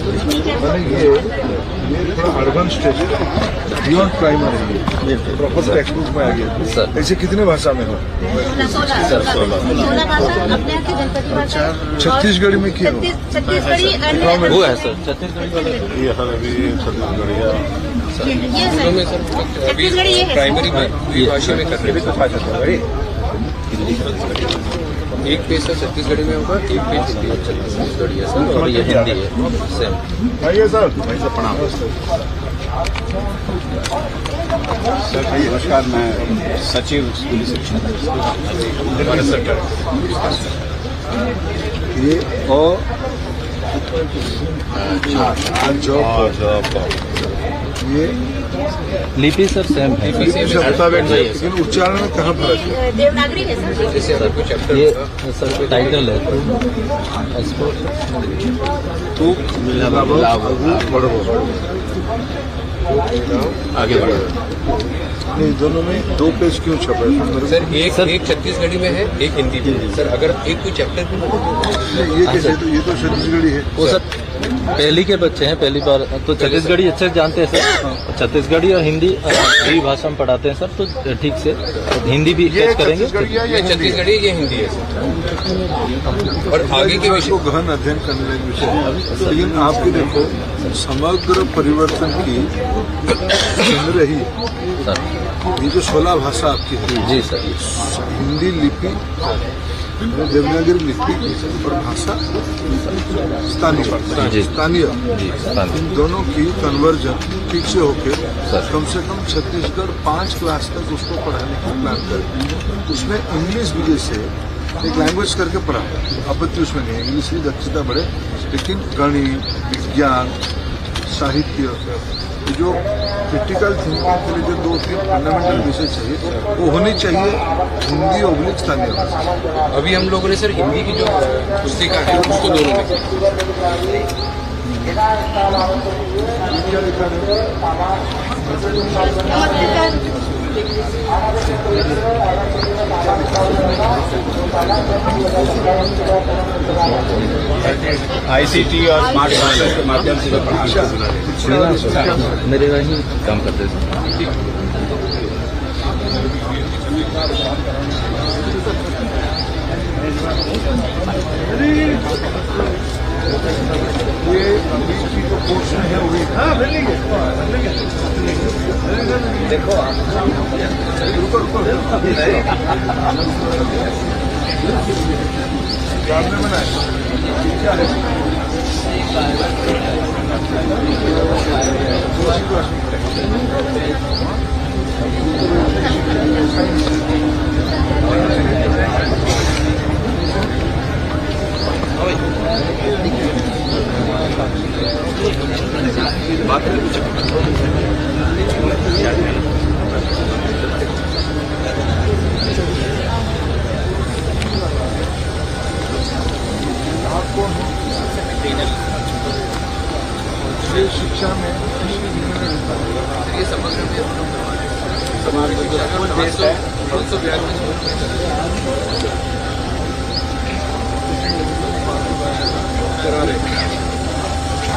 ये थोड़ा urban stage है, बियॉन्ड प्राइमरी है, प्रॉपर टेक्स्ट बुक में आ गया सर। ऐसे कितने भाषा में हो? सर 16 भाषा अपने यहाँ की जनपदी भाषा। छत्तीसगढ़ी में क्या हो? छत्तीसगढ़ी वो है सर छत्तीसगढ़ी वाले ये हर अभी छत्तीसगढ़ी है छत्तीसगढ़ी ये है प्राइमरी में भाषा में कर रहे हैं। एक पेज सर छत्तीसगढ़ी में होगा, एक पेज हिंदी छत्तीसगढ़ी है सर, और ये हिंदी है सेम। आइए सर। भाई साहब प्रणाम सर। नमस्कार, मैं सचिव स्कूली शिक्षा ये और ये लिपि सर सेम है। लेकिन उच्चारण में कहाँ फर्क है? देवनागरी है सर। जैसे अगर कोई चैप्टर ये सर टाइटल है तू बढ़ो आगे बढ़ो। नहीं, दोनों में 2 पेज क्यों छपे? सर एक छत्तीसगढ़ी में है, एक हिंदी में है। सर अगर एक कोई चैप्टर भी ये कैसे? तो ये तो छत्तीसगढ़ी है। वो सर पहली के बच्चे हैं, पहली बार तो छत्तीसगढ़ी अच्छे से जानते हैं सर। छत्तीसगढ़ी और हिंदी दूसरी भाषा में पढ़ाते हैं सर, तो ठीक से तो हिंदी भी ये कैच करेंगे। ये छत्तीसगढ़ी ये हिंदी है सर। और आगे के विषय को गहन अध्ययन करने का विषय है, लेकिन आपकी देखो समग्र परिवर्तन की केंद्र रही सर। ये जो 16 भाषा आपकी है, जी सर। हिंदी लिपि, देवनागरी लिपि और भाषा स्थानीय जी। स्थानीय इन दोनों की कन्वर्जन ठीक से होके कम से कम छत्तीसगढ़ 5 क्लास तक उसको पढ़ाने की प्लान करें। उसमें इंग्लिश भी जैसे एक लैंग्वेज करके पढ़ा, आपत्ति उसमें नहीं है, इंग्लिश की दक्षता बढ़े, लेकिन गणित, विज्ञान, साहित्य, जो क्रिटिकल थिंकिंग के लिए जो 2-3 फंडामेंटल विषय चाहिए वो होनी चाहिए हिंदी और स्थानीय भाषा। अभी हम लोगों ने सर हिंदी की जो पुस्तिका है उसको दोनों में क्या लिखा है? ICT और स्मार्ट क्लास के माध्यम से मेरे वही काम करते थे। ये अभी की जो पोर्शन है वही देखो रुको आपने बनाया क्या है? शिक्षा में ये समग्र समाज करा रहे हैं।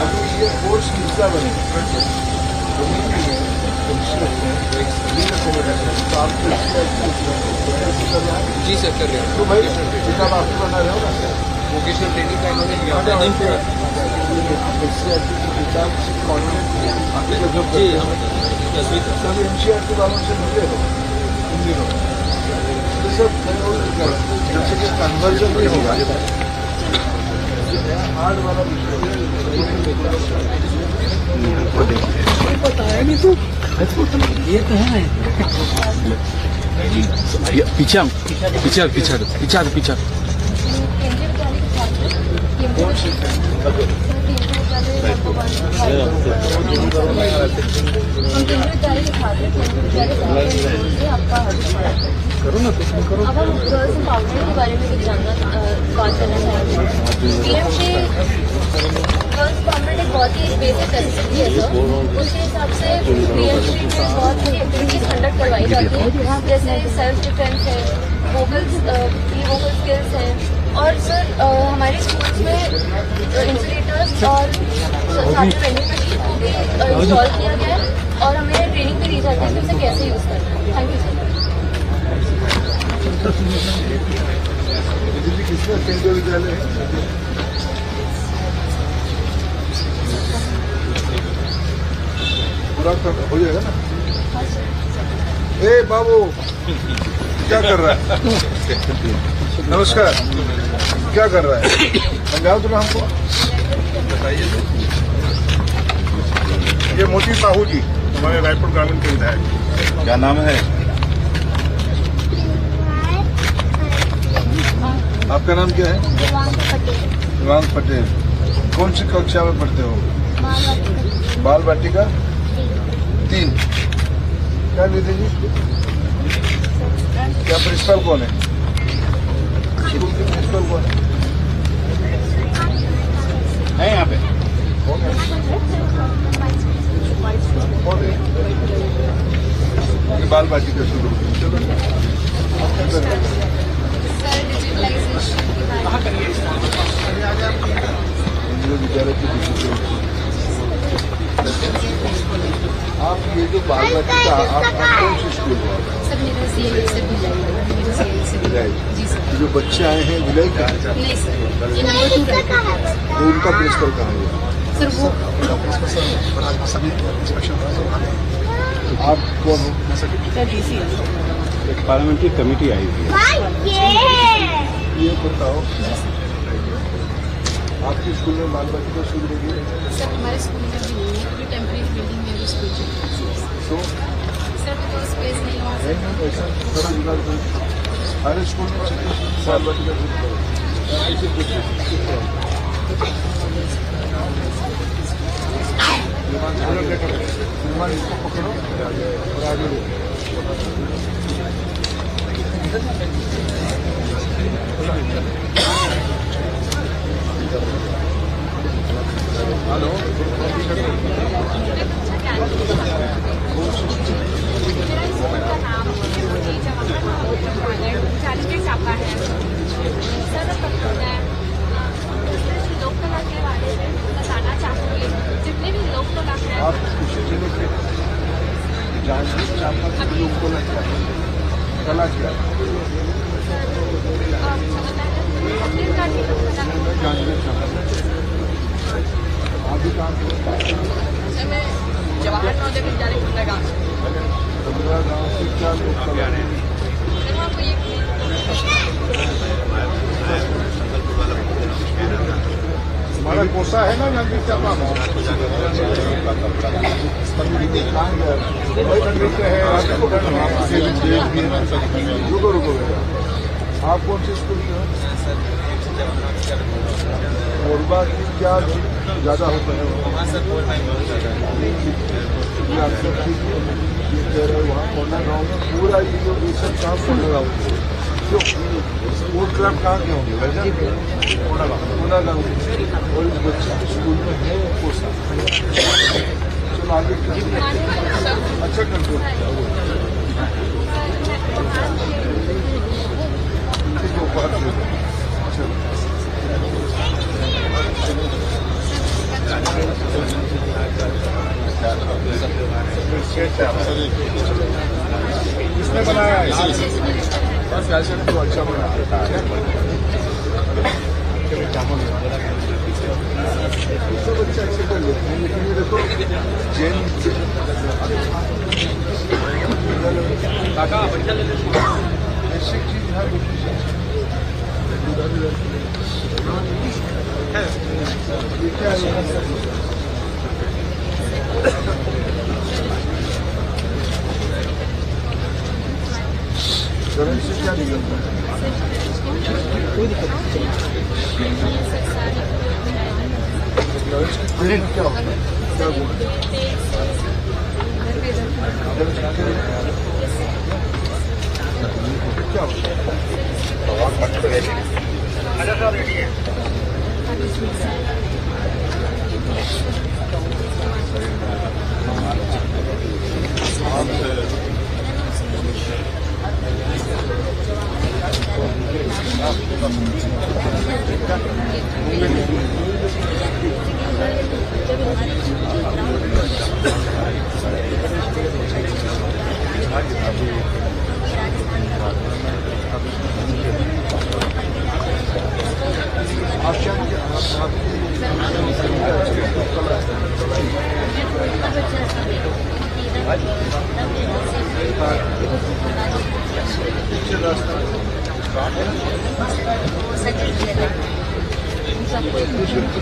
अभी ये कोर्स की हिस्सा बने जी सर कर रहे हैं। तो भाई किताब आपको बना रहे हो ना? वोकेशनल ट्रेनिंग का इन्होंने लिया था। सब NCERT वालों से मिले हो इन दिनों, ये सब जैसे कि कन्वर्जन नहीं होगा, हार्ड वाला बताया नहीं तो ये तो है पीछे करो ना, करो। अब हम गर्ल्स एम्पावरमेंट के बारे में कुछ जानना बात करना चाहेंगे। गर्ल्स एम्पावरमेंट एक बहुत ही बेसिक नेसेसिटी है सर। उसके हिसाब से पीएमसी में बहुत सारी एक्टिविटीज कंडक्ट करवाई जाती है, जैसे सेल्फ डिफेंस है, वोकल स्किल्स है, और सर हमारे स्कूल्स में इंसुलेटर्स और हमारे ट्रेनिंग पर इंस्टॉल किया गया है और हमें ट्रेनिंग भी दी जाती है कि उसे कैसे यूज़ करना है। Thank you sir. दीदी किसका केंद्रीय विद्यालय है? पूरा हो जाएगा ना? ए बाबू क्या कर रहा है? नमस्कार, क्या कर रहा है? समझाओ तो हमको। बताइए। ये मोती साहू जी हमारे रायपुर ग्रामीण के विधायक। क्या नाम है आपका? नाम क्या है? देवांग पटेल। कौन सी कक्षा में पढ़ते हो? बाल बाटिका 3। क्या निधि जी? क्या प्रिंसिपल कौन है? स्कूल के प्रिंसिपल कौन है यहाँ पे? कौन है? कौन है? ये बाल बाटिका शुरू चलो। विद्यालय की आप ये जो बाल बाटिका आप कौन सी स्कूल है? सर मेरा CLA से भिलाई। जी सर। जो बच्चे आए हैं भिलाई का? नहीं सर, ये नंबर 2 रहता है। तो उनका प्रिंसिपल कहाँ है? सर वो आप कौन हो? एक पार्लियामेंट्री कमेटी आई हुई है। ये बताओ आपके स्कूल में बाल बाटिका शुरू होगी? सर हमारे स्कूल में भी नहीं है क्योंकि टेम्परेरी बिल्डिंग में भी स्कूल तो सर तो स्पेस नहीं हुआ सर। ऐसा थोड़ा जुगाड़ करो। हर स्कूल में बाल बाटिका शुरू करो। इसको पकड़ो और आगे लो। हेलो लोक कला के बारे में बताना चाहूँगी। जितने भी लोक कला हैं आप किसी जिले के जानना चाहता कि लोग को लगता है कला क्या है? जानना चाहता आप भी काम मैं जवाहर नवोदय विद्यालय खुलना गाँव से 15 गाँव से क्या लोग कला है? हमारा कोसा है ना नदी का रुको रुको आप कौन से स्कूल से हो? मोरबा की क्या ज्यादा होता है? वहाँ कोना गाँव में पूरा ये जो ये सब काम होने रहा स्पोर्ट क्लब कहाँ के होंगे? कोना गाँव और इस बच्चे के स्कूल में है कोसा। चलो आगे अच्छा करते हो। किसने बनाया है? बस ऐसे तो अच्छा बना बच्चे अच्छे कर लेते हैं लेकिन ये देखो जैन ऐसी चीज है ये क्या है? गणेश से क्या निकलता है? कोई दिक्कत नहीं। क्या होता है? क्या गुण है? क्या होता है?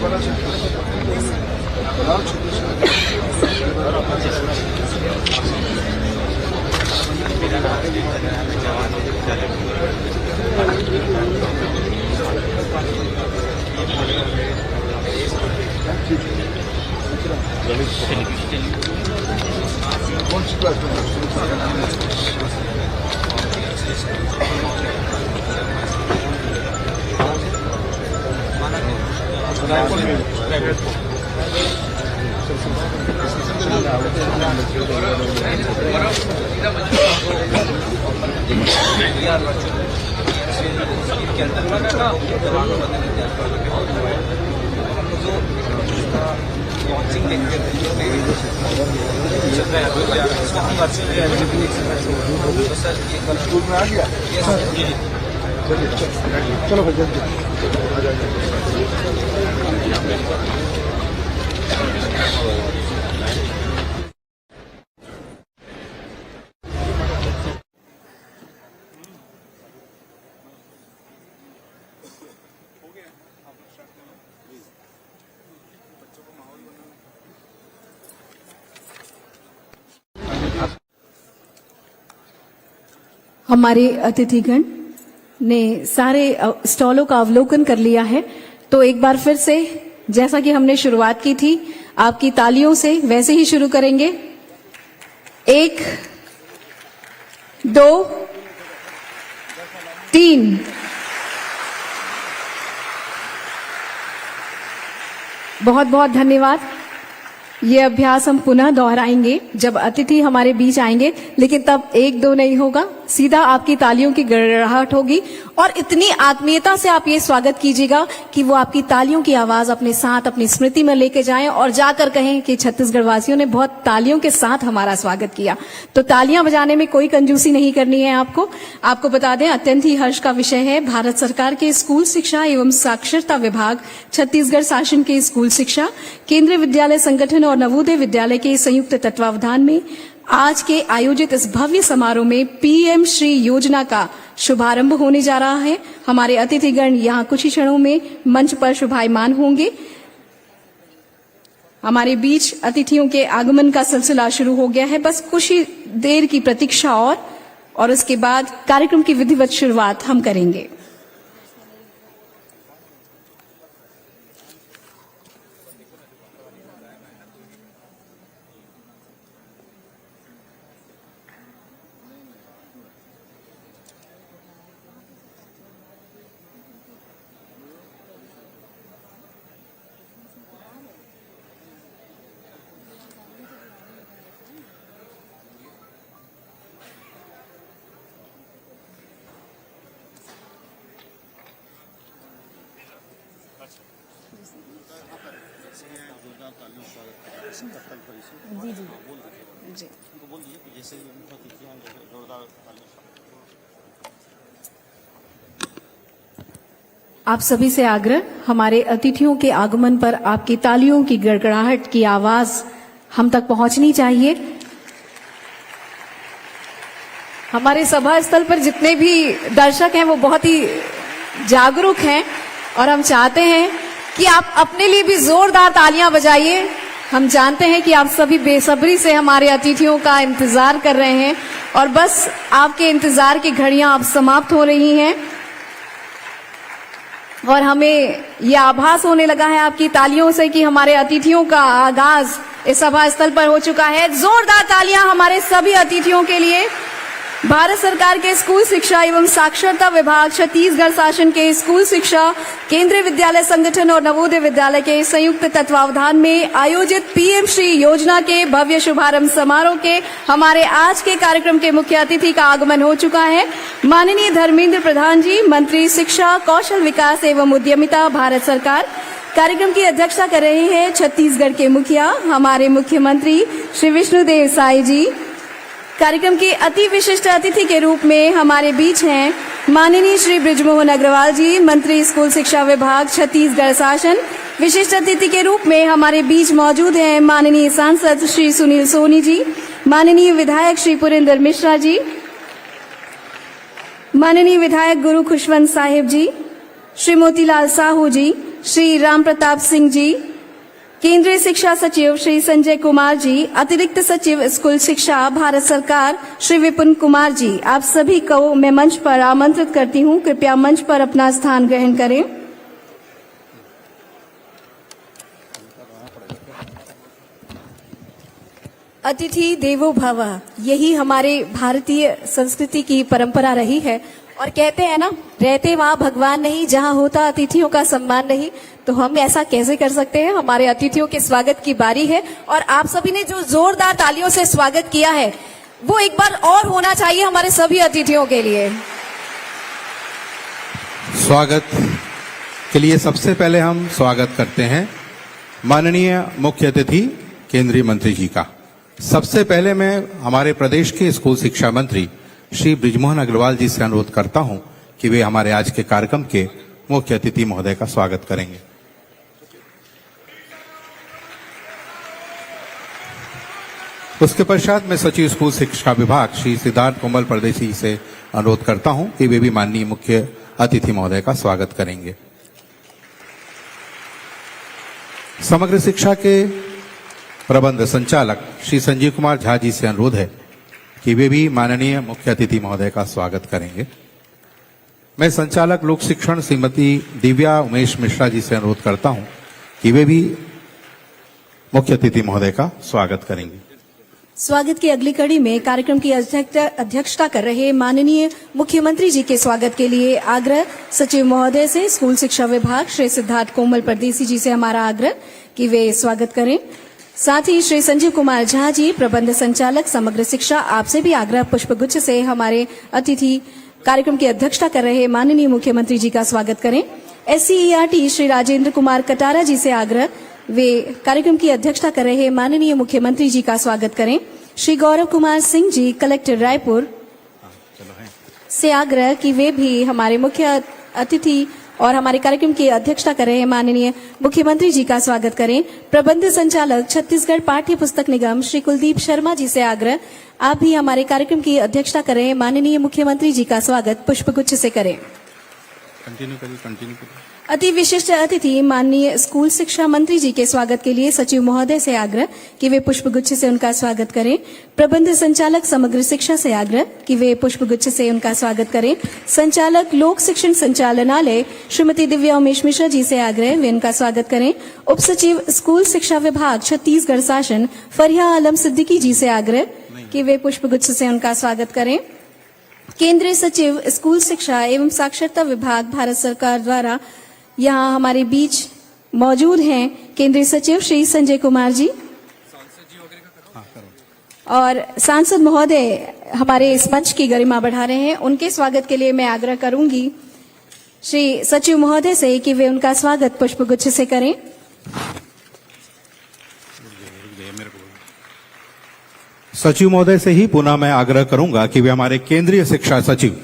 बना सकते और कौन सी क्लास में स्कूल में आ गया? चलो भाई जल्दी आ जाइए। हमारे अतिथिगण ने सारे स्टॉलों का अवलोकन कर लिया है, तो एक बार फिर से जैसा कि हमने शुरुआत की थी आपकी तालियों से वैसे ही शुरू करेंगे। 1 2 3 बहुत बहुत धन्यवाद। ये अभ्यास हम पुनः दोहराएंगे जब अतिथि हमारे बीच आएंगे, लेकिन तब 1 2 नहीं होगा, सीधा आपकी तालियों की गड़गड़ाहट होगी और इतनी आत्मीयता से आप ये स्वागत कीजिएगा कि वो आपकी तालियों की आवाज अपने साथ अपनी स्मृति में लेके जाएं और जाकर कहें कि छत्तीसगढ़ वासियों ने बहुत तालियों के साथ हमारा स्वागत किया। तो तालियां बजाने में कोई कंजूसी नहीं करनी है आपको बता दें, अत्यंत ही हर्ष का विषय है भारत सरकार के स्कूल शिक्षा एवं साक्षरता विभाग, छत्तीसगढ़ शासन के स्कूल शिक्षा, केंद्रीय विद्यालय संगठन और नवोदय विद्यालय के संयुक्त तत्वावधान में आज के आयोजित इस भव्य समारोह में पीएम श्री योजना का शुभारंभ होने जा रहा है। हमारे अतिथिगण यहाँ कुछ ही क्षणों में मंच पर शुभायमान होंगे। हमारे बीच अतिथियों के आगमन का सिलसिला शुरू हो गया है, बस कुछ ही देर की प्रतीक्षा और उसके बाद कार्यक्रम की विधिवत शुरुआत हम करेंगे। जी जी जी आप सभी से आग्रह, हमारे अतिथियों के आगमन पर आपकी तालियों की गड़गड़ाहट की आवाज हम तक पहुंचनी चाहिए। हमारे सभा स्थल पर जितने भी दर्शक हैं वो बहुत ही जागरूक हैं और हम चाहते हैं कि आप अपने लिए भी जोरदार तालियां बजाइए। हम जानते हैं कि आप सभी बेसब्री से हमारे अतिथियों का इंतजार कर रहे हैं और बस आपके इंतजार की घड़ियां अब समाप्त हो रही हैं और हमें यह आभास होने लगा है आपकी तालियों से कि हमारे अतिथियों का आगाज इस सभा स्थल पर हो चुका है। जोरदार तालियां हमारे सभी अतिथियों के लिए। भारत सरकार के स्कूल शिक्षा एवं साक्षरता विभाग, छत्तीसगढ़ शासन के स्कूल शिक्षा, केंद्रीय विद्यालय संगठन और नवोदय विद्यालय के संयुक्त तत्वावधान में आयोजित पीएम श्री योजना के भव्य शुभारंभ समारोह के हमारे आज के कार्यक्रम के मुख्य अतिथि का आगमन हो चुका है। माननीय धर्मेंद्र प्रधान जी, मंत्री शिक्षा, कौशल विकास एवं उद्यमिता, भारत सरकार। कार्यक्रम की अध्यक्षता कर रहे हैं छत्तीसगढ़ के मुखिया हमारे मुख्यमंत्री श्री विष्णुदेव साय जी। कार्यक्रम के अति विशिष्ट अतिथि के रूप में हमारे बीच हैं माननीय श्री बृजमोहन अग्रवाल जी, मंत्री स्कूल शिक्षा विभाग, छत्तीसगढ़ शासन। विशिष्ट अतिथि के रूप में हमारे बीच मौजूद हैं माननीय सांसद श्री सुनील सोनी जी, माननीय विधायक श्री पुरेंद्र मिश्रा जी, माननीय विधायक गुरु खुशवंत साहिब जी, श्री मोतीलाल साहू जी, श्री राम प्रताप सिंह जी, केंद्रीय शिक्षा सचिव श्री संजय कुमार जी, अतिरिक्त सचिव स्कूल शिक्षा भारत सरकार श्री विपिन कुमार जी, आप सभी को मैं मंच पर आमंत्रित करती हूं। कृपया मंच पर अपना स्थान ग्रहण करें। अतिथि देवो भव, यही हमारे भारतीय संस्कृति की परंपरा रही है। और कहते हैं ना, रहते वहां भगवान नहीं, जहां होता अतिथियों का सम्मान नहीं। तो हम ऐसा कैसे कर सकते हैं? हमारे अतिथियों के स्वागत की बारी है और आप सभी ने जो जोरदार तालियों से स्वागत किया है वो एक बार और होना चाहिए हमारे सभी अतिथियों के लिए। स्वागत के लिए सबसे पहले हम स्वागत करते हैं माननीय मुख्य अतिथि केंद्रीय मंत्री जी का। सबसे पहले मैं हमारे प्रदेश के स्कूल शिक्षा मंत्री श्री बृजमोहन अग्रवाल जी से अनुरोध करता हूं कि वे हमारे आज के कार्यक्रम के मुख्य अतिथि महोदय का स्वागत करेंगे। उसके पश्चात मैं सचिव स्कूल शिक्षा विभाग श्री सिद्धार्थ कोमल परदेसी से अनुरोध करता हूं कि वे भी माननीय मुख्य अतिथि महोदय का स्वागत करेंगे। समग्र शिक्षा के प्रबंध संचालक श्री संजीव कुमार झा जी से अनुरोध है कि वे भी माननीय मुख्य अतिथि महोदय का स्वागत करेंगे। मैं संचालक लोक शिक्षण श्रीमती दिव्या उमेश मिश्रा जी से अनुरोध करता हूं कि वे भी मुख्य अतिथि महोदय का स्वागत करेंगे। स्वागत की अगली कड़ी में कार्यक्रम की अध्यक्षता कर रहे माननीय मुख्यमंत्री जी के स्वागत के लिए आग्रह सचिव महोदय से स्कूल शिक्षा विभाग श्री सिद्धार्थ कोमल परदेसी जी से हमारा आग्रह कि वे स्वागत करें। साथ ही श्री संजीव कुमार झा जी, प्रबंध संचालक समग्र शिक्षा, आपसे भी आग्रह पुष्पगुच्छ से हमारे अतिथि कार्यक्रम की अध्यक्षता कर रहे माननीय मुख्यमंत्री जी का स्वागत करें। SCERT श्री राजेंद्र कुमार कटारा जी से आग्रह, वे कार्यक्रम की अध्यक्षता कर रहे माननीय मुख्यमंत्री जी का स्वागत करें। श्री गौरव कुमार सिंह जी, कलेक्टर रायपुर से आग्रह कि वे भी हमारे मुख्य अतिथि और हमारे कार्यक्रम की अध्यक्षता कर रहे माननीय मुख्यमंत्री जी का स्वागत करें। प्रबंध संचालक छत्तीसगढ़ पाठ्य पुस्तक निगम श्री कुलदीप शर्मा जी से आग्रह, आप भी हमारे कार्यक्रम की अध्यक्षता कर रहे माननीय मुख्यमंत्री जी का स्वागत पुष्पगुच्छ से करें। कंटिन्यू करिए। अति विशिष्ट अतिथि माननीय स्कूल शिक्षा मंत्री जी के स्वागत के लिए सचिव महोदय से आग्रह कि वे पुष्पगुच्छ से उनका स्वागत करें। प्रबंध संचालक समग्र शिक्षा से आग्रह कि वे पुष्पगुच्छ से उनका स्वागत करें। संचालक लोक शिक्षण संचालनालय श्रीमती दिव्या उमेश मिश्रा जी से आग्रह, वे उनका स्वागत करें। उप सचिव स्कूल शिक्षा विभाग छत्तीसगढ़ शासन फरिया आलम सिद्दीकी जी से आग्रह कि वे पुष्पगुच्छ से उनका स्वागत करें। केंद्रीय सचिव स्कूल शिक्षा एवं साक्षरता विभाग भारत सरकार द्वारा यहाँ हमारे बीच मौजूद हैं केंद्रीय सचिव श्री संजय कुमार जी और सांसद महोदय हमारे इस मंच की गरिमा बढ़ा रहे हैं। उनके स्वागत के लिए मैं आग्रह करूंगी श्री सचिव महोदय से कि वे उनका स्वागत पुष्पगुच्छ से करें। सचिव महोदय से ही पुनः मैं आग्रह करूंगा कि वे हमारे केंद्रीय शिक्षा सचिव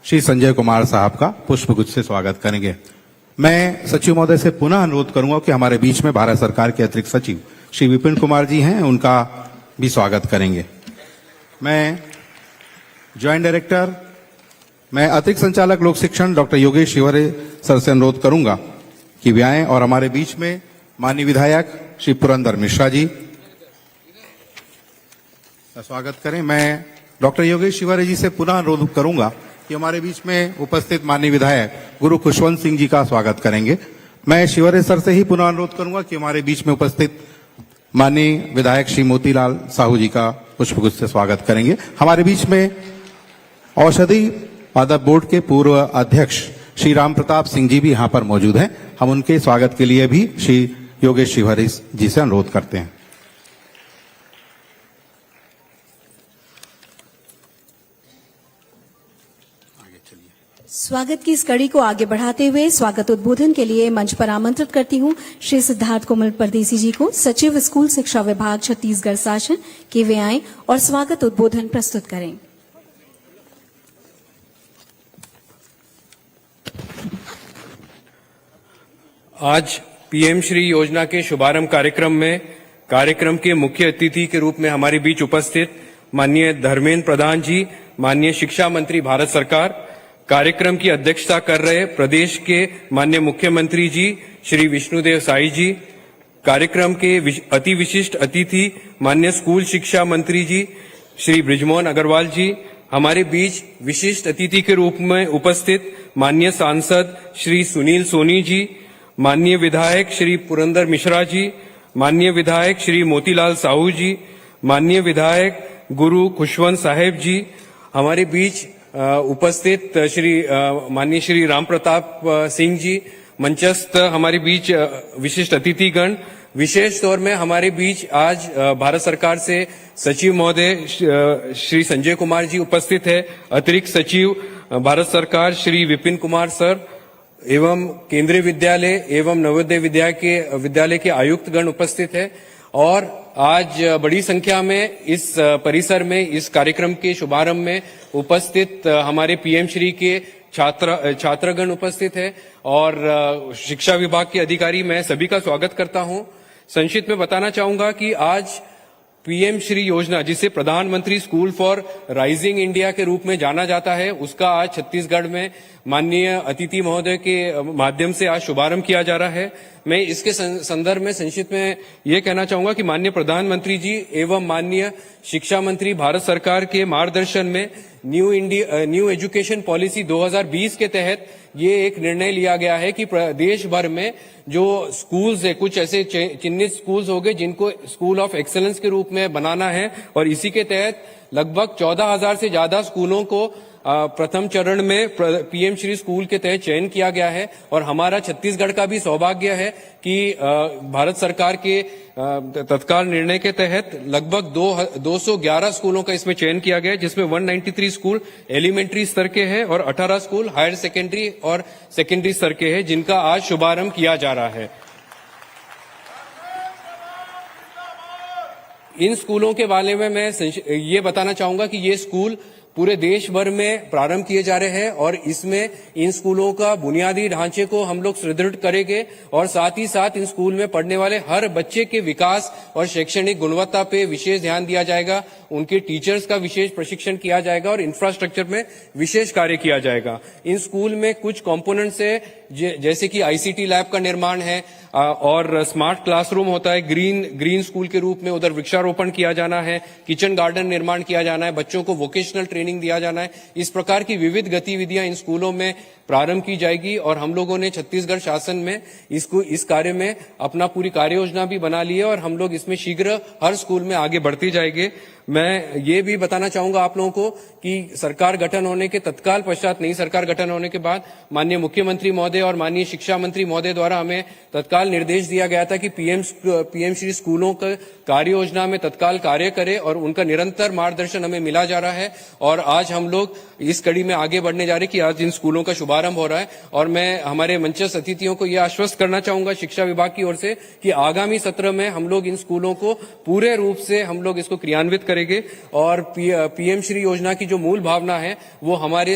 श्री संजय कुमार साहब का पुष्पगुच्छ से स्वागत करेंगे। मैं सचिव महोदय से पुनः अनुरोध करूंगा कि हमारे बीच में भारत सरकार के अतिरिक्त सचिव श्री विपिन कुमार जी हैं, उनका भी स्वागत करेंगे। मैं ज्वाइंट डायरेक्टर, मैं अतिरिक्त संचालक लोक शिक्षण डॉक्टर योगेश शिवरे सर से अनुरोध करूंगा कि वे आएं और हमारे बीच में माननीय विधायक श्री पुरंदर मिश्रा जी का स्वागत करें। मैं डॉक्टर योगेश शिवरे जी से पुनः अनुरोध करूंगा कि हमारे बीच में उपस्थित माननीय विधायक गुरु खुशवंत सिंह जी का स्वागत करेंगे। मैं शिवरे सर से ही पुनः अनुरोध करूंगा कि हमारे बीच में उपस्थित माननीय विधायक श्री मोतीलाल साहू जी का पुष्पगुच्छ से स्वागत करेंगे। हमारे बीच में औषधि पादप बोर्ड के पूर्व अध्यक्ष श्री राम प्रताप सिंह जी भी यहाँ पर मौजूद हैं। हम उनके स्वागत के लिए भी श्री योगेश शिवरे जी से अनुरोध करते हैं। स्वागत की इस कड़ी को आगे बढ़ाते हुए स्वागत उद्बोधन के लिए मंच पर आमंत्रित करती हूं श्री सिद्धार्थ कोमल परदेसी जी को, सचिव स्कूल शिक्षा विभाग छत्तीसगढ़ शासन, कि वे आएं और स्वागत उद्बोधन प्रस्तुत करें। आज पीएम श्री योजना के शुभारंभ कार्यक्रम में कार्यक्रम के मुख्य अतिथि के रूप में हमारे बीच उपस्थित माननीय धर्मेंद्र प्रधान जी, माननीय शिक्षा मंत्री भारत सरकार, कार्यक्रम की अध्यक्षता कर रहे प्रदेश के माननीय मुख्यमंत्री जी श्री विष्णुदेव साई जी, कार्यक्रम के अति विशिष्ट अतिथि माननीय स्कूल शिक्षा मंत्री जी श्री बृजमोहन अग्रवाल जी, हमारे बीच विशिष्ट अतिथि के रूप में उपस्थित माननीय सांसद श्री सुनील सोनी जी, माननीय विधायक श्री पुरंदर मिश्रा जी, माननीय विधायक श्री मोतीलाल साहू जी, माननीय विधायक गुरु खुशवंत साहेब जी, हमारे बीच उपस्थित माननीय श्री राम प्रताप सिंह जी, मंचस्थ हमारे बीच विशिष्ट अतिथिगण, विशेष तौर में हमारे बीच आज भारत सरकार से सचिव महोदय श्री संजय कुमार जी उपस्थित है, अतिरिक्त सचिव भारत सरकार श्री विपिन कुमार सर एवं केंद्रीय विद्यालय एवं नवोदय विद्यालय के आयुक्तगण उपस्थित है और आज बड़ी संख्या में इस परिसर में इस कार्यक्रम के शुभारंभ में उपस्थित हमारे पीएम श्री के छात्रगण उपस्थित है और शिक्षा विभाग के अधिकारी, मैं सभी का स्वागत करता हूं। संक्षिप्त में बताना चाहूंगा कि आज पीएम श्री योजना, जिसे प्रधानमंत्री स्कूल फॉर राइजिंग इंडिया के रूप में जाना जाता है, उसका आज छत्तीसगढ़ में माननीय अतिथि महोदय के माध्यम से आज शुभारंभ किया जा रहा है। मैं इसके संदर्भ में संक्षिप्त में ये कहना चाहूंगा कि माननीय प्रधानमंत्री जी एवं माननीय शिक्षा मंत्री भारत सरकार के मार्गदर्शन में न्यू एजुकेशन पॉलिसी 2020 के तहत ये एक निर्णय लिया गया है कि देश भर में जो स्कूल्स है, कुछ ऐसे चिन्हित स्कूल्स हो गए जिनको स्कूल ऑफ एक्सीलेंस के रूप में बनाना है और इसी के तहत लगभग 14,000 से ज्यादा स्कूलों को प्रथम चरण में पीएम श्री स्कूल के तहत चयन किया गया है और हमारा छत्तीसगढ़ का भी सौभाग्य है कि भारत सरकार के तत्काल निर्णय के तहत लगभग 211 स्कूलों का इसमें चयन किया गया है, जिसमें 193 स्कूल एलिमेंट्री स्तर के हैं और 18 स्कूल हायर सेकेंडरी और सेकेंडरी स्तर के हैं, जिनका आज शुभारंभ किया जा रहा है। इन स्कूलों के बारे में मैं ये बताना चाहूंगा कि ये स्कूल पूरे देश भर में प्रारंभ किए जा रहे हैं और इसमें इन स्कूलों का बुनियादी ढांचे को हम लोग सुदृढ़ करेंगे और साथ ही साथ इन स्कूल में पढ़ने वाले हर बच्चे के विकास और शैक्षणिक गुणवत्ता पे विशेष ध्यान दिया जाएगा, उनके टीचर्स का विशेष प्रशिक्षण किया जाएगा और इंफ्रास्ट्रक्चर में विशेष कार्य किया जाएगा। इन स्कूल में कुछ कंपोनेंट्स है जैसे कि आईसीटी लैब का निर्माण है और स्मार्ट क्लासरूम होता है, ग्रीन स्कूल के रूप में उधर वृक्षारोपण किया जाना है, किचन गार्डन निर्माण किया जाना है, बच्चों को वोकेशनल ट्रेनिंग दिया जाना है। इस प्रकार की विविध गतिविधियां इन स्कूलों में प्रारंभ की जाएगी और हम लोगों ने छत्तीसगढ़ शासन में इस कार्य में अपना पूरी कार्य योजना भी बना ली है और हम लोग इसमें शीघ्र हर स्कूल में आगे बढ़ते जाएंगे। मैं ये भी बताना चाहूंगा आप लोगों को कि सरकार गठन होने के तत्काल पश्चात, नई सरकार गठन होने के बाद माननीय मुख्यमंत्री महोदय और माननीय शिक्षा मंत्री महोदय द्वारा हमें तत्काल निर्देश दिया गया था कि पीएम श्री स्कूलों का कार्य योजना में तत्काल कार्य करे और उनका निरंतर मार्गदर्शन हमें मिला जा रहा है और आज हम लोग इस कड़ी में आगे बढ़ने जा रहे हैं कि आज इन स्कूलों का शुभारंभ हो रहा है और मैं हमारे मंचस्थ अतिथियों को यह आश्वस्त करना चाहूंगा शिक्षा विभाग की ओर से कि आगामी सत्र में हम लोग इन स्कूलों को पूरे रूप से हम लोग इसको क्रियान्वित करेंगे और पीएम श्री योजना की जो मूल भावना है वो हमारे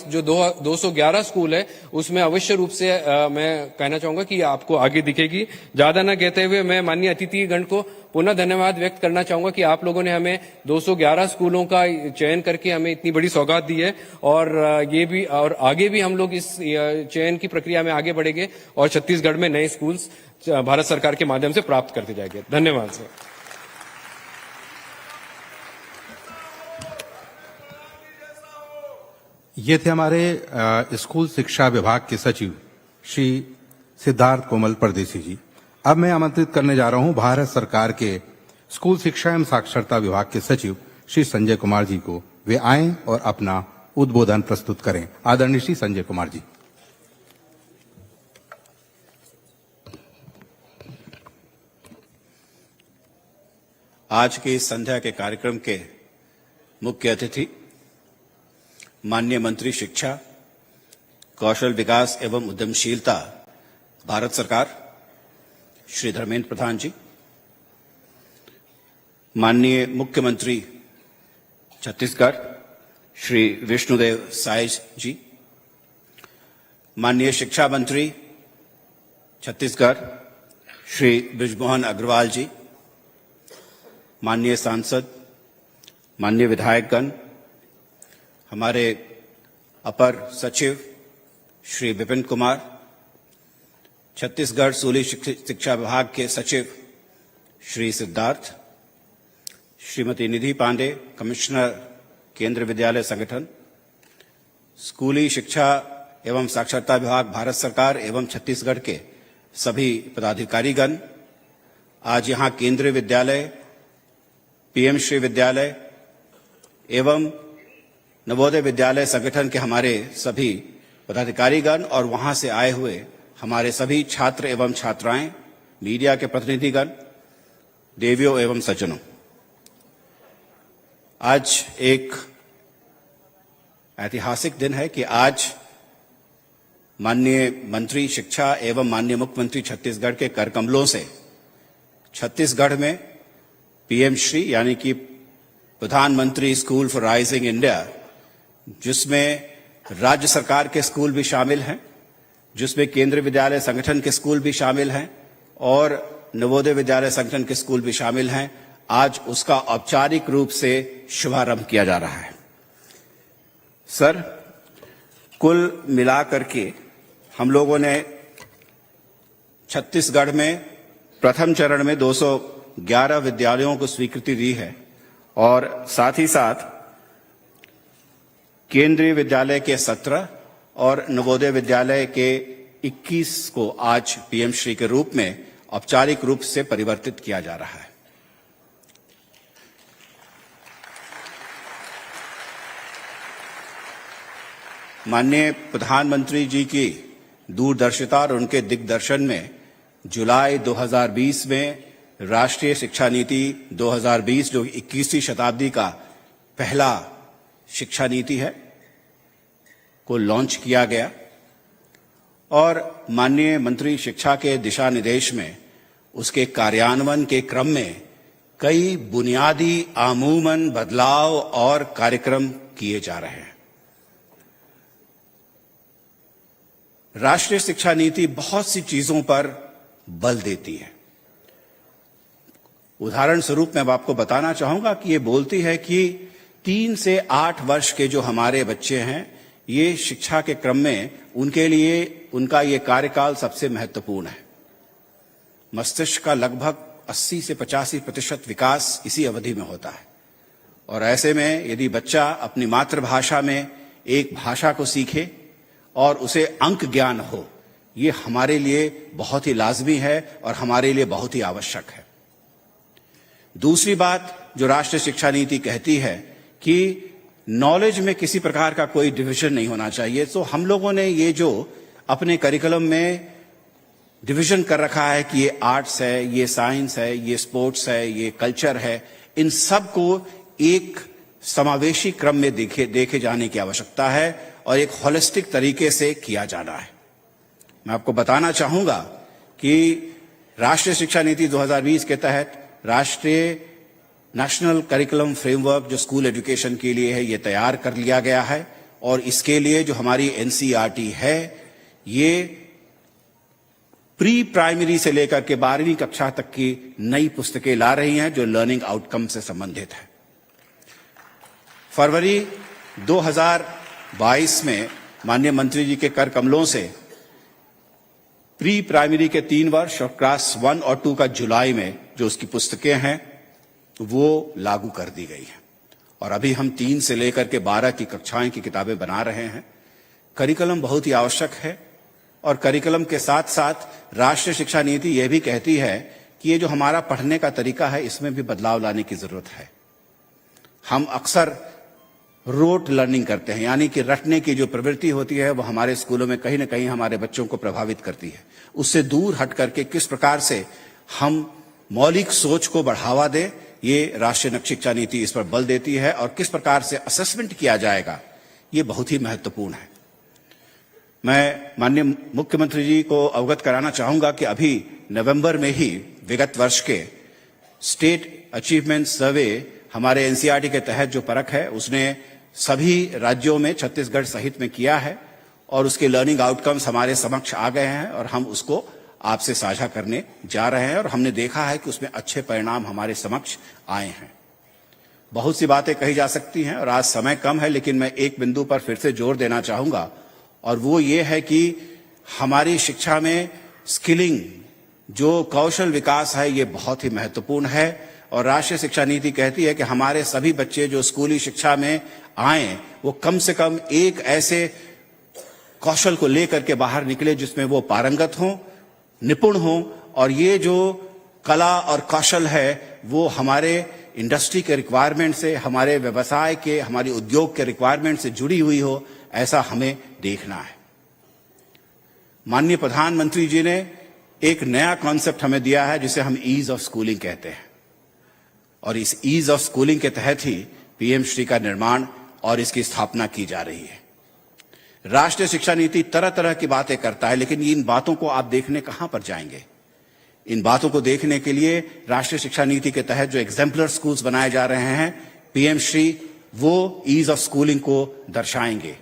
जो 211 स्कूल है उसमें अवश्य रूप से मैं कहना चाहूंगा कि आपको आगे दिखेगी। ज्यादा न कहते हुए मैं माननीय अतिथिगण को पुनः धन्यवाद व्यक्त करना चाहूंगा कि आप लोगों ने हमें 211 स्कूलों का चयन करके हमें इतनी बड़ी सौगात दी है और ये भी और आगे भी हम लोग इस चयन की प्रक्रिया में आगे बढ़ेंगे और छत्तीसगढ़ में नए स्कूल्स भारत सरकार के माध्यम से प्राप्त करते जाएंगे। धन्यवाद सर। ये थे हमारे स्कूल शिक्षा विभाग के सचिव श्री सिद्धार्थ कोमल परदेसी जी। अब मैं आमंत्रित करने जा रहा हूं भारत सरकार के स्कूल शिक्षा एवं साक्षरता विभाग के सचिव श्री संजय कुमार जी को। वे आएं और अपना उद्बोधन प्रस्तुत करें। आदरणीय श्री संजय कुमार जी। आज के इस संध्या के कार्यक्रम के मुख्य अतिथि माननीय मंत्री शिक्षा, कौशल विकास एवं उद्यमशीलता भारत सरकार श्री धर्मेंद्र प्रधान जी, माननीय मुख्यमंत्री छत्तीसगढ़ श्री विष्णुदेव साई जी, माननीय शिक्षा मंत्री छत्तीसगढ़ श्री बृजमोहन अग्रवाल जी, माननीय सांसद, माननीय विधायकगण, हमारे अपर सचिव श्री विपिन कुमार, छत्तीसगढ़ स्कूली शिक्षा विभाग के सचिव श्री सिद्धार्थ, श्रीमती निधि पांडे, कमिश्नर केंद्रीय विद्यालय संगठन, स्कूली शिक्षा एवं साक्षरता विभाग भारत सरकार एवं छत्तीसगढ़ के सभी पदाधिकारीगण, आज यहां केंद्रीय विद्यालय, पीएम श्री विद्यालय एवं नवोदय विद्यालय संगठन के हमारे सभी पदाधिकारीगण और वहां से आए हुए हमारे सभी छात्र एवं छात्राएं, मीडिया के प्रतिनिधिगण, देवियों एवं सज्जनों, आज एक ऐतिहासिक दिन है कि आज माननीय मंत्री शिक्षा एवं माननीय मुख्यमंत्री छत्तीसगढ़ के कर कमलों से छत्तीसगढ़ में पीएम श्री यानी कि प्रधानमंत्री स्कूल फॉर राइजिंग इंडिया, जिसमें राज्य सरकार के स्कूल भी शामिल हैं, जिसमें केंद्रीय विद्यालय संगठन के स्कूल भी शामिल हैं और नवोदय विद्यालय संगठन के स्कूल भी शामिल हैं, आज उसका औपचारिक रूप से शुभारंभ किया जा रहा है। सर, कुल मिलाकर के हम लोगों ने छत्तीसगढ़ में प्रथम चरण में 211 विद्यालयों को स्वीकृति दी है और साथ ही साथ केंद्रीय विद्यालय के 17 और नवोदय विद्यालय के 21 को आज पीएम श्री के रूप में औपचारिक रूप से परिवर्तित किया जा रहा है। माननीय प्रधानमंत्री जी की दूरदर्शिता और उनके दिग्दर्शन में जुलाई 2020 में राष्ट्रीय शिक्षा नीति 2020 जो 21वीं शताब्दी का पहला शिक्षा नीति है को लॉन्च किया गया और माननीय मंत्री शिक्षा के दिशा निर्देश में उसके कार्यान्वयन के क्रम में कई बुनियादी आमूमन बदलाव और कार्यक्रम किए जा रहे हैं। राष्ट्रीय शिक्षा नीति बहुत सी चीजों पर बल देती है। उदाहरण स्वरूप मैं आपको बताना चाहूंगा कि ये बोलती है कि 3 से 8 वर्ष के जो हमारे बच्चे हैं, ये शिक्षा के क्रम में उनके लिए उनका ये कार्यकाल सबसे महत्वपूर्ण है। मस्तिष्क का लगभग 80 से 85% विकास इसी अवधि में होता है और ऐसे में यदि बच्चा अपनी मातृभाषा में एक भाषा को सीखे और उसे अंक ज्ञान हो, ये हमारे लिए बहुत ही लाजमी है और हमारे लिए बहुत ही आवश्यक है। दूसरी बात जो राष्ट्रीय शिक्षा नीति कहती है कि नॉलेज में किसी प्रकार का कोई डिवीजन नहीं होना चाहिए। तो हम लोगों ने ये जो अपने करिकुलम में डिवीजन कर रखा है कि ये आर्ट्स है, ये साइंस है, ये स्पोर्ट्स है, ये कल्चर है, इन सब को एक समावेशी क्रम में देखे जाने की आवश्यकता है और एक होलिस्टिक तरीके से किया जाना है। मैं आपको बताना चाहूंगा कि राष्ट्रीय शिक्षा नीति 2020 के तहत राष्ट्रीय नेशनल करिकुलम फ्रेमवर्क जो स्कूल एजुकेशन के लिए है, ये तैयार कर लिया गया है और इसके लिए जो हमारी एनसीईआरटी है, ये प्री प्राइमरी से लेकर के 12वीं कक्षा तक की नई पुस्तकें ला रही हैं जो लर्निंग आउटकम से संबंधित है। फरवरी 2022 में माननीय मंत्री जी के कर कमलों से प्री प्राइमरी के 3 वर्ष और क्लास 1 और 2 का जुलाई में जो उसकी पुस्तकें हैं वो लागू कर दी गई हैं और अभी हम 3 से लेकर के 12 की कक्षाएं की किताबें बना रहे हैं। करिकुलम बहुत ही आवश्यक है और करिकुलम के साथ साथ राष्ट्रीय शिक्षा नीति यह भी कहती है कि ये जो हमारा पढ़ने का तरीका है, इसमें भी बदलाव लाने की जरूरत है। हम अक्सर रोट लर्निंग करते हैं, यानी कि रटने की जो प्रवृत्ति होती है वो हमारे स्कूलों में कहीं ना कहीं हमारे बच्चों को प्रभावित करती है। उससे दूर हट करके किस प्रकार से हम मौलिक सोच को बढ़ावा दें, ये राष्ट्रीय शिक्षा नीति इस पर बल देती है और किस प्रकार से असेसमेंट किया जाएगा, ये बहुत ही महत्वपूर्ण है। मैं माननीय मुख्यमंत्री जी को अवगत कराना चाहूंगा कि अभी नवंबर में ही विगत वर्ष के स्टेट अचीवमेंट सर्वे हमारे एनसीईआरटी के तहत जो परख है उसने सभी राज्यों में छत्तीसगढ़ सहित में किया है और उसके लर्निंग आउटकम्स हमारे समक्ष आ गए हैं और हम उसको आपसे साझा करने जा रहे हैं और हमने देखा है कि उसमें अच्छे परिणाम हमारे समक्ष आए हैं। बहुत सी बातें कही जा सकती हैं और आज समय कम है, लेकिन मैं एक बिंदु पर फिर से जोर देना चाहूंगा और वो ये है कि हमारी शिक्षा में स्किलिंग, जो कौशल विकास है, ये बहुत ही महत्वपूर्ण है। और राष्ट्रीय शिक्षा नीति कहती है कि हमारे सभी बच्चे जो स्कूली शिक्षा में आए वो कम से कम एक ऐसे कौशल को लेकर के बाहर निकले जिसमें वो पारंगत हों, निपुण हों, और ये जो कला और कौशल है वो हमारे इंडस्ट्री के रिक्वायरमेंट से, हमारे व्यवसाय के, हमारी उद्योग के रिक्वायरमेंट से जुड़ी हुई हो, ऐसा हमें देखना है। माननीय प्रधानमंत्री जी ने एक नया कॉन्सेप्ट हमें दिया है जिसे हम ईज ऑफ स्कूलिंग कहते हैं, और इस ईज ऑफ स्कूलिंग के तहत ही पीएम श्री का निर्माण और इसकी स्थापना की जा रही है। राष्ट्रीय शिक्षा नीति तरह तरह की बातें करता है, लेकिन इन बातों को आप देखने कहां पर जाएंगे? इन बातों को देखने के लिए राष्ट्रीय शिक्षा नीति के तहत जो एग्जाम्पलर स्कूल्स बनाए जा रहे हैं, पीएम श्री वो ईज ऑफ स्कूलिंग को दर्शाएंगे।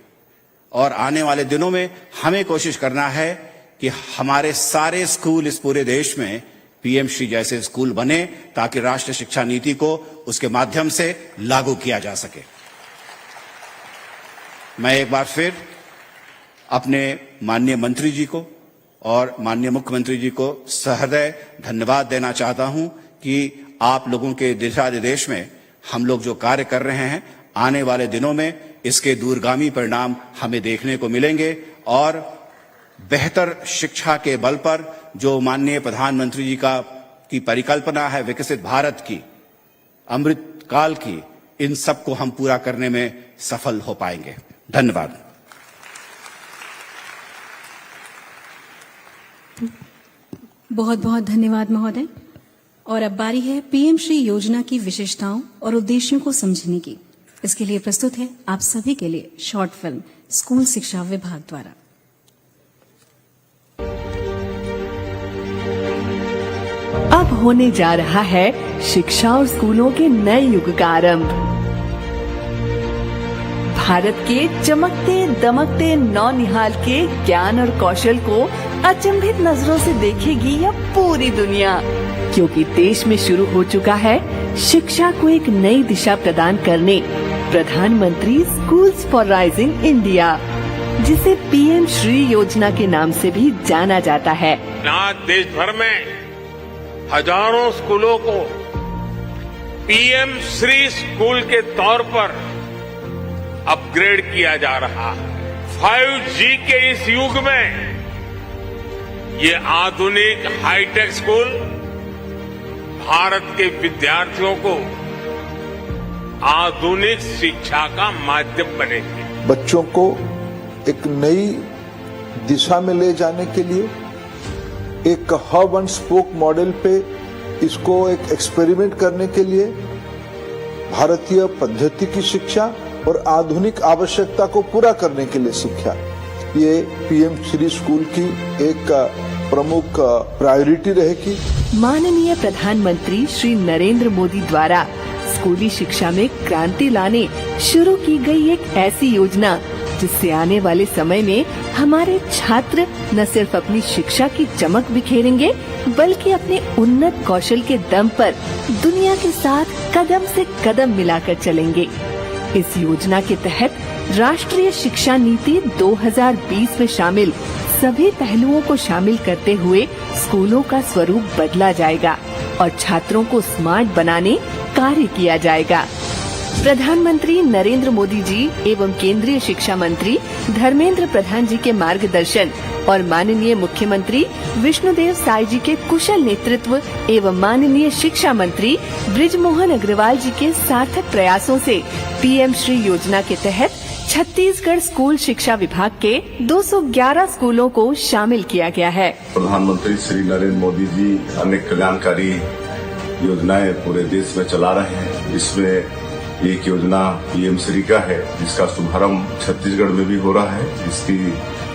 और आने वाले दिनों में हमें कोशिश करना है कि हमारे सारे स्कूल इस पूरे देश में पीएम श्री जैसे स्कूल बने, ताकि राष्ट्रीय शिक्षा नीति को उसके माध्यम से लागू किया जा सके। मैं एक बार फिर अपने माननीय मंत्री जी को और माननीय मुख्यमंत्री जी को सहृदय धन्यवाद देना चाहता हूं कि आप लोगों के दिशा निर्देश में हम लोग जो कार्य कर रहे हैं, आने वाले दिनों में इसके दूरगामी परिणाम हमें देखने को मिलेंगे। और बेहतर शिक्षा के बल पर जो माननीय प्रधानमंत्री जी की परिकल्पना है विकसित भारत की, अमृत काल की, इन सब को हम पूरा करने में सफल हो पाएंगे। धन्यवाद। बहुत बहुत धन्यवाद महोदय। और अब बारी है पीएम श्री योजना की विशेषताओं और उद्देश्यों को समझने की। इसके लिए प्रस्तुत है आप सभी के लिए शॉर्ट फिल्म स्कूल शिक्षा विभाग द्वारा। अब होने जा रहा है शिक्षा और स्कूलों के नए युग का आरंभ। भारत के चमकते दमकते नौनिहाल के ज्ञान और कौशल को अचंभित नजरों से देखेगी यह पूरी दुनिया, क्योंकि देश में शुरू हो चुका है शिक्षा को एक नई दिशा प्रदान करने प्रधानमंत्री स्कूल्स फॉर राइजिंग इंडिया, जिसे पीएम श्री योजना के नाम से भी जाना जाता है। आज देश भर में हजारों स्कूलों को पीएम श्री स्कूल के तौर पर अपग्रेड किया जा रहा है। 5G के इस युग में ये आधुनिक हाईटेक स्कूल भारत के विद्यार्थियों को आधुनिक शिक्षा का माध्यम बनेंगे। बच्चों को एक नई दिशा में ले जाने के लिए एक हब एंड स्पोक मॉडल पे इसको एक एक्सपेरिमेंट करने के लिए भारतीय पद्धति की शिक्षा और आधुनिक आवश्यकता को पूरा करने के लिए शिक्षा, ये पीएम श्री स्कूल की एक प्रमुख प्रायोरिटी रहेगी। माननीय प्रधानमंत्री श्री नरेंद्र मोदी द्वारा स्कूली शिक्षा में क्रांति लाने शुरू की गई एक ऐसी योजना जिससे आने वाले समय में हमारे छात्र न सिर्फ अपनी शिक्षा की चमक बिखेरेंगे, बल्कि अपने उन्नत कौशल के दम पर दुनिया के साथ कदम से कदम मिलाकर चलेंगे। इस योजना के तहत राष्ट्रीय शिक्षा नीति 2020 में शामिल सभी पहलुओं को शामिल करते हुए स्कूलों का स्वरूप बदला जाएगा और छात्रों को स्मार्ट बनाने कार्य किया जाएगा। प्रधानमंत्री नरेंद्र मोदी जी एवं केंद्रीय शिक्षा मंत्री धर्मेंद्र प्रधान जी के मार्गदर्शन और माननीय मुख्यमंत्री विष्णुदेव साय जी के कुशल नेतृत्व एवं माननीय शिक्षा मंत्री बृजमोहन अग्रवाल जी के सार्थक प्रयासों से पीएम श्री योजना के तहत छत्तीसगढ़ स्कूल शिक्षा विभाग के 211 स्कूलों को शामिल किया गया है। प्रधानमंत्री श्री नरेंद्र मोदी जी अनेक कल्याणकारी योजनाएं पूरे देश में चला रहे हैं। इसमें एक योजना पीएम श्री का है, जिसका शुभारंभ छत्तीसगढ़ में भी हो रहा है। इसकी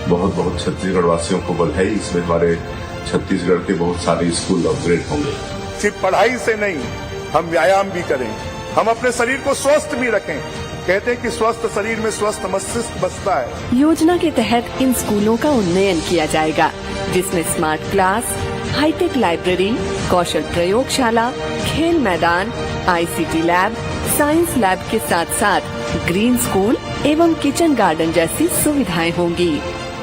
बहुत बहुत छत्तीसगढ़ वासियों को बधाई। इसमें हमारे छत्तीसगढ़ के बहुत सारे स्कूल अपग्रेड होंगे। सिर्फ पढ़ाई से नहीं, हम व्यायाम भी करें, हम अपने शरीर को स्वस्थ भी रखें। कहते हैं कि स्वस्थ शरीर में स्वस्थ मस्तिष्क बसता है। योजना के तहत इन स्कूलों का उन्नयन किया जाएगा, जिसमें स्मार्ट क्लास, हाईटेक लाइब्रेरी, कौशल प्रयोगशाला, खेल मैदान, आईसीटी लैब, साइंस लैब के साथ साथ ग्रीन स्कूल एवं किचन गार्डन जैसी सुविधाएं होंगी।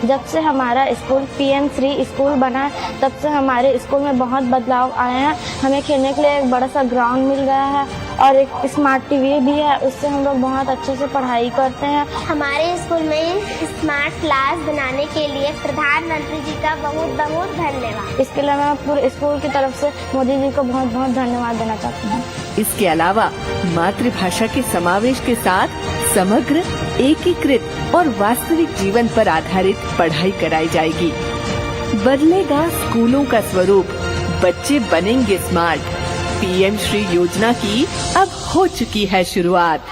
जब से हमारा स्कूल PM श्री स्कूल बना तब से हमारे स्कूल में बहुत बदलाव आए हैं। हमें खेलने के लिए एक बड़ा सा ग्राउंड मिल गया है और एक स्मार्ट टीवी भी है, उससे हम लोग बहुत अच्छे से पढ़ाई करते हैं। हमारे स्कूल में स्मार्ट क्लास बनाने के लिए प्रधानमंत्री जी का बहुत बहुत धन्यवाद। इसके लिए मैं पूरे स्कूल की तरफ से मोदी जी को बहुत बहुत धन्यवाद देना चाहती हूँ। इसके अलावा मातृभाषा के समावेश के साथ समग्र, एकीकृत और वास्तविक जीवन पर आधारित पढ़ाई कराई जाएगी। बदलेगा स्कूलों का स्वरूप, बच्चे बनेंगे स्मार्ट। PM श्री योजना की अब हो चुकी है शुरुआत।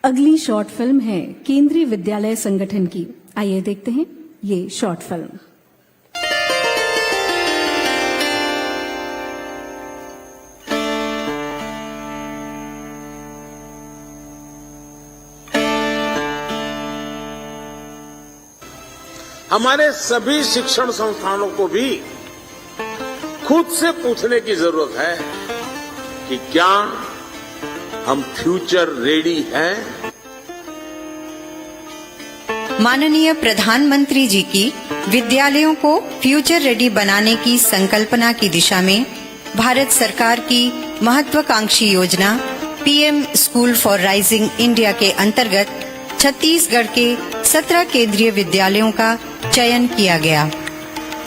अगली शॉर्ट फिल्म है केंद्रीय विद्यालय संगठन की। आइए देखते हैं ये शॉर्ट फिल्म। हमारे सभी शिक्षण संस्थानों को भी खुद से पूछने की जरूरत है कि क्या हम फ्यूचर रेडी हैं? माननीय प्रधानमंत्री जी की विद्यालयों को फ्यूचर रेडी बनाने की संकल्पना की दिशा में भारत सरकार की महत्वाकांक्षी योजना PM school for rising India के अंतर्गत छत्तीसगढ़ के 17 केंद्रीय विद्यालयों का चयन किया गया।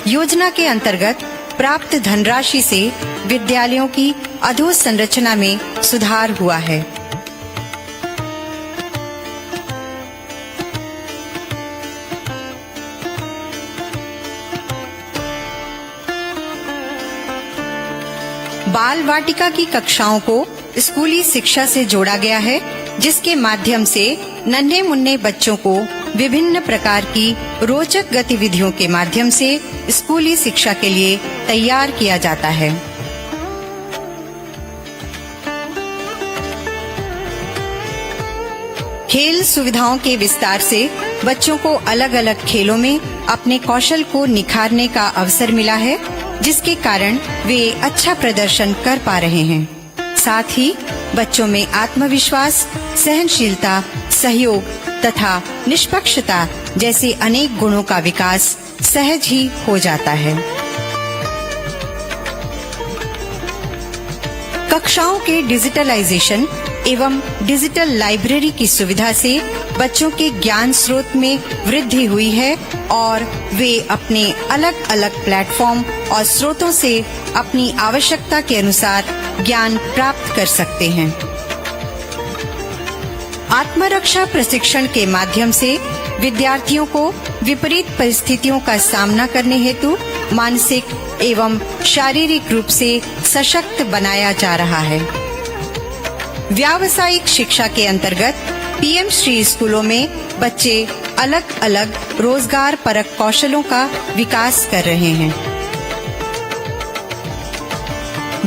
योजना के अंतर्गत प्राप्त धनराशि से विद्यालयों की अधोसंरचना में सुधार हुआ है। बाल वाटिका की कक्षाओं को स्कूली शिक्षा से जोड़ा गया है, जिसके माध्यम से नन्हे मुन्ने बच्चों को विभिन्न प्रकार की रोचक गतिविधियों के माध्यम से स्कूली शिक्षा के लिए तैयार किया जाता है। खेल सुविधाओं के विस्तार से बच्चों को अलग अलग खेलों में अपने कौशल को निखारने का अवसर मिला है, जिसके कारण वे अच्छा प्रदर्शन कर पा रहे हैं। साथ ही बच्चों में आत्मविश्वास, सहनशीलता, सहयोग तथा निष्पक्षता जैसे अनेक गुणों का विकास सहज ही हो जाता है। कक्षाओं के डिजिटलाइजेशन एवं डिजिटल लाइब्रेरी की सुविधा से बच्चों के ज्ञान स्रोत में वृद्धि हुई है और वे अपने अलग अलग प्लेटफॉर्म और स्रोतों से अपनी आवश्यकता के अनुसार ज्ञान प्राप्त कर सकते हैं। आत्मरक्षा प्रशिक्षण के माध्यम से विद्यार्थियों को विपरीत परिस्थितियों का सामना करने हेतु मानसिक एवं शारीरिक रूप से सशक्त बनाया जा रहा है। व्यावसायिक शिक्षा के अंतर्गत PM श्री स्कूलों में बच्चे अलग अलग रोजगार परक कौशलों का विकास कर रहे हैं।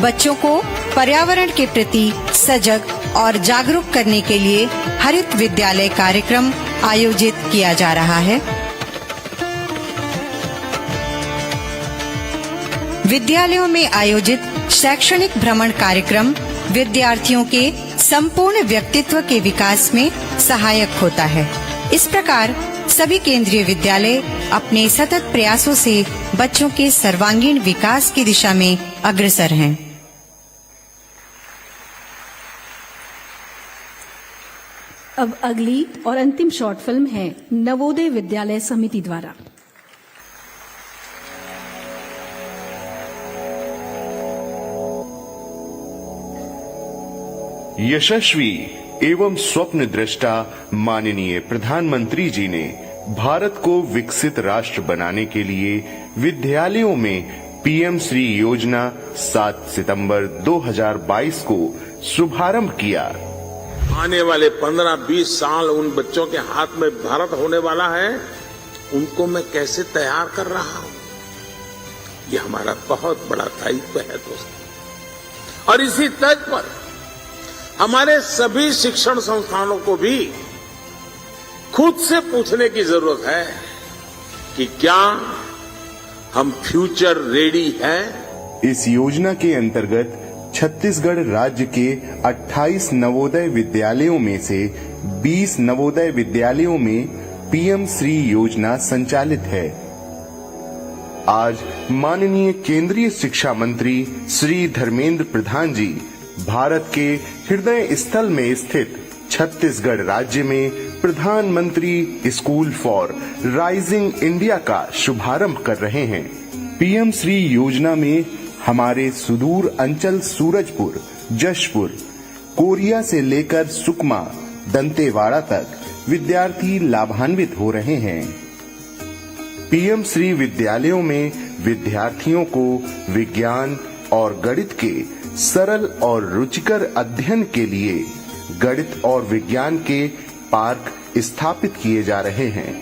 बच्चों को पर्यावरण के प्रति सजग और जागरूक करने के लिए हरित विद्यालय कार्यक्रम आयोजित किया जा रहा है। विद्यालयों में आयोजित शैक्षणिक भ्रमण कार्यक्रम विद्यार्थियों के संपूर्ण व्यक्तित्व के विकास में सहायक होता है। इस प्रकार सभी केंद्रीय विद्यालय अपने सतत प्रयासों से बच्चों के सर्वांगीण विकास की दिशा में अग्रसर हैं। अब अगली और अंतिम शॉर्ट फिल्म है नवोदय विद्यालय समिति द्वारा। यशस्वी एवं स्वप्न दृष्टा माननीय प्रधानमंत्री जी ने भारत को विकसित राष्ट्र बनाने के लिए विद्यालयों में PM श्री योजना 7 सितंबर 2022 को शुभारंभ किया। आने वाले 15-20 साल उन बच्चों के हाथ में भारत होने वाला है, उनको मैं कैसे तैयार कर रहा हूं, ये हमारा बहुत बड़ा दायित्व है दोस्तों। और इसी तर्ज पर हमारे सभी शिक्षण संस्थानों को भी खुद से पूछने की जरूरत है कि क्या हम फ्यूचर रेडी हैं? इस योजना के अंतर्गत छत्तीसगढ़ राज्य के 28 नवोदय विद्यालयों में से 20 नवोदय विद्यालयों में पीएम श्री योजना संचालित है। आज माननीय केंद्रीय शिक्षा मंत्री श्री धर्मेंद्र प्रधान जी भारत के हृदय स्थल में स्थित छत्तीसगढ़ राज्य में प्रधानमंत्री स्कूल फॉर राइजिंग इंडिया का शुभारंभ कर रहे हैं। पीएम श्री योजना में हमारे सुदूर अंचल सूरजपुर, जशपुर, कोरिया से लेकर सुकमा, दंतेवाड़ा तक विद्यार्थी लाभान्वित हो रहे हैं। पीएम श्री विद्यालयों में विद्यार्थियों को विज्ञान और गणित के सरल और रुचिकर अध्ययन के लिए गणित और विज्ञान के पार्क स्थापित किए जा रहे हैं।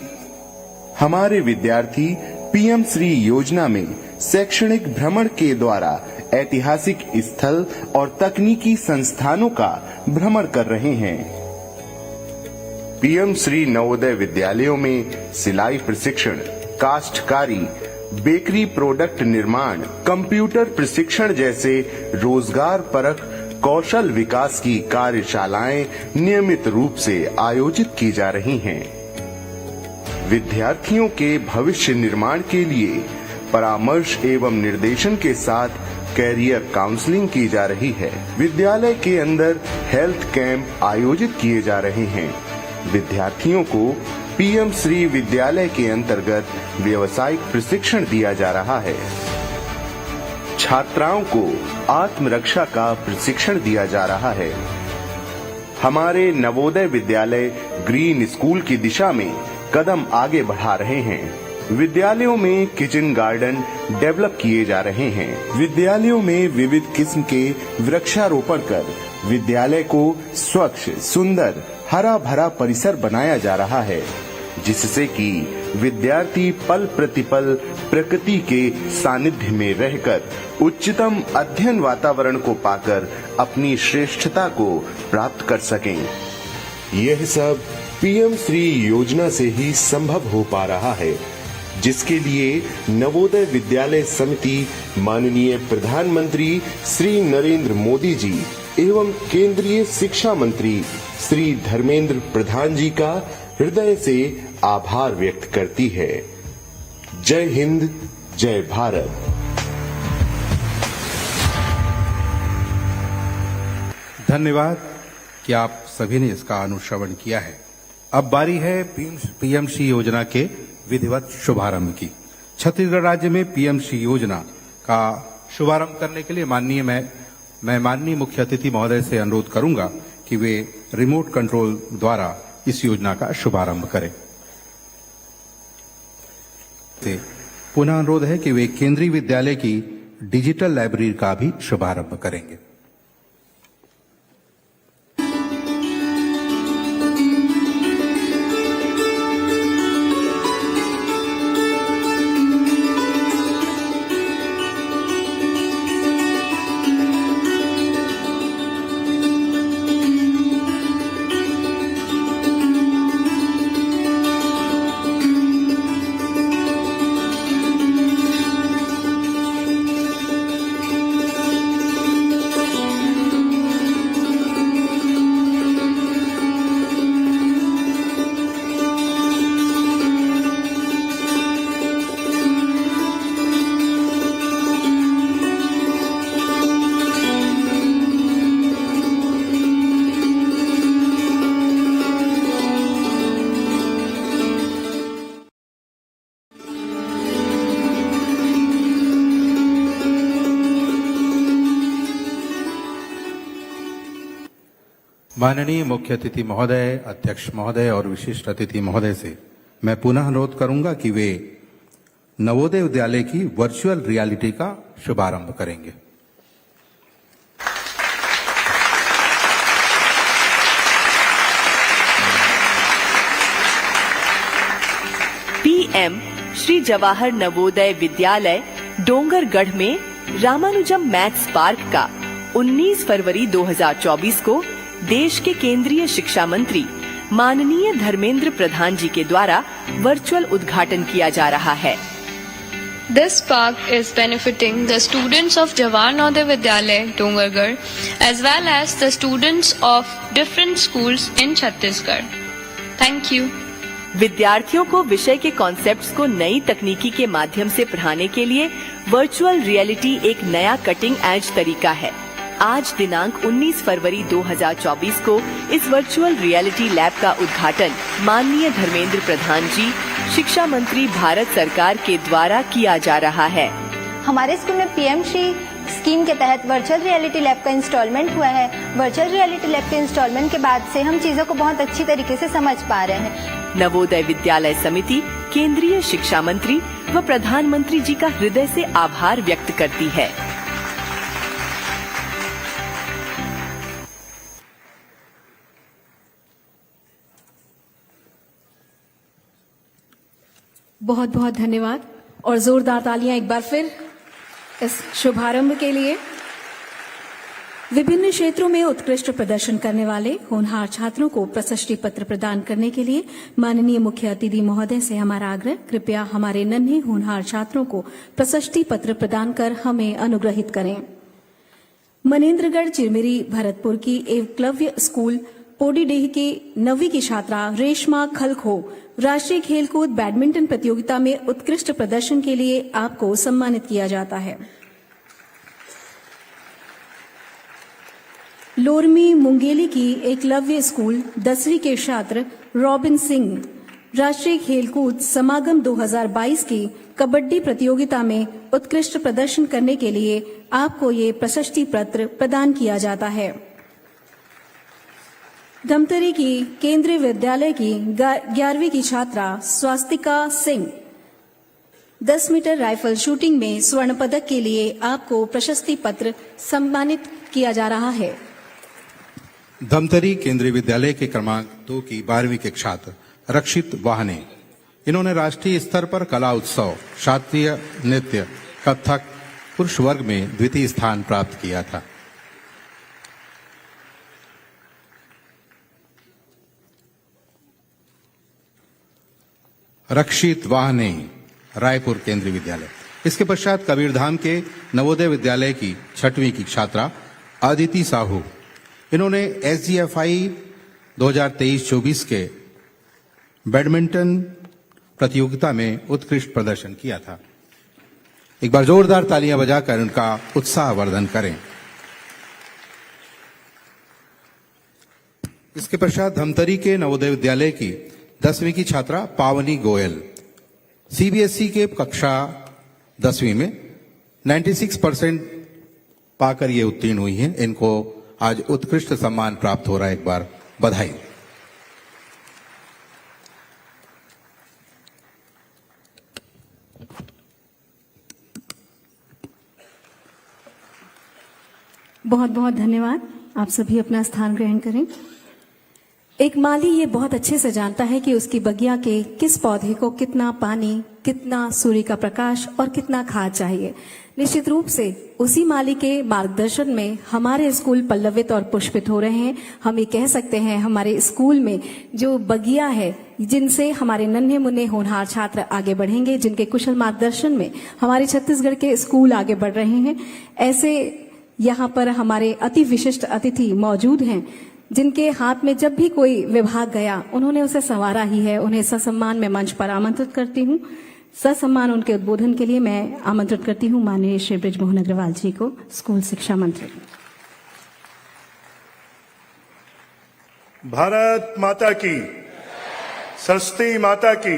हमारे विद्यार्थी पीएम श्री योजना में शैक्षणिक भ्रमण के द्वारा ऐतिहासिक स्थल और तकनीकी संस्थानों का भ्रमण कर रहे हैं। पीएम श्री नवोदय विद्यालयों में सिलाई प्रशिक्षण, काश्तकारी, बेकरी प्रोडक्ट निर्माण, कंप्यूटर प्रशिक्षण जैसे रोजगार परक कौशल विकास की कार्यशालाएं नियमित रूप से आयोजित की जा रही हैं। विद्यार्थियों के भविष्य निर्माण के लिए परामर्श एवं निर्देशन के साथ कैरियर काउंसलिंग की जा रही है। विद्यालय के अंदर हेल्थ कैंप आयोजित किए जा रहे हैं। विद्यार्थियों को पीएम श्री विद्यालय के अंतर्गत व्यावसायिक प्रशिक्षण दिया जा रहा है। छात्राओं को आत्मरक्षा का प्रशिक्षण दिया जा रहा है। हमारे नवोदय विद्यालय ग्रीन स्कूल की दिशा में कदम आगे बढ़ा रहे हैं। विद्यालयों में किचन गार्डन डेवलप किए जा रहे हैं। विद्यालयों में विविध किस्म के वृक्षारोपण कर विद्यालय को स्वच्छ, सुंदर, हरा भरा परिसर बनाया जा रहा है, जिससे कि विद्यार्थी पल प्रतिपल प्रकृति के सानिध्य में रहकर उच्चतम अध्ययन वातावरण को पाकर अपनी श्रेष्ठता को प्राप्त कर सकें। यह सब पीएम श्री योजना से ही संभव हो पा रहा है, जिसके लिए नवोदय विद्यालय समिति माननीय प्रधानमंत्री श्री नरेंद्र मोदी जी एवं केंद्रीय शिक्षा मंत्री श्री धर्मेंद्र प्रधान जी का हृदय से आभार व्यक्त करती है। जय हिंद, जय भारत। धन्यवाद कि आप सभी ने इसका अनुश्रवण किया है। अब बारी है पीएम श्री योजना के विधिवत शुभारंभ की। छत्तीसगढ़ राज्य में पीएम श्री योजना का शुभारंभ करने के लिए मैं माननीय मुख्य अतिथि महोदय से अनुरोध करूंगा कि वे रिमोट कंट्रोल द्वारा इस योजना का शुभारंभ करें। पुनः अनुरोध है कि वे केंद्रीय विद्यालय की डिजिटल लाइब्रेरी का भी शुभारंभ करेंगे। माननीय मुख्य अतिथि महोदय, अध्यक्ष महोदय और विशिष्ट अतिथि महोदय से मैं पुनः अनुरोध करूंगा कि वे नवोदय विद्यालय की वर्चुअल रियलिटी का शुभारंभ करेंगे। पीएम श्री जवाहर नवोदय विद्यालय डोंगरगढ़ में रामानुजम मैथ्स पार्क का 19 फरवरी 2024 को देश के केंद्रीय शिक्षा मंत्री माननीय धर्मेंद्र प्रधान जी के द्वारा वर्चुअल उद्घाटन किया जा रहा है। This park is benefiting the students of Jawahar Navodaya Vidyalaya, Dongargarh, as well as the students of different schools in Chhattisgarh. Thank you. विद्यार्थियों को विषय के कॉन्सेप्ट्स को नई तकनीकी के माध्यम से पढ़ाने के लिए वर्चुअल रियलिटी एक नया कटिंग एज तरीका है। आज दिनांक 19 फरवरी 2024 को इस वर्चुअल रियलिटी लैब का उद्घाटन माननीय धर्मेंद्र प्रधान जी, शिक्षा मंत्री भारत सरकार के द्वारा किया जा रहा है। हमारे स्कूल में पीएम श्री स्कीम के तहत वर्चुअल रियलिटी लैब का इंस्टॉलमेंट हुआ है। वर्चुअल रियलिटी लैब के इंस्टॉलमेंट के बाद से हम चीजों को बहुत अच्छी तरीके से समझ पा रहे हैं। नवोदय विद्यालय समिति केंद्रीय शिक्षा मंत्री व प्रधानमंत्री जी का हृदय से आभार व्यक्त करती है। बहुत बहुत धन्यवाद और जोरदार तालियां एक बार फिर इस शुभारंभ के लिए। विभिन्न क्षेत्रों में उत्कृष्ट प्रदर्शन करने वाले होनहार छात्रों को प्रशस्ति पत्र प्रदान करने के लिए माननीय मुख्य अतिथि महोदय से हमारा आग्रह, कृपया हमारे नन्हे होनहार छात्रों को प्रशस्ति पत्र प्रदान कर हमें अनुग्रहित करें। मनेन्द्रगढ़ चिरमिरी भरतपुर की एकलव्य स्कूल पोडीडीह की 9वीं की छात्रा रेशमा खलखो राष्ट्रीय खेलकूद बैडमिंटन प्रतियोगिता में उत्कृष्ट प्रदर्शन के लिए आपको सम्मानित किया जाता है। लोरमी मुंगेली की एकलव्य स्कूल 10वीं के छात्र रॉबिन सिंह राष्ट्रीय खेलकूद समागम 2022 की कबड्डी प्रतियोगिता में उत्कृष्ट प्रदर्शन करने के लिए आपको ये प्रशस्ति पत्र प्रदान किया जाता है। धमतरी की केंद्रीय विद्यालय की 11वीं की छात्रा Swastika Singh 10 metre rifle shooting में स्वर्ण पदक के लिए आपको प्रशस्ति पत्र सम्मानित किया जा रहा है। धमतरी केंद्रीय विद्यालय के क्रमांक 2 की 12वीं के छात्र रक्षित वाहने, इन्होंने राष्ट्रीय स्तर पर कला उत्सव, शास्त्रीय नृत्य, कथक पुरुष वर्ग में द्वितीय स्थान प्राप्त किया था। रक्षित वाहने, रायपुर केंद्रीय विद्यालय। इसके पश्चात कबीरधाम के नवोदय विद्यालय की 6वीं की छात्रा आदिति साहू, इन्होंने SGFI 2023-24 के बैडमिंटन प्रतियोगिता में उत्कृष्ट प्रदर्शन किया था। एक बार जोरदार तालियां बजाकर उनका उत्साहवर्धन करें। इसके पश्चात धमतरी के नवोदय विद्यालय की 10वीं की छात्रा पावनी गोयल, CBSE के कक्षा 10वीं में 96% पाकर ये उत्तीर्ण हुई हैं। इनको आज उत्कृष्ट सम्मान प्राप्त हो रहा है। एक बार बधाई। बहुत बहुत धन्यवाद। आप सभी अपना स्थान ग्रहण करें। एक माली ये बहुत अच्छे से जानता है कि उसकी बगिया के किस पौधे को कितना पानी, कितना सूर्य का प्रकाश और कितना खाद चाहिए। निश्चित रूप से उसी माली के मार्गदर्शन में हमारे स्कूल पल्लवित और पुष्पित हो रहे हैं। हम ये कह सकते हैं हमारे स्कूल में जो बगिया है, जिनसे हमारे नन्हे मुन्ने होनहार छात्र आगे बढ़ेंगे, जिनके कुशल मार्गदर्शन में हमारे छत्तीसगढ़ के स्कूल आगे बढ़ रहे हैं। ऐसे यहाँ पर हमारे अति विशिष्ट अतिथि मौजूद हैं, जिनके हाथ में जब भी कोई विभाग गया उन्होंने उसे संवारा ही है। उन्हें ससम्मान में मंच पर आमंत्रित करती हूँ। ससम्मान उनके उद्बोधन के लिए मैं आमंत्रित करती हूँ माननीय श्री बृजमोहन अग्रवाल जी को, स्कूल शिक्षा मंत्री। भारत माता की, सरस्वती माता की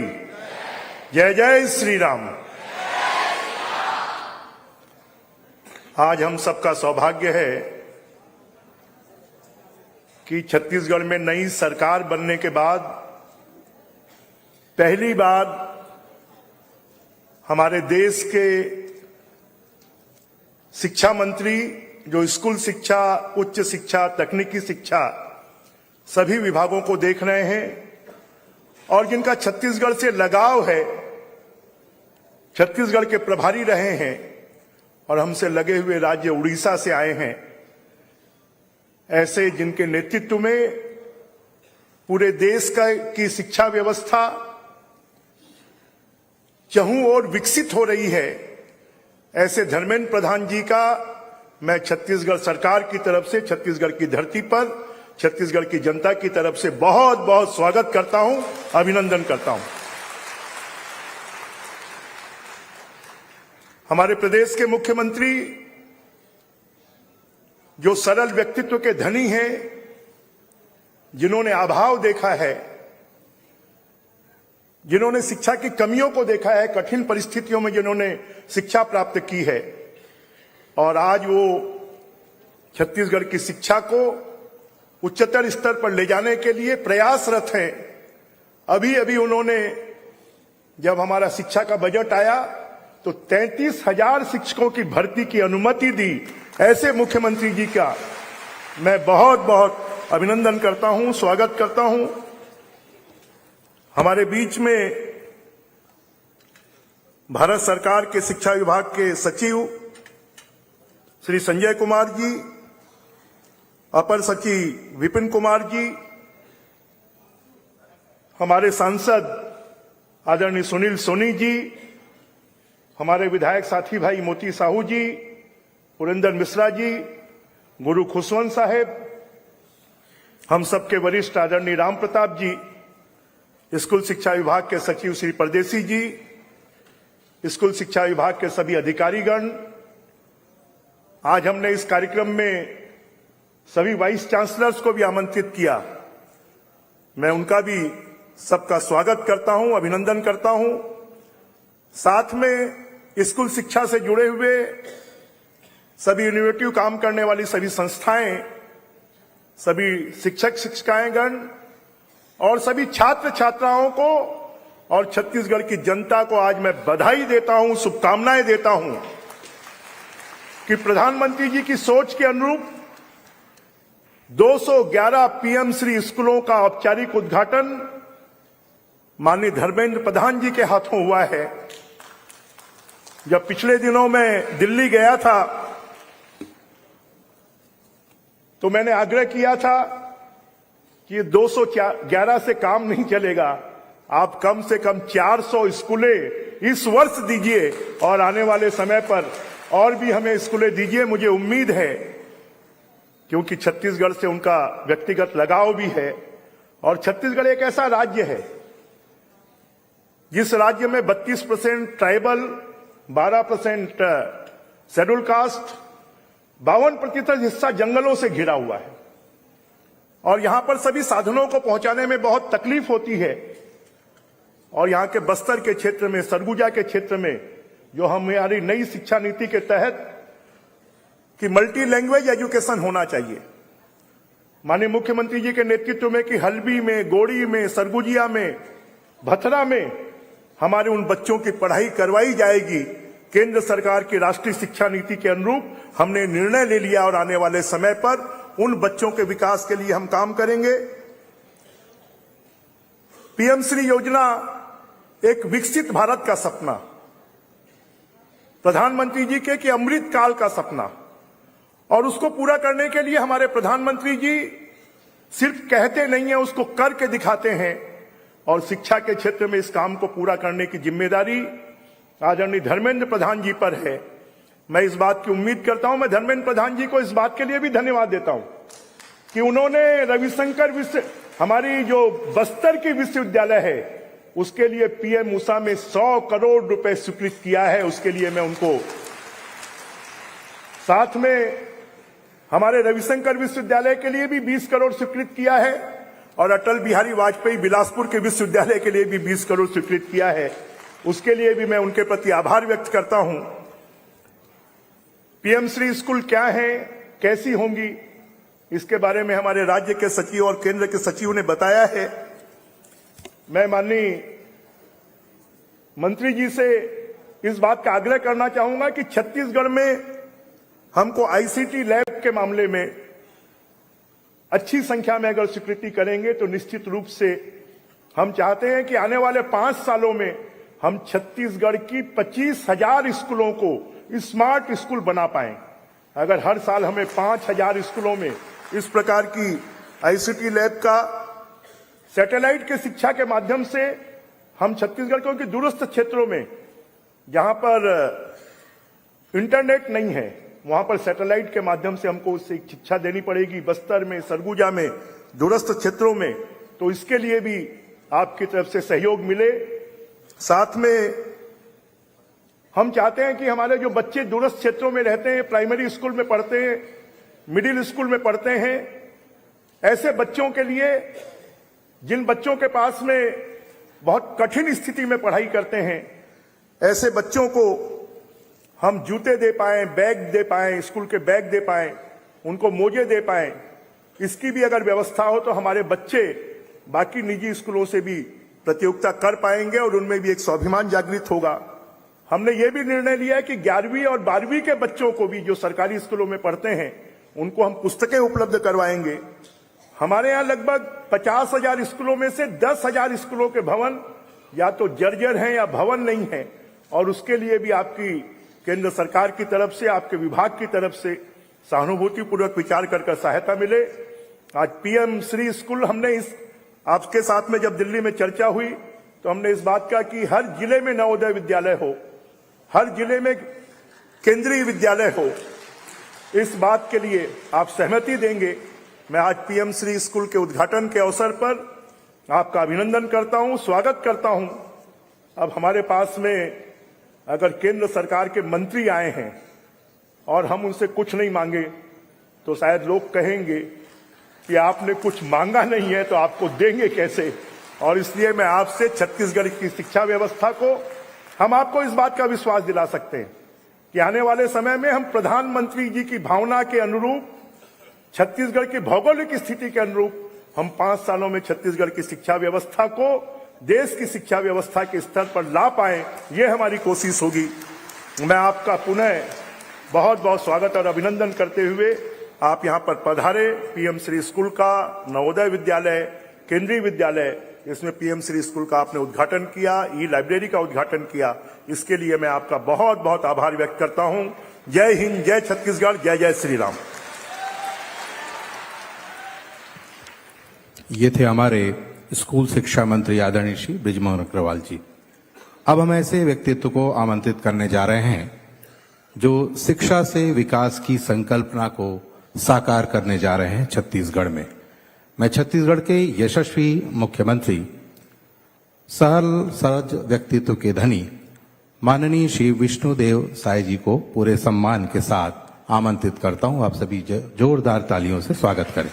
जय जय श्री राम। आज हम सबका सौभाग्य है कि छत्तीसगढ़ में नई सरकार बनने के बाद पहली बार हमारे देश के शिक्षा मंत्री, जो स्कूल शिक्षा, उच्च शिक्षा, तकनीकी शिक्षा सभी विभागों को देख रहे हैं और जिनका छत्तीसगढ़ से लगाव है, छत्तीसगढ़ के प्रभारी रहे हैं और हमसे लगे हुए राज्य उड़ीसा से आए हैं, ऐसे जिनके नेतृत्व में पूरे देश की शिक्षा व्यवस्था चहुं ओर विकसित हो रही है, ऐसे धर्मेंद्र प्रधान जी का मैं छत्तीसगढ़ सरकार की तरफ से, छत्तीसगढ़ की धरती पर, छत्तीसगढ़ की जनता की तरफ से बहुत बहुत स्वागत करता हूं, अभिनंदन करता हूं। हमारे प्रदेश के मुख्यमंत्री जो सरल व्यक्तित्व के धनी हैं, जिन्होंने अभाव देखा है, जिन्होंने शिक्षा की कमियों को देखा है, कठिन परिस्थितियों में जिन्होंने शिक्षा प्राप्त की है, और आज वो छत्तीसगढ़ की शिक्षा को उच्चतर स्तर पर ले जाने के लिए प्रयासरत हैं। अभी अभी उन्होंने, जब हमारा शिक्षा का बजट आया तो 33,000 शिक्षकों की भर्ती की अनुमति दी। ऐसे मुख्यमंत्री जी का मैं बहुत बहुत अभिनंदन करता हूं, स्वागत करता हूं। हमारे बीच में भारत सरकार के शिक्षा विभाग के सचिव श्री संजय कुमार जी, अपर सचिव विपिन कुमार जी, हमारे सांसद आदरणीय सुनील सोनी जी, हमारे विधायक साथी भाई मोती साहू जी, पुरेंद्र मिश्रा जी, गुरु खुशवंत साहेब, हम सबके वरिष्ठ आदरणीय राम प्रताप जी, स्कूल शिक्षा विभाग के सचिव श्री परदेसी जी, स्कूल शिक्षा विभाग के सभी अधिकारीगण, आज हमने इस कार्यक्रम में सभी वाइस चांसलर्स को भी आमंत्रित किया। मैं उनका भी सबका स्वागत करता हूं, अभिनंदन करता हूं। साथ में स्कूल शिक्षा से जुड़े हुए सभी इनोवेटिव काम करने वाली सभी संस्थाएं, सभी शिक्षक शिक्षिकाएंगण और सभी छात्र छात्राओं को और छत्तीसगढ़ की जनता को आज मैं बधाई देता हूं, शुभकामनाएं देता हूं कि प्रधानमंत्री जी की सोच के अनुरूप 211 पीएम श्री स्कूलों का औपचारिक उद्घाटन माननीय धर्मेंद्र प्रधान जी के हाथों हुआ है। जब पिछले दिनों में दिल्ली गया था तो मैंने आग्रह किया था कि 211 से काम नहीं चलेगा, आप कम से कम 400 स्कूलें इस वर्ष दीजिए और आने वाले समय पर और भी हमें स्कूलें दीजिए। मुझे उम्मीद है, क्योंकि छत्तीसगढ़ से उनका व्यक्तिगत लगाव भी है और छत्तीसगढ़ एक ऐसा राज्य है जिस राज्य में 32% ट्राइबल, 12% शेड्यूल कास्ट, 52% हिस्सा जंगलों से घिरा हुआ है और यहां पर सभी साधनों को पहुंचाने में बहुत तकलीफ होती है। और यहां के बस्तर के क्षेत्र में, सरगुजा के क्षेत्र में, जो हमारी नई शिक्षा नीति के तहत कि मल्टी लैंग्वेज एजुकेशन होना चाहिए, माननीय मुख्यमंत्री जी के नेतृत्व में कि हल्बी में, गोड़ी में, सरगुजिया में, भथरा में हमारे उन बच्चों की पढ़ाई करवाई जाएगी। केंद्र सरकार की राष्ट्रीय शिक्षा नीति के अनुरूप हमने निर्णय ले लिया और आने वाले समय पर उन बच्चों के विकास के लिए हम काम करेंगे। पीएम श्री योजना एक विकसित भारत का सपना, प्रधानमंत्री जी के कि अमृत काल का सपना, और उसको पूरा करने के लिए हमारे प्रधानमंत्री जी सिर्फ कहते नहीं है, उसको करके दिखाते हैं। और शिक्षा के क्षेत्र में इस काम को पूरा करने की जिम्मेदारी आदरणीय धर्मेंद्र प्रधान जी पर है। मैं इस बात की उम्मीद करता हूं, मैं धर्मेंद्र प्रधान जी को इस बात के लिए भी धन्यवाद देता हूं कि उन्होंने रविशंकर हमारी जो बस्तर की विश्वविद्यालय है उसके लिए पीएम ऊषा में 100 करोड़ रुपए स्वीकृत किया है। उसके लिए मैं उनको, साथ में हमारे रविशंकर विश्वविद्यालय के लिए भी 20 करोड़ स्वीकृत किया है और अटल बिहारी वाजपेयी बिलासपुर के विश्वविद्यालय के लिए भी 20 करोड़ स्वीकृत किया है। उसके लिए भी मैं उनके प्रति आभार व्यक्त करता हूं। पीएम श्री स्कूल क्या है, कैसी होंगी, इसके बारे में हमारे राज्य के सचिव और केंद्र के सचिव ने बताया है। मैं माननीय मंत्री जी से इस बात का आग्रह करना चाहूंगा कि छत्तीसगढ़ में हमको आईसीटी लैब के मामले में अच्छी संख्या में अगर स्वीकृति करेंगे तो निश्चित रूप से हम चाहते हैं कि आने वाले 5 सालों में हम छत्तीसगढ़ की 25,000 स्कूलों को स्मार्ट स्कूल बना पाएं। अगर हर साल हमें 5,000 स्कूलों में इस प्रकार की आईसीटी लैब का सैटेलाइट के शिक्षा के माध्यम से हम छत्तीसगढ़ को कि दूरस्थ क्षेत्रों में जहां पर इंटरनेट नहीं है वहां पर सैटेलाइट के माध्यम से हमको उससे शिक्षा देनी पड़ेगी, बस्तर में, सरगुजा में, दूरस्थ क्षेत्रों में। तो इसके लिए भी आपकी तरफ से सहयोग मिले। साथ में हम चाहते हैं कि हमारे जो बच्चे दूरस्थ क्षेत्रों में रहते हैं, प्राइमरी स्कूल में पढ़ते हैं, मिडिल स्कूल में पढ़ते हैं, ऐसे बच्चों के लिए, जिन बच्चों के पास में बहुत कठिन स्थिति में पढ़ाई करते हैं, ऐसे बच्चों को हम जूते दे पाएं, बैग दे पाएं, स्कूल के बैग दे पाएं, उनको मोजे दे पाएं, इसकी भी अगर व्यवस्था हो तो हमारे बच्चे बाकी निजी स्कूलों से भी प्रतियोगिता कर पाएंगे और उनमें भी एक स्वाभिमान जागृत होगा। हमने ये भी निर्णय लिया है कि 11वीं और 12वीं के बच्चों को भी जो सरकारी स्कूलों में पढ़ते हैं उनको हम पुस्तकें उपलब्ध करवाएंगे। हमारे यहाँ लगभग 50,000 स्कूलों में से 10,000 स्कूलों के भवन या तो जर्जर हैं या भवन नहीं है, और उसके लिए भी आपकी केंद्र सरकार की तरफ से, आपके विभाग की तरफ से सहानुभूतिपूर्वक विचार कर सहायता मिले। आज पीएम श्री स्कूल हमने इस आपके साथ में जब दिल्ली में चर्चा हुई तो हमने इस बात का कि हर जिले में नवोदय विद्यालय हो, हर जिले में केंद्रीय विद्यालय हो, इस बात के लिए आप सहमति देंगे। मैं आज पीएम श्री स्कूल के उद्घाटन के अवसर पर आपका अभिनंदन करता हूं, स्वागत करता हूं। अब हमारे पास में अगर केंद्र सरकार के मंत्री आए हैं और हम उनसे कुछ नहीं मांगे तो शायद लोग कहेंगे कि आपने कुछ मांगा नहीं है तो आपको देंगे कैसे। और इसलिए मैं आपसे छत्तीसगढ़ की शिक्षा व्यवस्था को, हम आपको इस बात का विश्वास दिला सकते हैं कि आने वाले समय में हम प्रधानमंत्री जी की भावना के अनुरूप, छत्तीसगढ़ की भौगोलिक स्थिति के अनुरूप हम 5 सालों में छत्तीसगढ़ की शिक्षा व्यवस्था को देश की शिक्षा व्यवस्था के स्तर पर ला पाए, ये हमारी कोशिश होगी। मैं आपका पुनः बहुत बहुत स्वागत और अभिनंदन करते हुए आप यहां पर पधारे। पीएम श्री स्कूल का नवोदय विद्यालय, केंद्रीय विद्यालय, इसमें पीएम श्री स्कूल का आपने उद्घाटन किया, ई लाइब्रेरी का उद्घाटन किया, इसके लिए मैं आपका बहुत बहुत आभार व्यक्त करता हूं। जय हिंद, जय छत्तीसगढ़, जय जय श्री राम। ये थे हमारे स्कूल शिक्षा मंत्री आदरणीय श्री बृजमोहन अग्रवाल जी। अब हम ऐसे व्यक्तित्व को आमंत्रित करने जा रहे हैं जो शिक्षा से विकास की संकल्पना को साकार करने जा रहे हैं छत्तीसगढ़ में। मैं छत्तीसगढ़ के यशस्वी मुख्यमंत्री, सरल सहज व्यक्तित्व के धनी माननीय श्री विष्णुदेव साय जी को पूरे सम्मान के साथ आमंत्रित करता हूं। आप सभी जोरदार तालियों से स्वागत करें।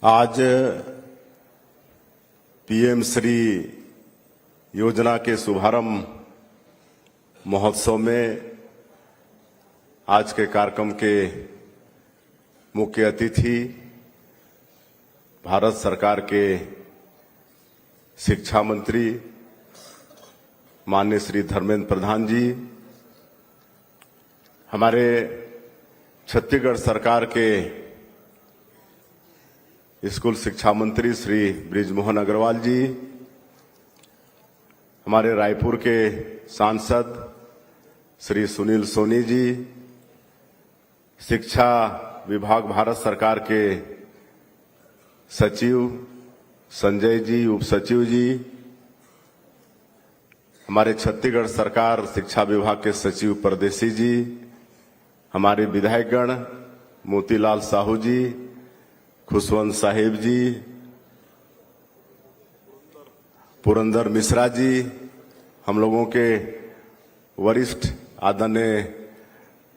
आज पीएम श्री योजना के शुभारंभ महोत्सव में आज के कार्यक्रम के मुख्य अतिथि भारत सरकार के शिक्षा मंत्री माननीय श्री धर्मेंद्र प्रधान जी, हमारे छत्तीसगढ़ सरकार के स्कूल शिक्षा मंत्री श्री बृजमोहन अग्रवाल जी, हमारे रायपुर के सांसद श्री सुनील सोनी जी, शिक्षा विभाग भारत सरकार के सचिव संजय जी, उप सचिव जी, हमारे छत्तीसगढ़ सरकार शिक्षा विभाग के सचिव परदेसी जी, हमारे विधायकगण मोतीलाल साहू जी, खुशवंत साहिब जी, पुरंदर मिश्रा जी, हम लोगों के वरिष्ठ आदरणीय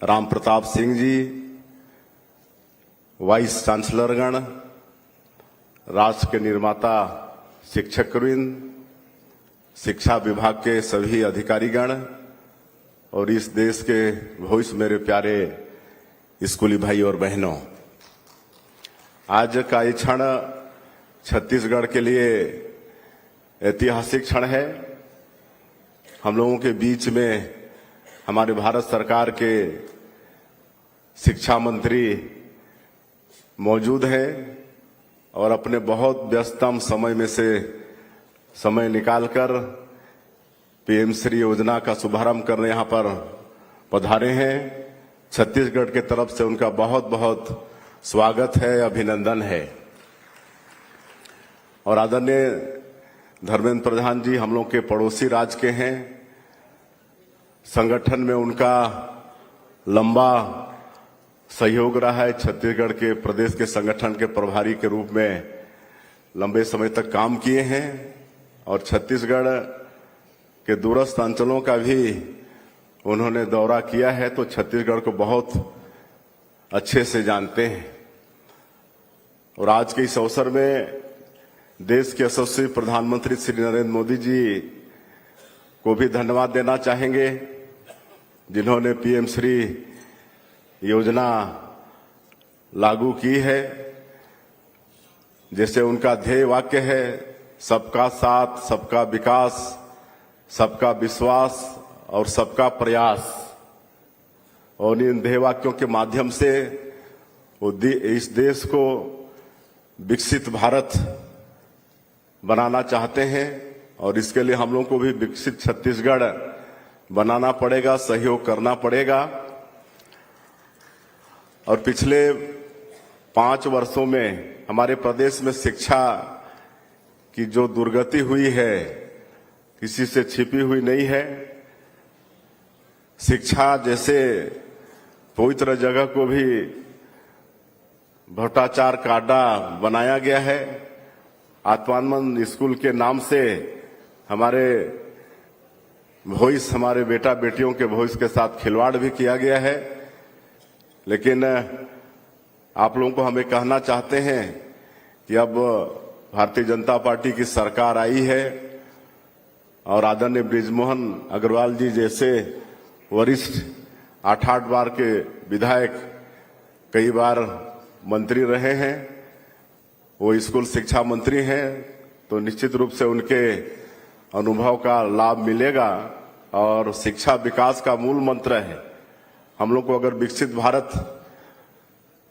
राम प्रताप सिंह जी, वाइस चांसलरगण, राष्ट्र के निर्माता शिक्षकवृंद, शिक्षा विभाग के सभी अधिकारीगण और इस देश के भविष्य मेरे प्यारे स्कूली भाई और बहनों, आज का ये क्षण छत्तीसगढ़ के लिए ऐतिहासिक क्षण है। हम लोगों के बीच में हमारे भारत सरकार के शिक्षा मंत्री मौजूद हैं और अपने बहुत व्यस्तम समय में से समय निकालकर पीएम श्री योजना का शुभारंभ करने यहाँ पर पधारे हैं। छत्तीसगढ़ के तरफ से उनका बहुत बहुत स्वागत है, अभिनंदन है। और आदरणीय धर्मेंद्र प्रधान जी हम लोग के पड़ोसी राज्य के हैं। संगठन में उनका लंबा सहयोग रहा है। छत्तीसगढ़ के प्रदेश के संगठन के प्रभारी के रूप में लंबे समय तक काम किए हैं और छत्तीसगढ़ के दूरस्थ अंचलों का भी उन्होंने दौरा किया है, तो छत्तीसगढ़ को बहुत अच्छे से जानते हैं। और आज के इस अवसर में देश के यशस्वी प्रधानमंत्री श्री नरेंद्र मोदी जी को भी धन्यवाद देना चाहेंगे, जिन्होंने पीएम श्री योजना लागू की है। जैसे उनका ध्येय वाक्य है, सबका साथ, सबका विकास, सबका विश्वास और सबका प्रयास। और इन ध्येय वाक्यों के माध्यम से वो इस देश को विकसित भारत बनाना चाहते हैं और इसके लिए हम लोगों को भी विकसित छत्तीसगढ़ बनाना पड़ेगा, सहयोग करना पड़ेगा। और पिछले 5 वर्षों में हमारे प्रदेश में शिक्षा की जो दुर्गति हुई है किसी से छिपी हुई नहीं है। शिक्षा जैसे पवित्र जगह को भी भ्रष्टाचार का अड्डा बनाया गया है। आत्मानंद स्कूल के नाम से हमारे भविष्य, हमारे बेटा बेटियों के भविष्य के साथ खिलवाड़ भी किया गया है। लेकिन आप लोगों को हमें कहना चाहते हैं कि अब भारतीय जनता पार्टी की सरकार आई है और आदरणीय बृजमोहन अग्रवाल जी जैसे वरिष्ठ 8 बार के विधायक कई बार मंत्री रहे हैं, वो स्कूल शिक्षा मंत्री हैं, तो निश्चित रूप से उनके अनुभव का लाभ मिलेगा। और शिक्षा विकास का मूल मंत्र है। हम लोग को अगर विकसित भारत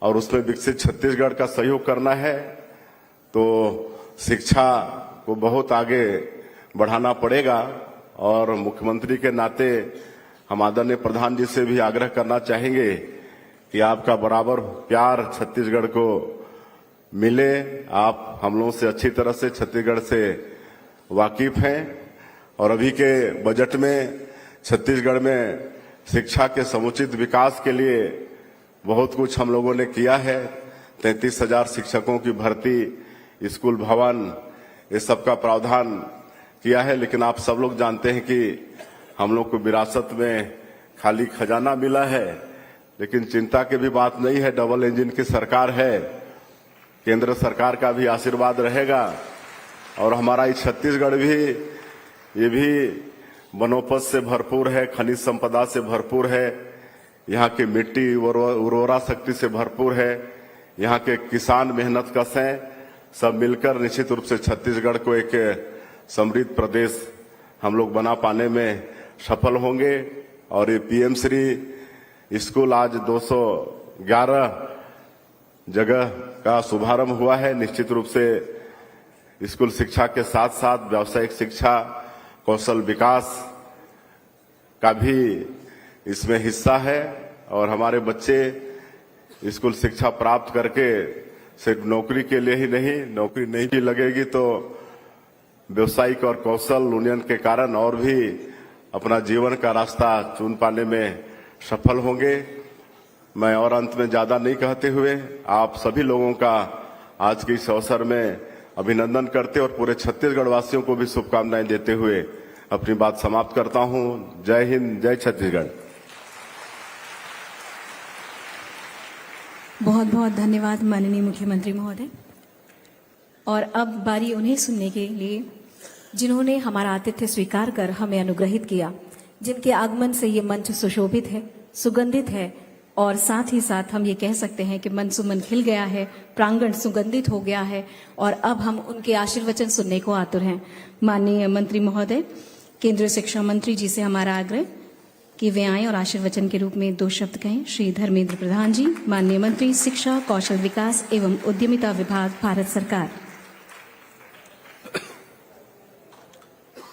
और उसमें विकसित छत्तीसगढ़ का सहयोग करना है तो शिक्षा को बहुत आगे बढ़ाना पड़ेगा। और मुख्यमंत्री के नाते हम आदरणीय प्रधान जी से भी आग्रह करना चाहेंगे कि आपका बराबर प्यार छत्तीसगढ़ को मिले। आप हम लोगों से अच्छी तरह से छत्तीसगढ़ से वाकिफ हैं और अभी के बजट में छत्तीसगढ़ में शिक्षा के समुचित विकास के लिए बहुत कुछ हम लोगों ने किया है। 33,000 शिक्षकों की भर्ती, स्कूल भवन, ये सब का प्रावधान किया है। लेकिन आप सब लोग जानते हैं कि हम लोग को विरासत में खाली खजाना मिला है। लेकिन चिंता की भी बात नहीं है, डबल इंजन की सरकार है, केंद्र सरकार का भी आशीर्वाद रहेगा। और हमारा ये छत्तीसगढ़ भी, ये भी वनोपज से भरपूर है, खनिज संपदा से भरपूर है, यहाँ की मिट्टी उर्वरा शक्ति से भरपूर है, यहाँ के किसान मेहनत कश हैं। सब मिलकर निश्चित रूप से छत्तीसगढ़ को एक समृद्ध प्रदेश हम लोग बना पाने में सफल होंगे। और ये पीएम श्री स्कूल आज 211 जगह का शुभारंभ हुआ है। निश्चित रूप से स्कूल शिक्षा के साथ साथ व्यावसायिक शिक्षा, कौशल विकास का भी इसमें हिस्सा है। और हमारे बच्चे स्कूल शिक्षा प्राप्त करके सिर्फ नौकरी के लिए ही नहीं, नौकरी नहीं भी लगेगी तो व्यवसायिक और कौशल उन्नयन के कारण और भी अपना जीवन का रास्ता चुन पाने में सफल होंगे। मैं और अंत में ज्यादा नहीं कहते हुए आप सभी लोगों का आज के इस अवसर में अभिनंदन करते और पूरे छत्तीसगढ़ वासियों को भी शुभकामनाएं देते हुए अपनी बात समाप्त करता हूं। जय हिंद, जय छत्तीसगढ़। बहुत बहुत धन्यवाद माननीय मुख्यमंत्री महोदय। और अब बारी उन्हें सुनने के लिए जिन्होंने हमारा आतिथ्य स्वीकार कर हमें अनुग्रहित किया, जिनके आगमन से ये मंच सुशोभित है, सुगंधित है और साथ ही साथ हम ये कह सकते हैं कि मन सुमन खिल गया है, प्रांगण सुगंधित हो गया है और अब हम उनके आशीर्वचन सुनने को आतुर हैं। माननीय मंत्री महोदय, केंद्रीय शिक्षा मंत्री जी से हमारा आग्रह कि वे आएं और आशीर्वचन के रूप में 2 शब्द कहें। श्री धर्मेंद्र प्रधान जी, माननीय मंत्री शिक्षा, कौशल विकास एवं उद्यमिता विभाग, भारत सरकार।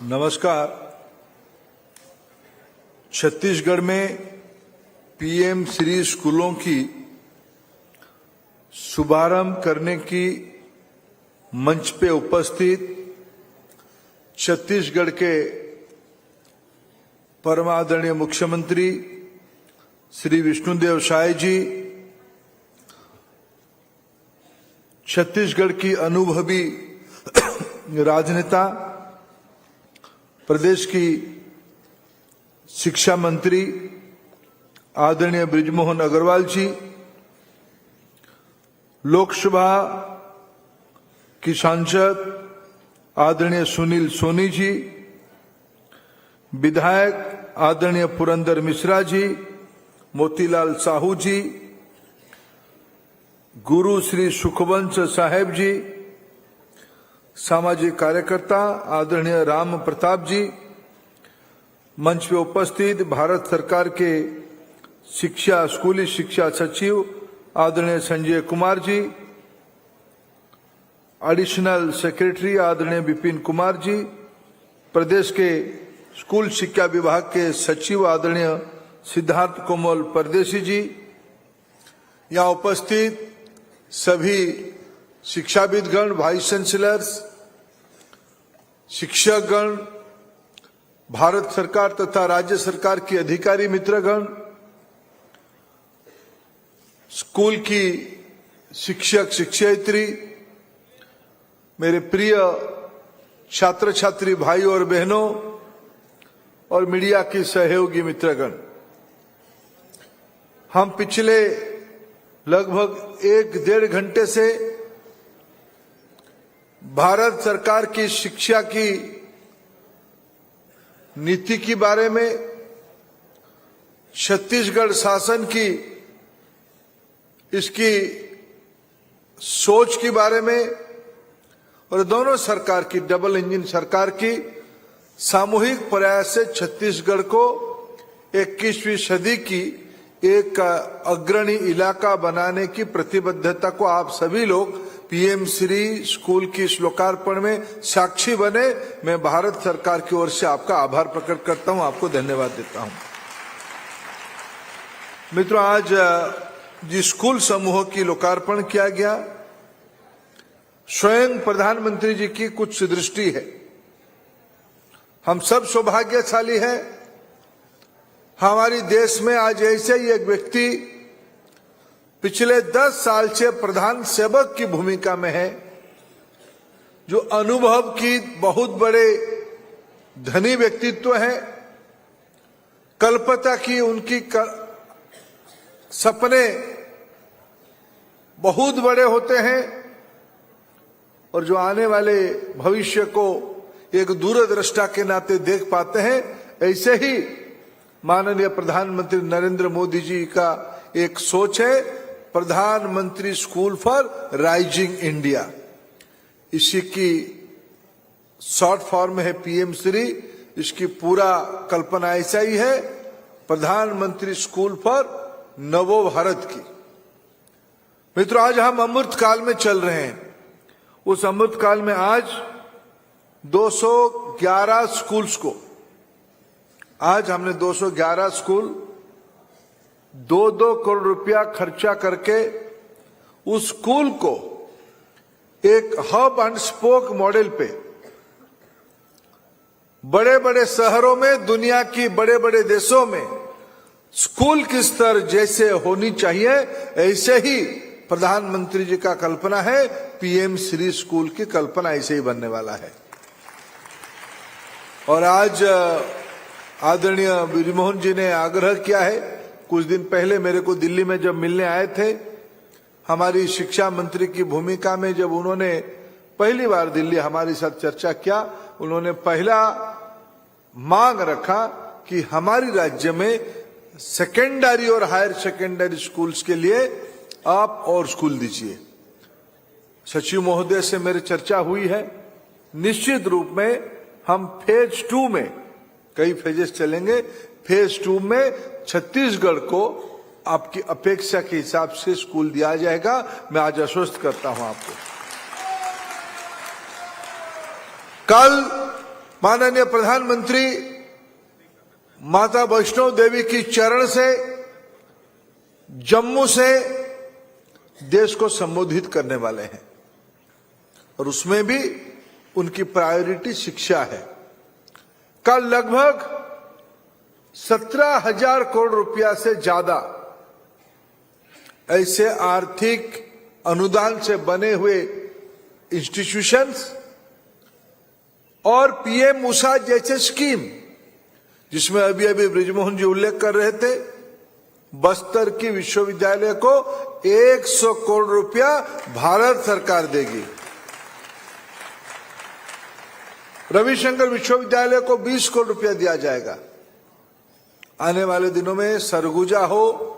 नमस्कार। छत्तीसगढ़ में पीएम श्री स्कूलों की शुभारंभ करने की मंच पे उपस्थित छत्तीसगढ़ के परमादरणीय मुख्यमंत्री श्री विष्णुदेव साय जी, छत्तीसगढ़ की अनुभवी राजनेता, प्रदेश की शिक्षा मंत्री आदरणीय बृजमोहन अग्रवाल जी, लोकसभा की सांसद आदरणीय सुनील सोनी जी, विधायक आदरणीय पुरंदर मिश्रा जी, मोतीलाल साहू जी, गुरु श्री सुखवंश साहेब जी, सामाजिक कार्यकर्ता आदरणीय राम प्रताप जी, मंच पे उपस्थित भारत सरकार के स्कूली शिक्षा सचिव आदरणीय संजय कुमार जी, एडिशनल सेक्रेटरी आदरणीय विपिन कुमार जी, प्रदेश के स्कूल शिक्षा विभाग के सचिव आदरणीय सिद्धार्थ कोमल परदेशी जी, यहाँ उपस्थित सभी शिक्षाविदगण, वाइस चांसलर्स, शिक्षकगण, भारत सरकार तथा राज्य सरकार की अधिकारी मित्रगण, स्कूल की शिक्षक शिक्षयित्री, मेरे प्रिय छात्र छात्री भाई और बहनों और मीडिया की सहयोगी मित्रगण, हम पिछले लगभग 1-1.5 घंटे से भारत सरकार की शिक्षा की नीति के बारे में, छत्तीसगढ़ शासन की इसकी सोच के बारे में और दोनों सरकार की डबल इंजन सरकार की सामूहिक प्रयास से छत्तीसगढ़ को 21वीं सदी की एक अग्रणी इलाका बनाने की प्रतिबद्धता को आप सभी लोग पीएम श्री स्कूल की इस लोकार्पण में साक्षी बने। मैं भारत सरकार की ओर से आपका आभार प्रकट करता हूं, आपको धन्यवाद देता हूं। मित्रों, आज जिस स्कूल समूह की लोकार्पण किया गया, स्वयं प्रधानमंत्री जी की कुछ दृष्टि है। हम सब सौभाग्यशाली हैं, हमारी देश में आज ऐसे ही एक व्यक्ति पिछले 10 साल से प्रधान सेवक की भूमिका में है, जो अनुभव की बहुत बड़े धनी व्यक्तित्व है, कल्पना की उनकी सपने बहुत बड़े होते हैं और जो आने वाले भविष्य को एक दूरदृष्टा के नाते देख पाते हैं। ऐसे ही माननीय प्रधानमंत्री नरेंद्र मोदी जी का एक सोच है, प्रधानमंत्री स्कूल फॉर राइजिंग इंडिया। इसी की शॉर्ट फॉर्म है पीएम श्री। इसकी पूरा कल्पना ऐसा ही है, प्रधानमंत्री स्कूल फॉर नवो भारत की। मित्रों, आज हम अमृत काल में चल रहे हैं। उस अमृत काल में आज 211 स्कूल्स को, आज हमने 211 स्कूल 2-2 करोड़ रुपया खर्चा करके उस स्कूल को एक हब एंड स्पोक मॉडल पे बड़े बड़े शहरों में, दुनिया की बड़े बड़े देशों में स्कूल की स्तर जैसे होनी चाहिए, ऐसे ही प्रधानमंत्री जी का कल्पना है। पीएम श्री स्कूल की कल्पना ऐसे ही बनने वाला है। और आज आदरणीय बृजमोहन जी ने आग्रह किया है, कुछ दिन पहले मेरे को दिल्ली में जब मिलने आए थे, हमारी शिक्षा मंत्री की भूमिका में जब उन्होंने पहली बार दिल्ली हमारे साथ चर्चा किया, उन्होंने पहला मांग रखा कि हमारी राज्य में सेकेंडरी और हायर सेकेंडरी स्कूल्स के लिए आप और स्कूल दीजिए। सचिव महोदय से मेरी चर्चा हुई है, निश्चित रूप में हम फेज 2 में, कई फेजेस चलेंगे, फेज 2 में छत्तीसगढ़ को आपकी अपेक्षा के हिसाब से स्कूल दिया जाएगा। मैं आज आश्वस्त करता हूं आपको। कल माननीय प्रधानमंत्री माता वैष्णो देवी की चरण से जम्मू से देश को संबोधित करने वाले हैं और उसमें भी उनकी प्रायोरिटी शिक्षा है। कल लगभग 17,000 करोड़ रुपया से ज्यादा ऐसे आर्थिक अनुदान से बने हुए इंस्टीट्यूशंस और पीएम मूसा जैसे स्कीम, जिसमें अभी अभी बृजमोहन जी उल्लेख कर रहे थे, बस्तर की विश्वविद्यालय को 100 करोड़ रुपया भारत सरकार देगी। रविशंकर विश्वविद्यालय को 20 करोड़ रुपया दिया जाएगा। आने वाले दिनों में सरगुजा हो,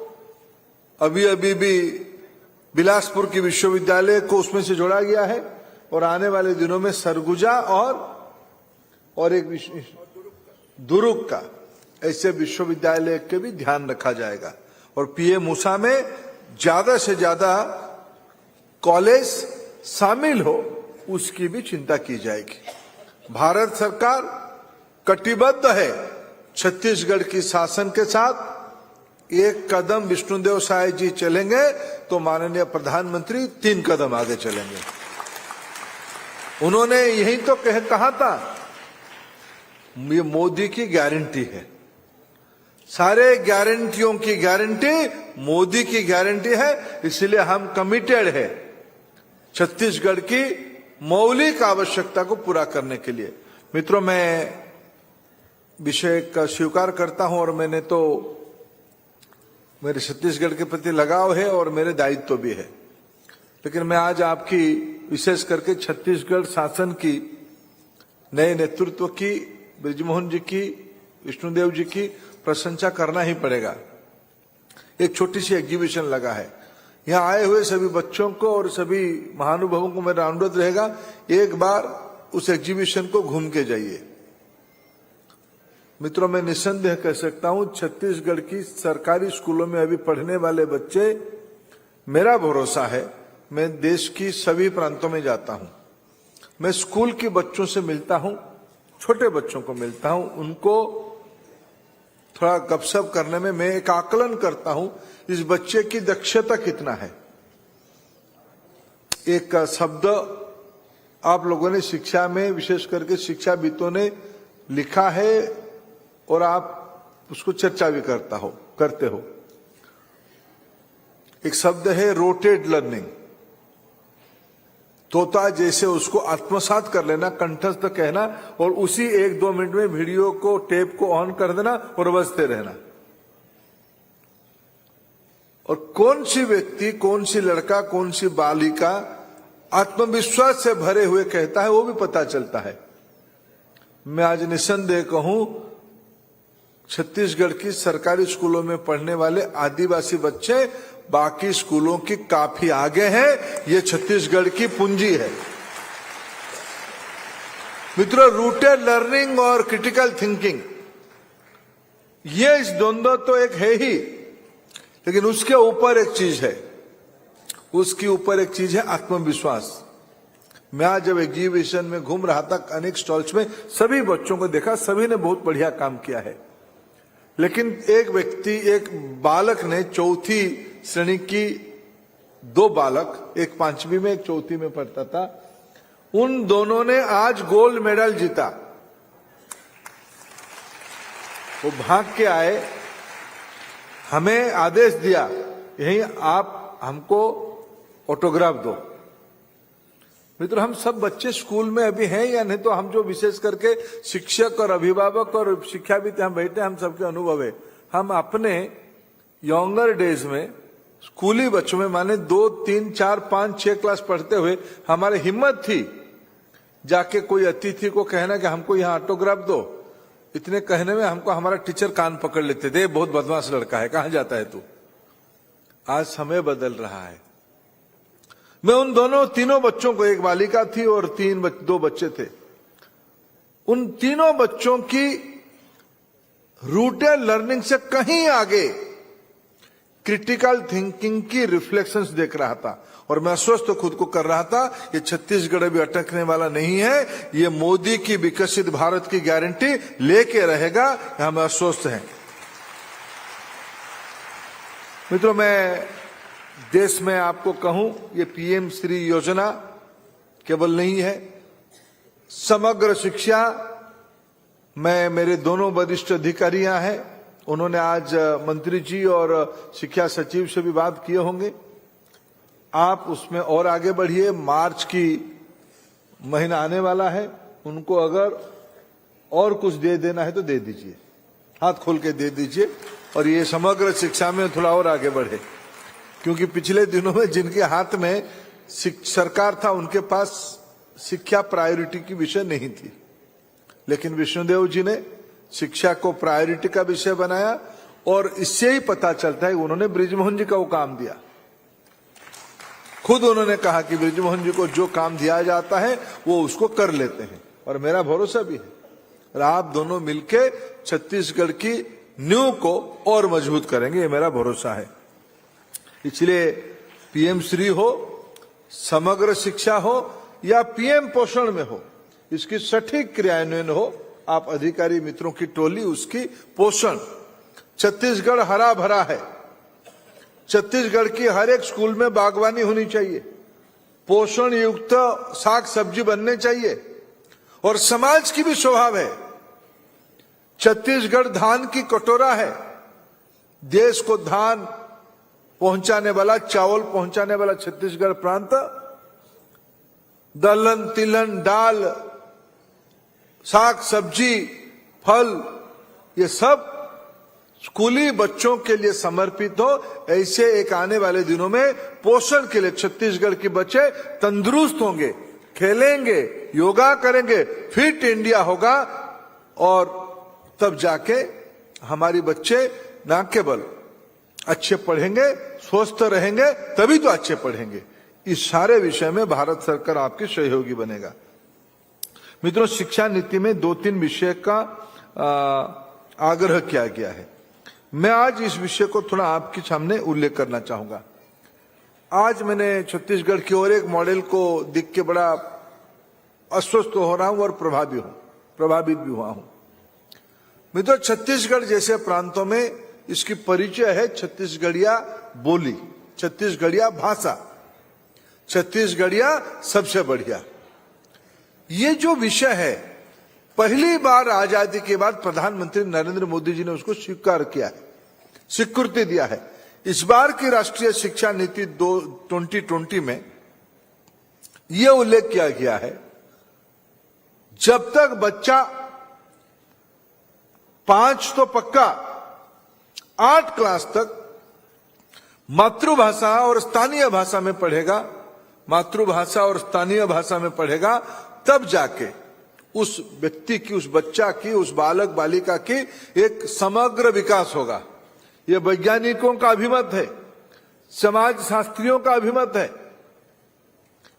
अभी अभी भी बिलासपुर की विश्वविद्यालय को उसमें से जोड़ा गया है और आने वाले दिनों में सरगुजा और एक दुर्ग का ऐसे विश्वविद्यालय के भी ध्यान रखा जाएगा और पीएम मूसा में ज्यादा से ज्यादा कॉलेज शामिल हो उसकी भी चिंता की जाएगी। भारत सरकार कटिबद्ध है छत्तीसगढ़ की शासन के साथ। एक कदम विष्णुदेव साय जी चलेंगे तो माननीय प्रधानमंत्री 3 कदम आगे चलेंगे। उन्होंने यही तो कहा था, ये मोदी की गारंटी है, सारे गारंटियों की गारंटी मोदी की गारंटी है, इसलिए हम कमिटेड है छत्तीसगढ़ की मौलिक आवश्यकता को पूरा करने के लिए। मित्रों, मैं विषय का स्वीकार करता हूं और मैंने तो मेरे छत्तीसगढ़ के प्रति लगाव है और मेरे दायित्व भी है, लेकिन मैं आज आपकी विशेष करके छत्तीसगढ़ शासन की नए नेतृत्व की, बृजमोहन जी की, विष्णुदेव जी की प्रशंसा करना ही पड़ेगा। एक छोटी सी एग्जीबिशन लगा है, यहाँ आए हुए सभी बच्चों को और सभी महानुभावों को मेरा अनुरोध रहेगा, एक बार उस एग्जीबिशन को घूम के जाइए। मित्रों, मैं निस्संदेह कह सकता हूं छत्तीसगढ़ की सरकारी स्कूलों में अभी पढ़ने वाले बच्चे, मेरा भरोसा है, मैं देश की सभी प्रांतों में जाता हूं, मैं स्कूल के बच्चों से मिलता हूं, छोटे बच्चों को मिलता हूं, उनको थोड़ा गपशप करने में मैं एक आकलन करता हूं इस बच्चे की दक्षता कितना है। एक शब्द आप लोगों ने शिक्षा में, विशेष करके शिक्षाविदों ने लिखा है और आप उसको चर्चा भी करते हो। एक शब्द है रोटेड लर्निंग, तोता जैसे उसको आत्मसात कर लेना, कंठस्थ कहना और उसी 1-2 मिनट में वीडियो को, टेप को ऑन कर देना और बजते रहना। और कौन सी व्यक्ति, कौन सी लड़का, कौन सी बालिका आत्मविश्वास से भरे हुए कहता है वो भी पता चलता है। मैं आज निस्संदेह कहूं, छत्तीसगढ़ की सरकारी स्कूलों में पढ़ने वाले आदिवासी बच्चे बाकी स्कूलों की काफी आगे हैं, ये छत्तीसगढ़ की पूंजी है। मित्रों, रूटेड लर्निंग और क्रिटिकल थिंकिंग, ये इस द्वंद्व तो एक है ही, लेकिन उसके ऊपर एक चीज है, उसके ऊपर एक चीज है आत्मविश्वास। मैं आज जब एग्जीबिशन में घूम रहा था, अनेक स्टॉल्स में सभी बच्चों को देखा, सभी ने बहुत बढ़िया काम किया है, लेकिन एक व्यक्ति, एक बालक ने, 4th श्रेणी की 2 बालक, एक 5वीं में एक 4th में पढ़ता था, उन दोनों ने आज गोल्ड मेडल जीता। वो भाग के आए, हमें आदेश दिया, यही आप हमको ऑटोग्राफ दो। मित्रों, हम सब बच्चे स्कूल में अभी हैं या नहीं, तो हम जो विशेष करके शिक्षक और अभिभावक और शिक्षाविद हम बैठे, हम सबके अनुभव है। हम अपने यंगर डेज में स्कूली बच्चों में, माने 2, 3, 4, 5, 6 क्लास पढ़ते हुए हमारी हिम्मत थी जाके कोई अतिथि को कहना कि हमको यहाँ ऑटोग्राफ दो। इतने कहने में हमको हमारा टीचर कान पकड़ लेते थे, बहुत बदमाश लड़का है, कहां जाता है तू। आज समय बदल रहा है। मैं उन तीनों बच्चों को, एक बालिका थी और 2 बच्चे थे, उन तीनों बच्चों की रूटेड लर्निंग से कहीं आगे क्रिटिकल थिंकिंग की रिफ्लेक्शंस देख रहा था और मैं आश्वस्त खुद को कर रहा था, ये छत्तीसगढ़ अभी अटकने वाला नहीं है, ये मोदी की विकसित भारत की गारंटी लेके रहेगा, हम आश्वस्त हैं। मित्रों, मैं देश में आपको कहूं, ये पीएम श्री योजना केवल नहीं है, समग्र शिक्षा में मेरे दोनों वरिष्ठ अधिकारी यहाँ हैं, उन्होंने आज मंत्री जी और शिक्षा सचिव से भी बात किए होंगे। आप उसमें और आगे बढ़िए। मार्च की महीना आने वाला है, उनको अगर और कुछ दे देना है तो दे दीजिए, हाथ खोल के दे दीजिए, और ये समग्र शिक्षा में थोड़ा और आगे बढ़े, क्योंकि पिछले दिनों में जिनके हाथ में सरकार था उनके पास शिक्षा प्रायोरिटी की विषय नहीं थी, लेकिन विष्णुदेव जी ने शिक्षा को प्रायोरिटी का विषय बनाया, और इससे ही पता चलता है उन्होंने बृजमोहन जी का वो काम दिया। खुद उन्होंने कहा कि बृजमोहन जी को जो काम दिया जाता है वो उसको कर लेते हैं, और मेरा भरोसा भी है, और आप दोनों मिलके छत्तीसगढ़ की नींव को और मजबूत करेंगे, ये मेरा भरोसा है। इसलिए पीएम श्री हो, समग्र शिक्षा हो या पीएम पोषण में हो, इसकी सटीक क्रियान्वयन हो। आप अधिकारी मित्रों की टोली उसकी पोषण, छत्तीसगढ़ हरा भरा है, छत्तीसगढ़ की हर एक स्कूल में बागवानी होनी चाहिए, पोषण युक्त साग सब्जी बनने चाहिए, और समाज की भी स्वभाव है। छत्तीसगढ़ धान की कटोरा है, देश को धान पहुंचाने वाला, चावल पहुंचाने वाला छत्तीसगढ़ प्रांत, दलहन तिलहन दाल साग सब्जी फल ये सब स्कूली बच्चों के लिए समर्पित हो। ऐसे एक आने वाले दिनों में पोषण के लिए छत्तीसगढ़ के बच्चे तंदुरुस्त होंगे, खेलेंगे, योगा करेंगे, फिट इंडिया होगा, और तब जाके हमारी बच्चे ना केवल अच्छे पढ़ेंगे, स्वस्थ रहेंगे, तभी तो अच्छे पढ़ेंगे। इस सारे विषय में भारत सरकार आपकी सहयोगी बनेगा। मित्रों, शिक्षा नीति में 2-3 विषय का आग्रह किया गया है। मैं आज इस विषय को थोड़ा आपके सामने उल्लेख करना चाहूंगा। आज मैंने छत्तीसगढ़ की और एक मॉडल को देख के बड़ा अस्वस्थ हो रहा हूं और प्रभावित भी हुआ हूं। मित्रों, छत्तीसगढ़ जैसे प्रांतों में इसकी परिचय है छत्तीसगढ़िया बोली, छत्तीसगढ़िया भाषा, छत्तीसगढ़िया सबसे बढ़िया। ये जो विषय है, पहली बार आजादी के बाद प्रधानमंत्री नरेंद्र मोदी जी ने उसको स्वीकार किया है, स्वीकृति दिया है। इस बार की राष्ट्रीय शिक्षा नीति 2020 में यह उल्लेख किया गया है, जब तक बच्चा 5 तो पक्का 8 क्लास तक मातृभाषा और स्थानीय भाषा में पढ़ेगा, मातृभाषा और स्थानीय भाषा में पढ़ेगा, तब जाके उस व्यक्ति की, उस बच्चा की, उस बालक बालिका की एक समग्र विकास होगा। यह वैज्ञानिकों का अभिमत है, समाज शास्त्रियों का अभिमत है।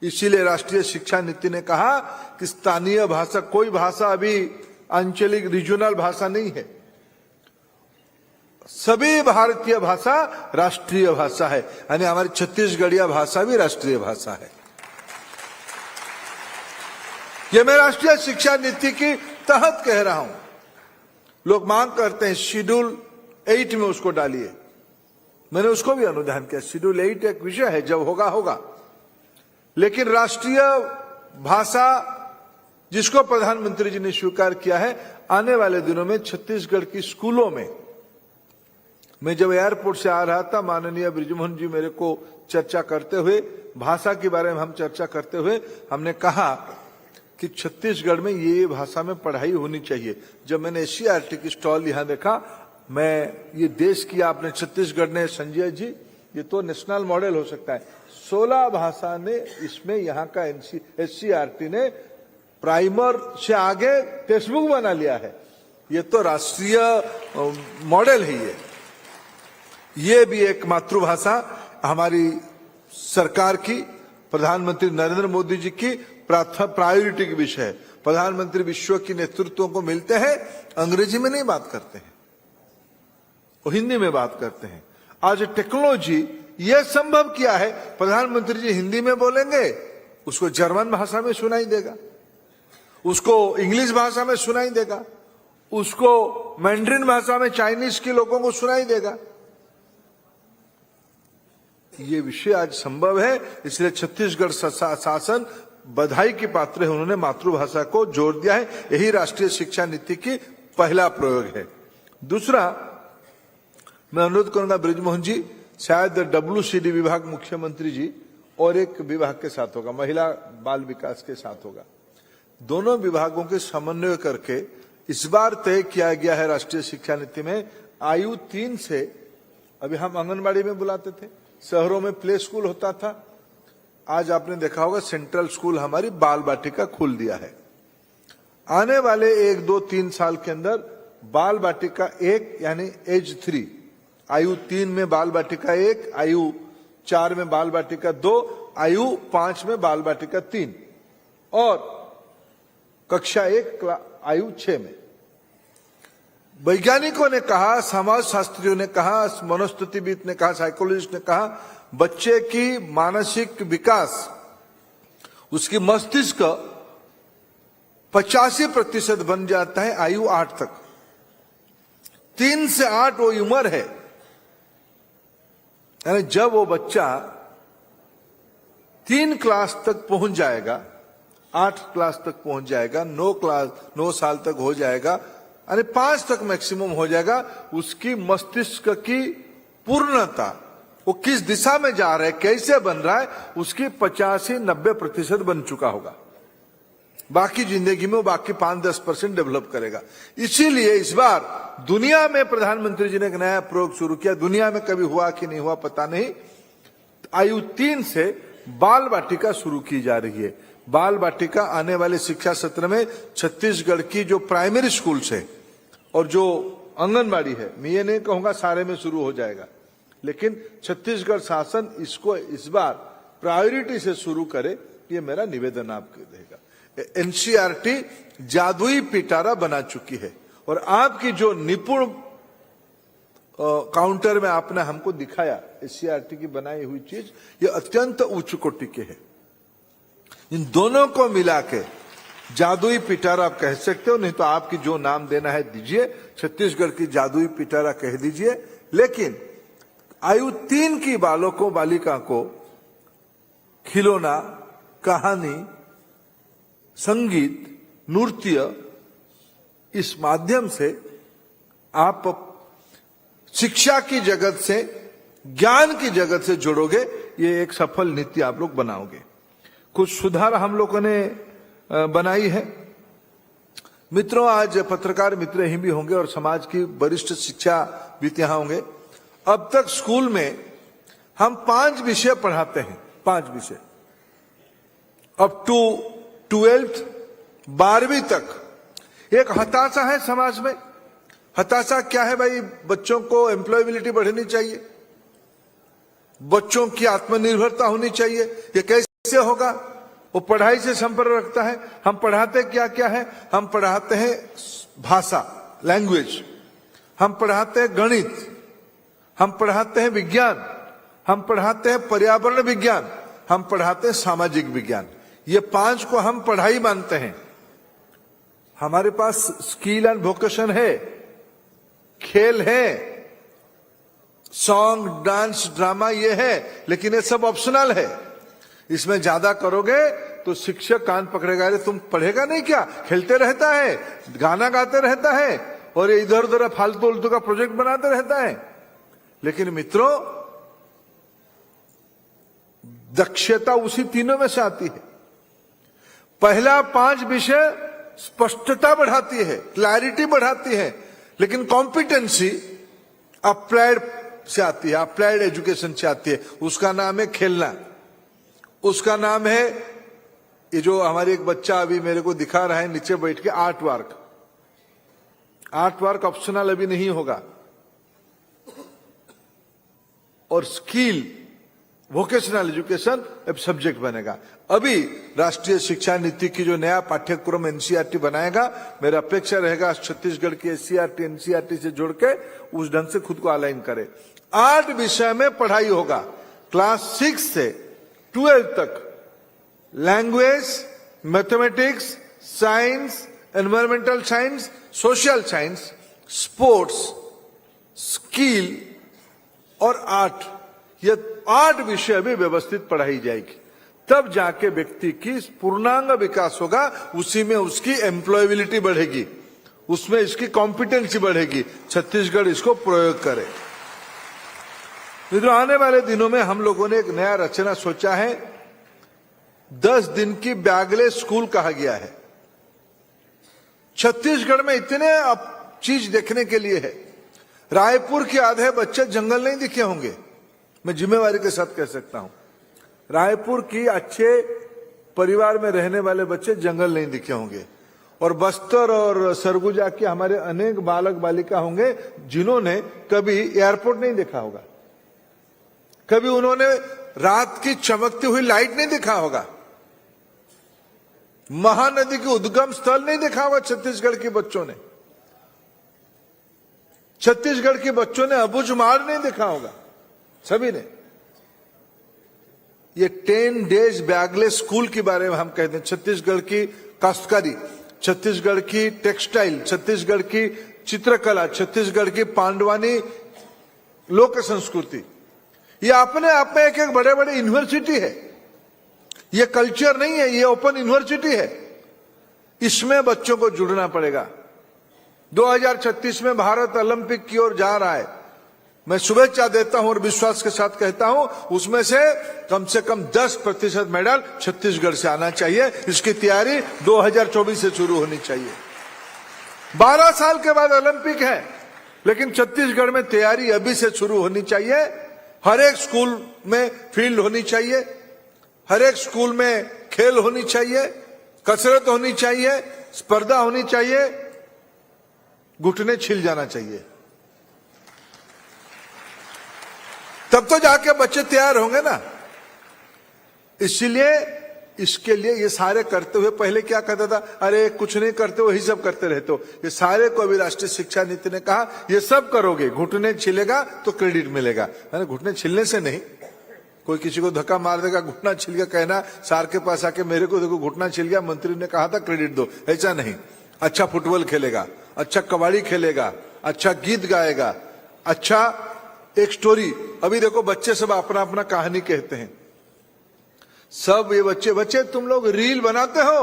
इसीलिए राष्ट्रीय शिक्षा नीति ने कहा कि स्थानीय भाषा, कोई भाषा अभी आंचलिक रीजनल भाषा नहीं है, सभी भारतीय भाषा राष्ट्रीय भाषा है, यानी हमारी छत्तीसगढ़िया भाषा भी राष्ट्रीय भाषा है। यह मैं राष्ट्रीय शिक्षा नीति की तहत कह रहा हूं। लोग मांग करते हैं शेड्यूल 8 में उसको डालिए, मैंने उसको भी अनुदान किया। शेड्यूल 8 एक विषय है, जब होगा होगा, लेकिन राष्ट्रीय भाषा जिसको प्रधानमंत्री जी ने स्वीकार किया है, आने वाले दिनों में छत्तीसगढ़ की स्कूलों में, मैं जब एयरपोर्ट से आ रहा था, माननीय बृजमोहन जी मेरे को चर्चा करते हुए, भाषा के बारे में हम चर्चा करते हुए, हमने कहा कि छत्तीसगढ़ में ये भाषा में पढ़ाई होनी चाहिए। जब मैंने एससीईआरटी की स्टॉल यहां देखा, मैं ये देश की, आपने छत्तीसगढ़ ने, संजय जी, ये तो नेशनल मॉडल हो सकता है। 16 भाषा ने इसमें यहाँ का एससीईआरटी ने प्राइमर से आगे टेक्स्ट बुक बना लिया है। ये तो राष्ट्रीय मॉडल है। ये भी एक मातृभाषा हमारी सरकार की, प्रधानमंत्री नरेंद्र मोदी जी की प्रायोरिटी की विषय है। प्रधानमंत्री विश्व की नेतृत्वों को मिलते हैं, अंग्रेजी में नहीं बात करते हैं, वो हिंदी में बात करते हैं। आज टेक्नोलॉजी यह संभव किया है, प्रधानमंत्री जी हिंदी में बोलेंगे, उसको जर्मन भाषा में सुनाई देगा, उसको इंग्लिश भाषा में सुनाई देगा, उसको मैंड्रिन भाषा में चाइनीज के लोगों को सुनाई देगा। ये विषय आज संभव है, इसलिए छत्तीसगढ़ शासन बधाई की पात्र है। उन्होंने मातृभाषा को जोर दिया है। यही राष्ट्रीय शिक्षा नीति की पहला प्रयोग है। दूसरा, मैं अनुरोध करूंगा बृजमोहन जी, शायद WCD विभाग मुख्यमंत्री जी और एक विभाग के साथ होगा, महिला बाल विकास के साथ होगा। दोनों विभागों के समन्वय करके इस बार तय किया गया है राष्ट्रीय शिक्षा नीति में, आयु 3 से, अभी हम आंगनबाड़ी में बुलाते थे, शहरों में प्ले स्कूल होता था, आज आपने देखा होगा सेंट्रल स्कूल हमारी बाल बाटिका खोल दिया है। आने वाले 1, 2, 3 साल के अंदर बाल बाटिका 1 यानी एज 3, आयु 3 में बाल बाटिका 1, आयु 4 में बाल बाटिका 2, आयु 5 में बाल बाटिका 3 और कक्षा 1 आयु 6 में। वैज्ञानिकों ने कहा, समाज शास्त्रियों ने कहा, मनोस्थितिविद ने कहा, साइकोलॉजिस्ट ने कहा, बच्चे की मानसिक विकास, उसकी मस्तिष्क 85% बन जाता है आयु 8 तक। 3 से 8 वो उम्र है, यानी जब वो बच्चा 3 क्लास तक पहुंच जाएगा, 8 क्लास तक पहुंच जाएगा, 9 साल तक हो जाएगा, यानी 5 तक मैक्सिमम हो जाएगा, उसकी मस्तिष्क की पूर्णता, वो किस दिशा में जा रहा है, कैसे बन रहा है, उसकी 85-90% बन चुका होगा। बाकी जिंदगी में वो बाकी 5-10% डेवलप करेगा। इसीलिए इस बार दुनिया में प्रधानमंत्री जी ने एक नया प्रयोग शुरू किया, दुनिया में कभी हुआ कि नहीं हुआ पता नहीं, आयु 3 से बाल बाटिका शुरू की जा रही है। बाल बाटिका आने वाले शिक्षा सत्र में छत्तीसगढ़ की जो प्राइमरी स्कूल्स है और जो आंगनबाड़ी है, मैं ये नहीं कहूंगा सारे में शुरू हो जाएगा, लेकिन छत्तीसगढ़ शासन इसको इस बार प्रायोरिटी से शुरू करे, ये मेरा निवेदन आपको रहेगा। NCERT जादुई पिटारा बना चुकी है और आपकी जो निपुण काउंटर में आपने हमको दिखाया NCERT की बनाई हुई चीज, ये अत्यंत उच्च कोटि के है। इन दोनों को मिला के जादुई पिटारा आप कह सकते हो, नहीं तो आपकी जो नाम देना है दीजिए, छत्तीसगढ़ की जादुई पिटारा कह दीजिए। लेकिन आयु 3 की बालकों बालिका को खिलौना, कहानी, संगीत, नृत्य, इस माध्यम से आप शिक्षा की जगत से, ज्ञान की जगत से जुड़ोगे, ये एक सफल नीति आप लोग बनाओगे। कुछ सुधार हम लोगों ने बनाई है। मित्रों, आज पत्रकार मित्र ही भी होंगे और समाज की वरिष्ठ शिक्षाविद यहाँ होंगे। अब तक स्कूल में हम 5 विषय पढ़ाते हैं, 5 विषय, अप टू 12th 12वीं तक। एक हताशा है समाज में। हताशा क्या है भाई? बच्चों को एम्प्लॉयबिलिटी बढ़नी चाहिए, बच्चों की आत्मनिर्भरता होनी चाहिए। ये कैसे होगा? वो पढ़ाई से संपर्क रखता है। हम पढ़ाते क्या क्या है? हम पढ़ाते हैं भाषा, लैंग्वेज, हम पढ़ाते हैं गणित, हम पढ़ाते हैं विज्ञान, हम पढ़ाते हैं पर्यावरण विज्ञान, हम पढ़ाते हैं सामाजिक विज्ञान। ये 5 को हम पढ़ाई मानते हैं। हमारे पास स्किल एंड वोकेशन है, खेल है, सॉन्ग, डांस, ड्रामा ये है, लेकिन ये सब ऑप्शनल है। इसमें ज्यादा करोगे तो शिक्षक कान पकड़ेगा, अरे तुम पढ़ेगा नहीं क्या? खेलते रहता है, गाना गाते रहता है और ये इधर उधर फालतू उल्टू का प्रोजेक्ट बनाते रहता है। लेकिन मित्रों, दक्षता उसी तीनों में से आती है। पहला 5 विषय स्पष्टता बढ़ाती है, क्लैरिटी बढ़ाती है, लेकिन कॉम्पिटेंसी अप्लाइड से आती है, अप्लाइड एजुकेशन से आती है। उसका नाम है खेलना, उसका नाम है, ये जो हमारे एक बच्चा अभी मेरे को दिखा रहा है नीचे बैठ के, art work. Art work optional अभी नहीं होगा। और स्किल, वोकेशनल एजुकेशन अब सब्जेक्ट बनेगा। अभी राष्ट्रीय शिक्षा नीति की जो नया पाठ्यक्रम NCERT बनाएगा, मेरा अपेक्षा रहेगा छत्तीसगढ़ की SCERT NCERT से जोड़ के उस ढंग से खुद को अलाइन करे। 8 विषय में पढ़ाई होगा, क्लास 6 से 12 तक। Language, mathematics, science, environmental science, social science, sports, skill और आर्ट, ये 8 विषय भी व्यवस्थित पढ़ाई जाएगी, तब जाके व्यक्ति की पूर्णांग विकास होगा। उसी में उसकी एम्प्लॉयबिलिटी बढ़ेगी, उसमें इसकी कॉम्पिटेंसी बढ़ेगी। छत्तीसगढ़ इसको प्रयोग करे। मित्रों, आने वाले दिनों में हम लोगों ने एक नया रचना सोचा है। 10 दिन की बैगलेस स्कूल कहा गया है। छत्तीसगढ़ में इतने अब चीज देखने के लिए है। रायपुर के आधे बच्चे जंगल नहीं दिखे होंगे, मैं जिम्मेवारी के साथ कह सकता हूं। रायपुर की अच्छे परिवार में रहने वाले बच्चे जंगल नहीं दिखे होंगे। और बस्तर और सरगुजा के हमारे अनेक बालक बालिका होंगे जिन्होंने कभी एयरपोर्ट नहीं देखा होगा, कभी उन्होंने रात की चमकती हुई लाइट नहीं देखा होगा, महानदी के उद्गम स्थल नहीं देखा होगा। छत्तीसगढ़ के बच्चों ने, छत्तीसगढ़ के बच्चों ने अबुझमाड़ नहीं देखा होगा, सभी ने। ये 10 डेज बैगलेस स्कूल के बारे में हम कहते हैं। छत्तीसगढ़ की काश्तकारी, छत्तीसगढ़ की टेक्सटाइल, छत्तीसगढ़ की चित्रकला, छत्तीसगढ़ की पांडवानी लोक संस्कृति, ये अपने आप में एक बड़े बड़े यूनिवर्सिटी है। ये कल्चर नहीं है, ये ओपन यूनिवर्सिटी है। इसमें बच्चों को जुड़ना पड़ेगा। 2036 में भारत ओलंपिक की ओर जा रहा है। मैं शुभेच्छा देता हूं और विश्वास के साथ कहता हूं, उसमें से कम 10% मेडल छत्तीसगढ़ से आना चाहिए। इसकी तैयारी 2024 से शुरू होनी चाहिए। 12 साल के बाद ओलंपिक है, लेकिन छत्तीसगढ़ में तैयारी अभी से शुरू होनी चाहिए। हर एक स्कूल में फील्ड होनी चाहिए, हर एक स्कूल में खेल होनी चाहिए, कसरत होनी चाहिए, स्पर्धा होनी चाहिए, घुटने छिल जाना चाहिए। तब तो जाके बच्चे तैयार होंगे ना। इसलिए इसके लिए ये सारे करते हुए, पहले क्या कहता था, अरे कुछ नहीं करते हो, यही सब करते रहते हो। ये सारे को अभी राष्ट्रीय शिक्षा नीति ने कहा ये सब करोगे, घुटने छिलेगा तो क्रेडिट मिलेगा। मैंने घुटने छिलने से नहीं, कोई किसी को धक्का मार देगा, घुटना छिल गया, कहना सार के पास आके मेरे को देखो घुटना छिल गया, मंत्री ने कहा था क्रेडिट दो, ऐसा नहीं। अच्छा फुटबॉल खेलेगा, अच्छा कबड्डी खेलेगा, अच्छा गीत गाएगा, अच्छा एक स्टोरी। अभी देखो बच्चे सब अपना अपना कहानी कहते हैं। सब ये बच्चे तुम लोग रील बनाते हो,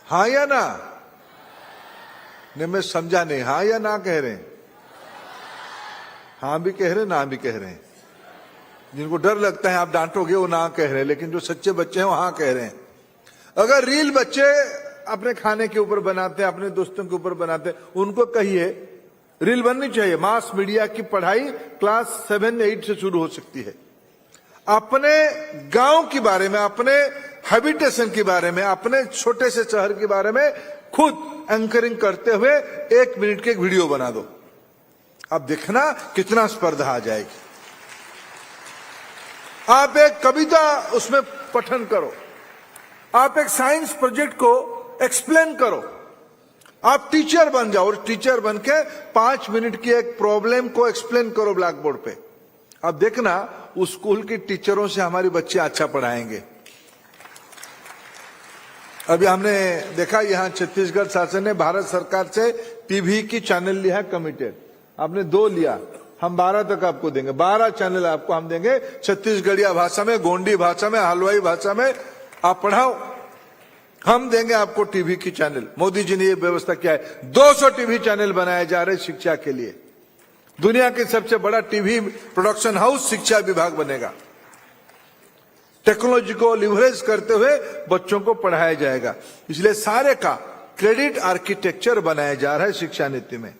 हाँ या ना? नहीं, मैं समझा नहीं, हाँ या ना कह रहे हैं? हाँ भी कह रहे हैं, ना भी कह रहे हैं। जिनको डर लगता है आप डांटोगे वो ना कह रहे हैं, लेकिन जो सच्चे बच्चे हैं वो हाँ कह रहे हैं। अगर रील बच्चे अपने खाने के ऊपर बनाते हैं, अपने दोस्तों के ऊपर बनाते हैं, उनको कहिए रील बननी चाहिए। मास मीडिया की पढ़ाई क्लास 7-8 से शुरू हो सकती है। अपने गांव के बारे में, अपने हैबिटेशन के बारे में, अपने छोटे से शहर के बारे में खुद एंकरिंग करते हुए 1 मिनट की एक वीडियो बना दो। अब देखना कितना स्पर्धा आ जाएगी। आप एक कविता उसमें पठन करो, आप एक साइंस प्रोजेक्ट को एक्सप्लेन करो, आप टीचर बन जाओ और टीचर बन के 5 मिनट की एक प्रॉब्लम को एक्सप्लेन करो ब्लैक बोर्ड पे। अब देखना उस स्कूल के टीचरों से हमारे बच्चे अच्छा पढ़ाएंगे। अभी हमने देखा यहां छत्तीसगढ़ शासन ने भारत सरकार से टीवी की चैनल लिया है कमिटेड। आपने 2 लिया, हम 12 तक आपको देंगे। 12 चैनल आपको हम देंगे, छत्तीसगढ़िया भाषा में, गोंडी भाषा में, हलवाई भाषा में आप पढ़ाओ। हम देंगे आपको टीवी की चैनल। मोदी जी ने ये व्यवस्था किया है। 200 टीवी चैनल बनाए जा रहे शिक्षा के लिए। दुनिया के सबसे बड़ा टीवी प्रोडक्शन हाउस शिक्षा विभाग बनेगा। टेक्नोलॉजी को लिवरेज करते हुए बच्चों को पढ़ाया जाएगा। इसलिए सारे का क्रेडिट आर्किटेक्चर बनाया जा रहा है शिक्षा नीति में।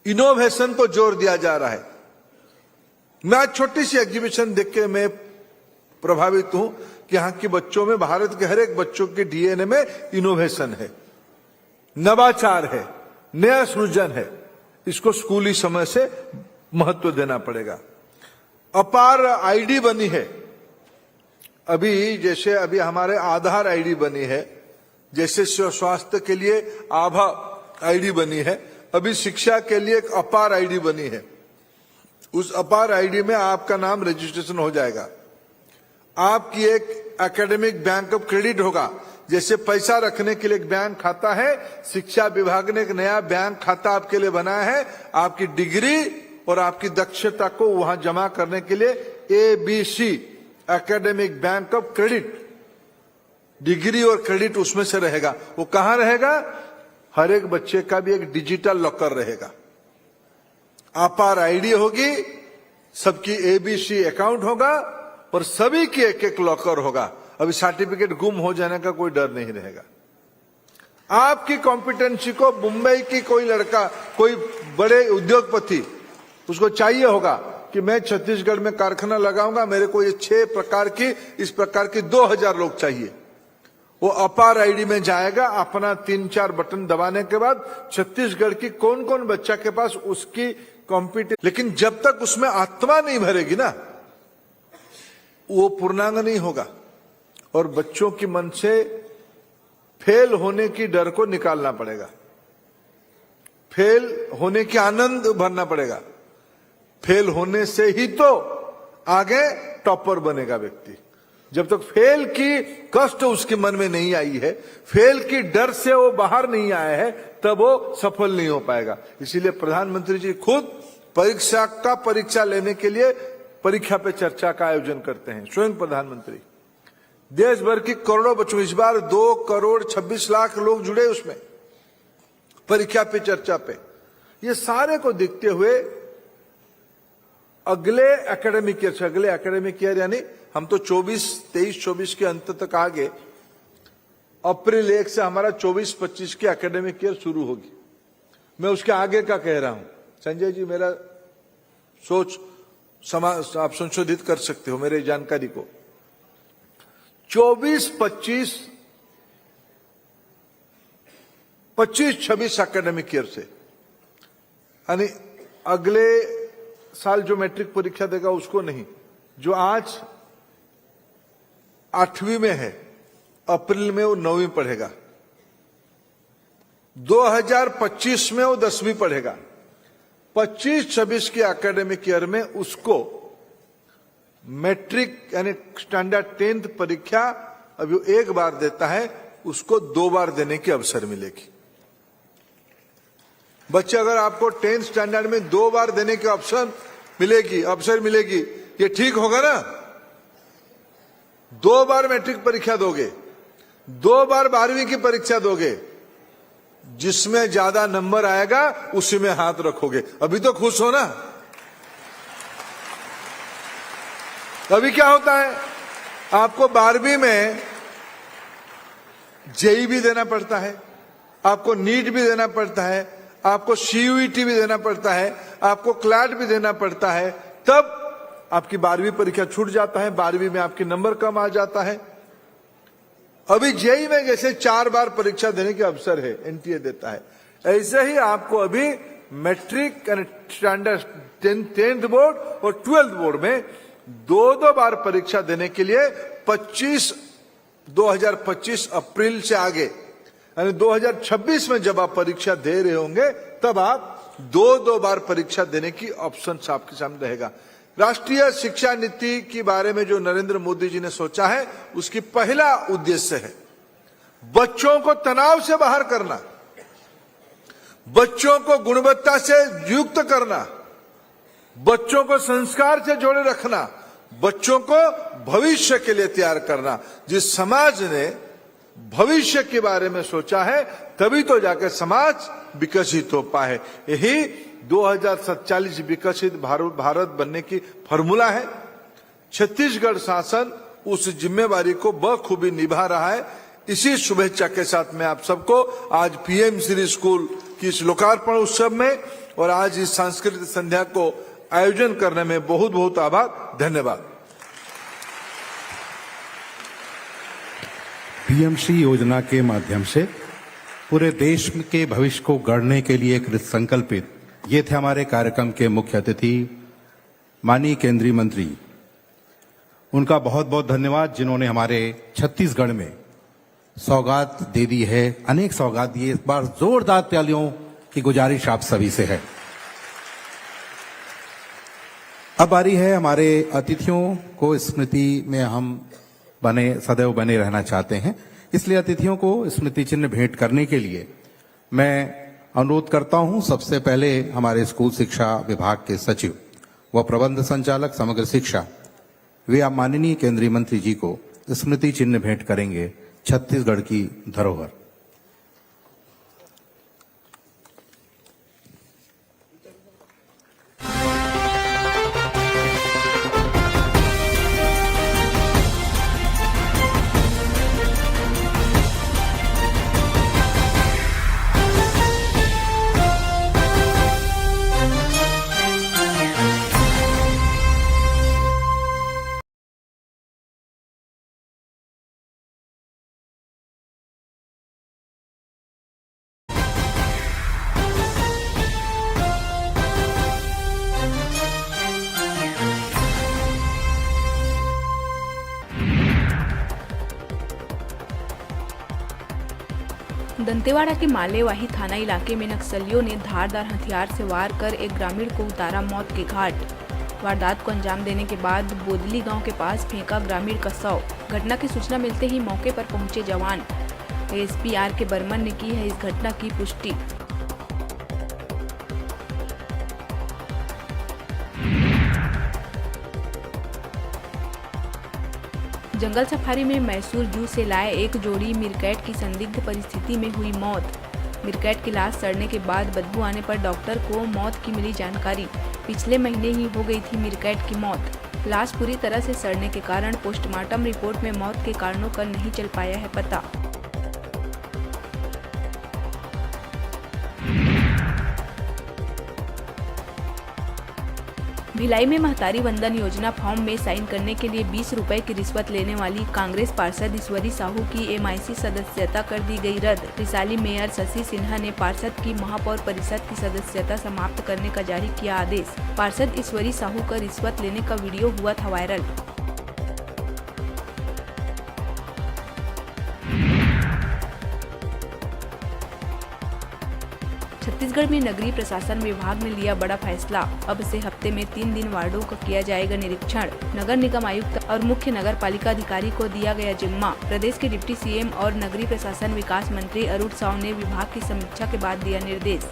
इनोवेशन को जोर दिया जा रहा है। मैं आज छोटी सी एग्जीबिशन देख के मैं प्रभावित हूं कि यहां के बच्चों में, भारत के हर एक बच्चों के डीएनए में इनोवेशन है, नवाचार है, नया सृजन है। इसको स्कूली समय से महत्व देना पड़ेगा। अपार आईडी बनी है। अभी जैसे अभी हमारे आधार आईडी बनी है, जैसे स्वास्थ्य के लिए आभा आईडी बनी है, अभी शिक्षा के लिए एक अपार आईडी बनी है। उस अपार आईडी में आपका नाम रजिस्ट्रेशन हो जाएगा। आपकी एक एकेडमिक बैंक ऑफ क्रेडिट होगा। जैसे पैसा रखने के लिए एक बैंक खाता है, शिक्षा विभाग ने एक नया बैंक खाता आपके लिए बनाया है। आपकी डिग्री और आपकी दक्षता को वहां जमा करने के लिए ABC academic bank of credit, degree और क्रेडिट उसमें से रहेगा। वो कहां रहेगा? हर एक बच्चे का भी एक डिजिटल लॉकर रहेगा, आपार आईडी होगी, सबकी ABC अकाउंट होगा और सभी की एक एक लॉकर होगा। अभी सर्टिफिकेट गुम हो जाने का कोई डर नहीं रहेगा। आपकी कॉम्पिटेंसी को मुंबई की कोई लड़का, कोई बड़े उद्योगपति, उसको चाहिए होगा कि मैं छत्तीसगढ़ में कारखाना लगाऊंगा, मेरे को ये 6 प्रकार की, इस प्रकार की 2000 लोग चाहिए। वो अपार आईडी में जाएगा, अपना 3-4 बटन दबाने के बाद छत्तीसगढ़ की कौन कौन बच्चा के पास उसकी कॉम्पिटेंस, लेकिन जब तक उसमें आत्मा नहीं भरेगी ना, वो पूर्णांग नहीं होगा। और बच्चों के मन से फेल होने की डर को निकालना पड़ेगा, फेल होने की आनंद भरना पड़ेगा। फेल होने से ही तो आगे टॉपर बनेगा व्यक्ति। जब तक फेल की कष्ट उसके मन में नहीं आई है, फेल की डर से वो बाहर नहीं आया है, तब वो सफल नहीं हो पाएगा। इसीलिए प्रधानमंत्री जी खुद परीक्षा लेने के लिए परीक्षा पे चर्चा का आयोजन करते हैं, स्वयं प्रधानमंत्री। देश भर की करोड़ों बच्चों, इस बार 2,26,00,000 लोग जुड़े उसमें परीक्षा पे चर्चा पे। ये सारे को देखते हुए अगले एकेडमिक ईयर यानी हम तो 23-24 के अंत तक आगे, अप्रैल 1 से हमारा 24-25 की एकेडमिक ईयर शुरू होगी। मैं उसके आगे का कह रहा हूं। संजय जी, मेरा सोच आप संशोधित कर सकते हो मेरे जानकारी को। 24-25, 25-26 एकेडमिक ईयर से, यानी अगले साल जो मैट्रिक परीक्षा देगा उसको नहीं, जो आज 8वीं में है, अप्रैल में वो 9वीं पढ़ेगा, 2025 में वो 10वीं पढ़ेगा। 25-26 की एकेडमिक ईयर में उसको मैट्रिक यानी स्टैंडर्ड 10th परीक्षा अभी वो 1 बार देता है, उसको 2 बार देने की अवसर मिलेगी। बच्चे, अगर आपको 10th स्टैंडर्ड में 2 बार देने की अवसर मिलेगी, ये ठीक होगा ना? 2 बार मैट्रिक परीक्षा दोगे, 2 बार 12वीं की परीक्षा दोगे, जिसमें ज्यादा नंबर आएगा उसी में हाथ रखोगे। अभी तो खुश हो ना? अभी क्या होता है, आपको 12वीं में जेई भी देना पड़ता है, आपको नीट भी देना पड़ता है, आपको CUET भी देना पड़ता है, आपको क्लैट भी देना पड़ता है, तब आपकी 12वीं परीक्षा छूट जाता है, 12वीं में आपके नंबर कम आ जाता है। अभी जेई में जैसे 4 बार परीक्षा देने के अवसर है, NTA देता है, ऐसे ही आपको अभी मैट्रिक यानी स्टैंडर्ड 10th बोर्ड और 12th बोर्ड में 2 बार परीक्षा देने के लिए 2025 अप्रैल से आगे, यानी 2026 में जब आप परीक्षा दे रहे होंगे, तब आप 2 बार परीक्षा देने की ऑप्शन आपके सामने रहेगा। राष्ट्रीय शिक्षा नीति के बारे में जो नरेंद्र मोदी जी ने सोचा है, उसकी पहला उद्देश्य है बच्चों को तनाव से बाहर करना, बच्चों को गुणवत्ता से युक्त करना, बच्चों को संस्कार से जोड़े रखना, बच्चों को भविष्य के लिए तैयार करना। जिस समाज ने भविष्य के बारे में सोचा है, तभी तो जाकर समाज विकसित हो पाए। यही 2047 विकसित भारत बनने की फॉर्मूला है। छत्तीसगढ़ शासन उस जिम्मेवारी को बखूबी निभा रहा है। इसी शुभेच्छा के साथ मैं आप सबको आज PM श्री स्कूल की इस लोकार्पण उत्सव में और आज इस सांस्कृतिक संध्या को आयोजन करने में बहुत बहुत आभार, धन्यवाद। PM श्री योजना के माध्यम से पूरे देश के भविष्य को गढ़ने के लिए कृत संकल्पित ये थे हमारे कार्यक्रम के मुख्य अतिथि माननीय केंद्रीय मंत्री। उनका बहुत बहुत धन्यवाद, जिन्होंने हमारे छत्तीसगढ़ में सौगात दे दी है, अनेक सौगात दिए। इस बार जोरदार तालियों की गुजारिश आप सभी से है। अब बारी है हमारे अतिथियों को स्मृति में हम सदैव बने रहना चाहते हैं, इसलिए अतिथियों को स्मृति चिन्ह भेंट करने के लिए मैं अनुरोध करता हूं सबसे पहले हमारे स्कूल शिक्षा विभाग के सचिव व प्रबंध संचालक समग्र शिक्षा वे आप माननीय केंद्रीय मंत्री जी को स्मृति चिन्ह भेंट करेंगे, छत्तीसगढ़ की धरोहर। दंतेवाड़ा के मालेवाही थाना इलाके में नक्सलियों ने धारदार हथियार से वार कर एक ग्रामीण को उतारा मौत के घाट। वारदात को अंजाम देने के बाद बोदली गांव के पास फेंका ग्रामीण का शव। घटना की सूचना मिलते ही मौके पर पहुंचे जवान। एसपी आर के बर्मन ने की है इस घटना की पुष्टि। जंगल सफारी में मैसूर जू से लाए एक जोड़ी मिरकैट की संदिग्ध परिस्थिति में हुई मौत। मिरकैट की लाश सड़ने के बाद बदबू आने पर डॉक्टर को मौत की मिली जानकारी। पिछले महीने ही हो गई थी मिरकैट की मौत। लाश पूरी तरह से सड़ने के कारण पोस्टमार्टम रिपोर्ट में मौत के कारणों का नहीं चल पाया है पता। भिलाई में महतारी वंदन योजना फॉर्म में साइन करने के लिए 20 रुपए की रिश्वत लेने वाली कांग्रेस पार्षद ईश्वरी साहू की एमआईसी सदस्यता कर दी गई रद्द। रिसाली मेयर शशि सिन्हा ने पार्षद की महापौर परिषद की सदस्यता समाप्त करने का जारी किया आदेश। पार्षद ईश्वरी साहू का रिश्वत लेने का वीडियो हुआ था वायरल। छत्तीसगढ़ में नगरीय प्रशासन विभाग ने लिया बड़ा फैसला। अब से हफ्ते में 3 दिन वार्डों का किया जाएगा निरीक्षण। नगर निगम आयुक्त और मुख्य नगर पालिका अधिकारी को दिया गया जिम्मा। प्रदेश के डिप्टी सीएम और नगरीय प्रशासन विकास मंत्री अरुण साव ने विभाग की समीक्षा के बाद दिया निर्देश।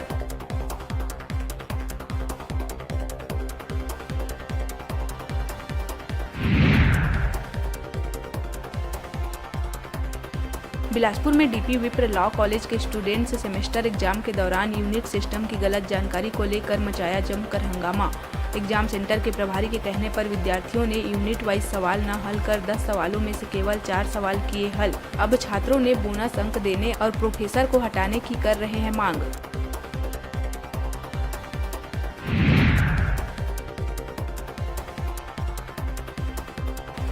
बिलासपुर में डीपी विप्र लॉ कॉलेज के स्टूडेंट्स सेमेस्टर एग्जाम के दौरान यूनिट सिस्टम की गलत जानकारी को लेकर मचाया जमकर हंगामा। एग्जाम सेंटर के प्रभारी के कहने पर विद्यार्थियों ने यूनिट वाइज सवाल न हल कर 10 सवालों में से केवल 4 सवाल किए हल। अब छात्रों ने बोनस अंक देने और प्रोफेसर को हटाने की कर रहे हैं मांग।